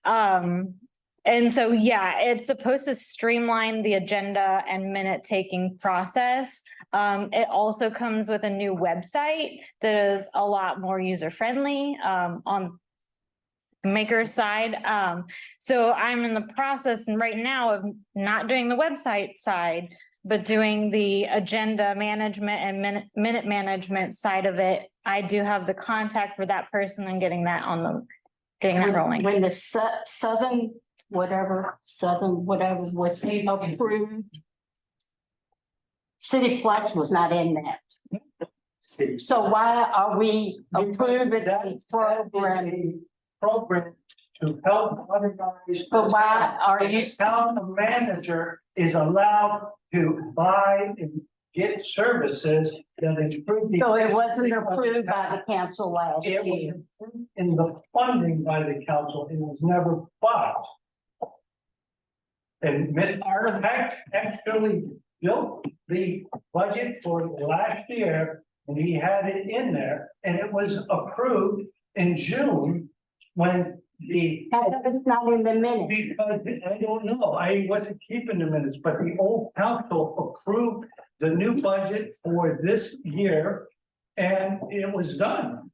And so, yeah, it's supposed to streamline the agenda and minute taking process. It also comes with a new website that is a lot more user friendly, on maker's side. So I'm in the process and right now of not doing the website side, but doing the agenda management and minute management side of it. I do have the contact for that person and getting that getting that rolling. When the Southern whatever was approved. City Plus was not in that. So why are we approving this program? Program to help otherwise. But why are you? Town manager is allowed to buy and get services that improve. So it wasn't approved by the council last It year. was approved in the funding by the council, it was never bought. And Mr. Artifact actually built the budget for last year, and he had it in there, and it was approved in June when the. It's not in the minutes. Because I don't know, I wasn't keeping the minutes, but the old council approved the new budget for this year, and it was done.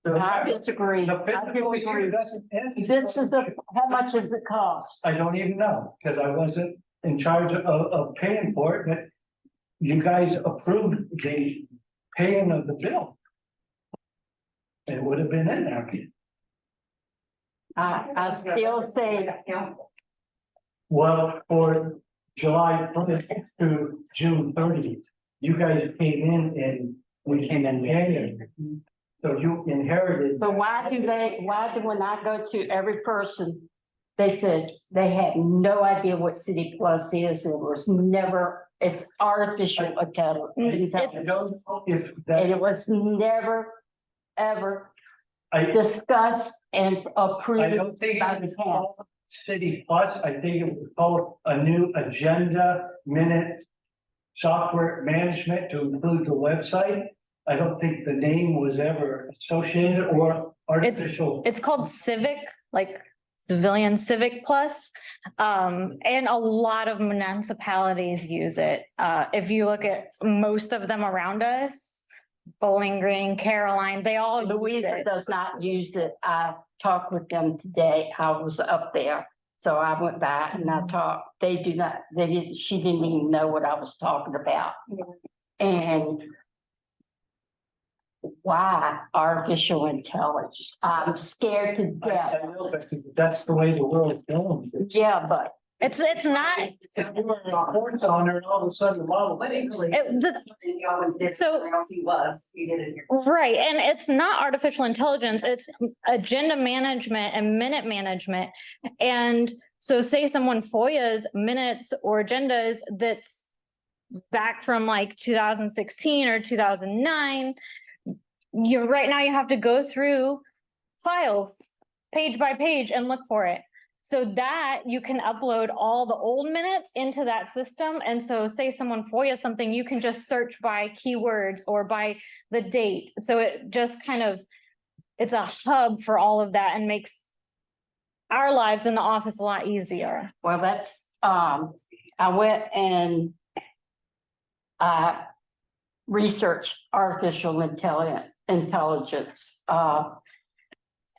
So I disagree. the I fiscal year disagree. doesn't end. This is how much does it cost? I don't even know, because I wasn't in charge of paying for it, but you guys approved the paying of the bill. It would have been in there. I still say, Well, for July 1st to June 30th, you guys came in and we came in January. So you inherited. but why do when I go to every person, they said they had no idea what City Plus is, it was never, it's artificial intelligence. I don't know if And that, it was never, ever I discussed and approved don't think by it the was council. called City Plus, I think it was called a new agenda minute software management to include the website. I don't think the name was ever associated or artificial. It's called Civic, like Civilian Civic Plus. And a lot of municipalities use it. If you look at most of them around us, Bowling Green, Caroline, they all use Louisa it. does not use it. I talked with them today. I was up there. So I went back and I talked. They do not, she didn't even know what I was talking about. And why artificial intelligence? I'm scared to death. I know, but that's the way the world is going. Yeah, but It's not, If you were in a horse on there and all of a sudden the model. But equally, that's, you always did, So- somewhere else he was, he did it here. right, and it's not artificial intelligence, it's agenda management and minute management. And so say someone FOIA's minutes or agendas that's back from like 2016 or 2009, right now you have to go through files page by page and look for it. So that you can upload all the old minutes into that system. And so say someone FOIA something, you can just search by keywords or by the date. So it just kind of, it's a hub for all of that and makes our lives in the office a lot easier. well, that's, I went and I researched artificial intelligence. Our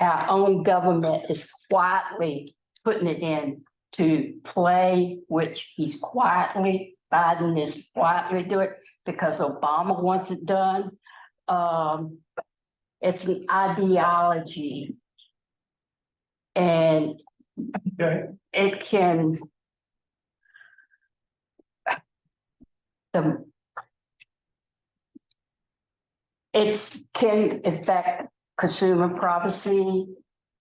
own government is quietly putting it in to play, which Biden is quietly doing because Obama wants it done. It's an ideology. And Okay. it can. It can affect consumer privacy,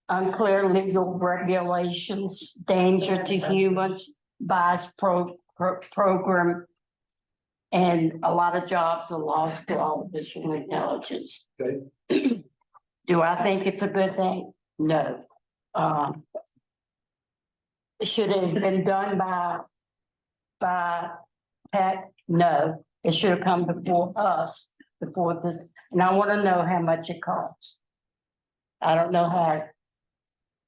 unclear legal regulations, danger to humans, bias program. And a lot of jobs are lost to artificial intelligence. Okay. Do I think it's a good thing? No. Should it have been done by tech? No, it should have come before us, before this, and I want to know how much it costs. I don't know how.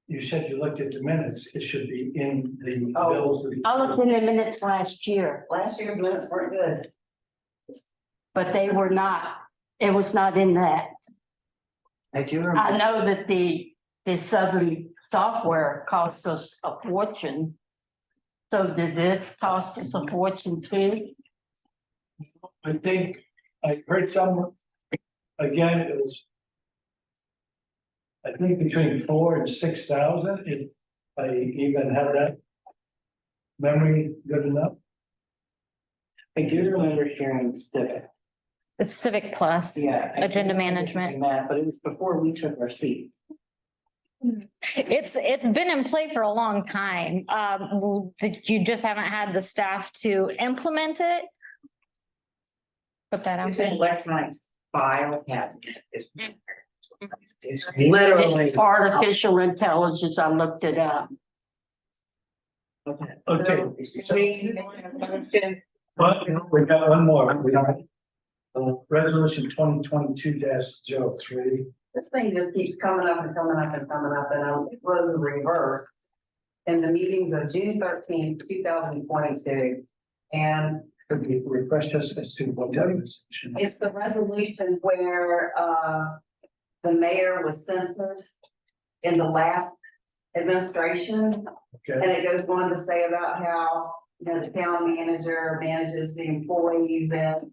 You said you looked at the minutes, it should be in the Oh. bills. I looked in the minutes last year, Last year's minutes weren't good. but they were not, it was not in that. I do I remember, know that the Southern software cost us a fortune. So did this cost us a fortune too? I think I heard some, again, it was. I think between 4,000 and 6,000, if I even have that. Memory good enough. I do remember hearing Civic. It's Civic Plus. Yeah. I do Agenda remember management. hearing that, but it was before we took our seat. It's been in play for a long time. You just haven't had the staff to implement it. Put that out It's there. electronic file cabinet. It's literally. It's artificial intelligence, I looked it up. Okay, Okay. but we got one more, we got. Resolution 2022-03. This thing just keeps coming up and coming up and coming up, and it was reversed. In the meetings of June 13th, 2022. And Could we refresh us as to what that is? it's the resolution where the mayor was censored in the last administration. Okay, And it goes on to say about how, you know, the town manager manages the employees and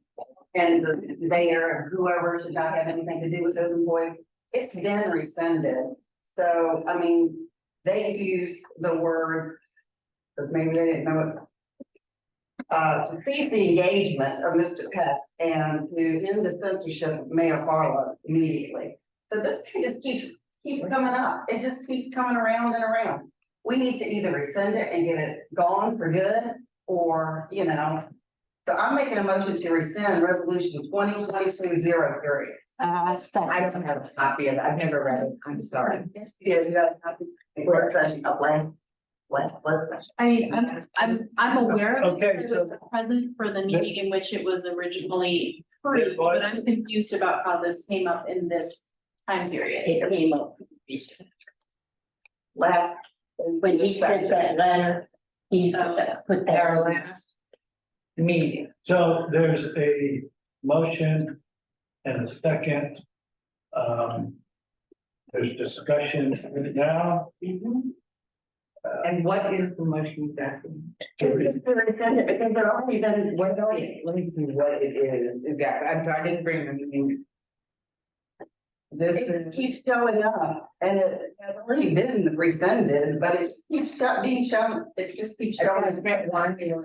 the mayor and whoever should not have anything to do with those employees. It's been rescinded. So, I mean, they use the words, because maybe they didn't know it. To cease the engagement of Mr. Peck and to end the censorship of Mayor Farlow immediately. So this thing just keeps coming up. It just keeps coming around and around. We need to either rescind it and get it gone for good, or, you know. So I'm making a motion to rescind resolution 2022-03. I don't have a copy of it. I've never read it. I'm sorry. Yeah, you got a copy. Work session of last session. I mean, I'm aware of Okay, it, it was present for the meeting in which it was originally approved, but I'm confused about how this came up in this time period. It came up. Last. When he sent that letter, he put that. Our last meeting. so there's a motion and a second. There's discussion now. And what is the motion exactly? Because they're already done. Let me see what it is exactly. I'm sorry, I didn't bring the meeting. This It is. just keeps showing up, and it has already been rescinded, but it just keeps being shown, it just keeps I showing. spent one year.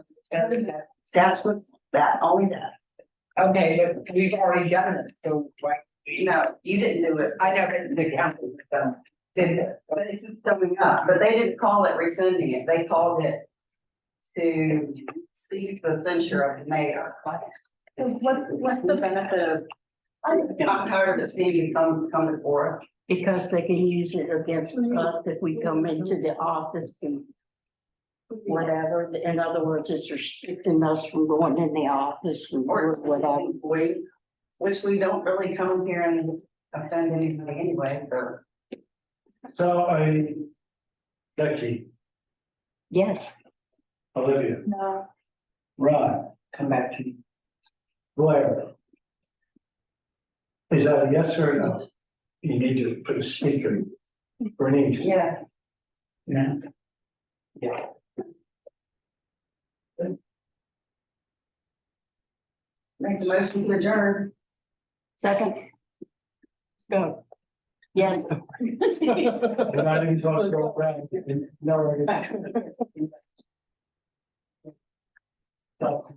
That's what's that, only that. Okay, but we've already done it, so why? No, you didn't do it, I know that the council did it. but it keeps showing up, but they didn't call it rescinding it, they called it to cease the censure of the mayor. What's the benefit of? I'm tired of seeing it come before. Because they can use it against us if we come into the office and whatever. In other words, it's restricting us from going in the office and Or whatever. Which we don't really come here and offend anybody anyway, so. So Becky, Yes. Olivia, No. Ron, Come back to me. Blair. Is that a yes or a no? You need to put a speaker. Bernice. Yeah. Yeah. Yeah. Make the motion to adjourn. Second. Go. Yes. And I didn't talk go around. No. So,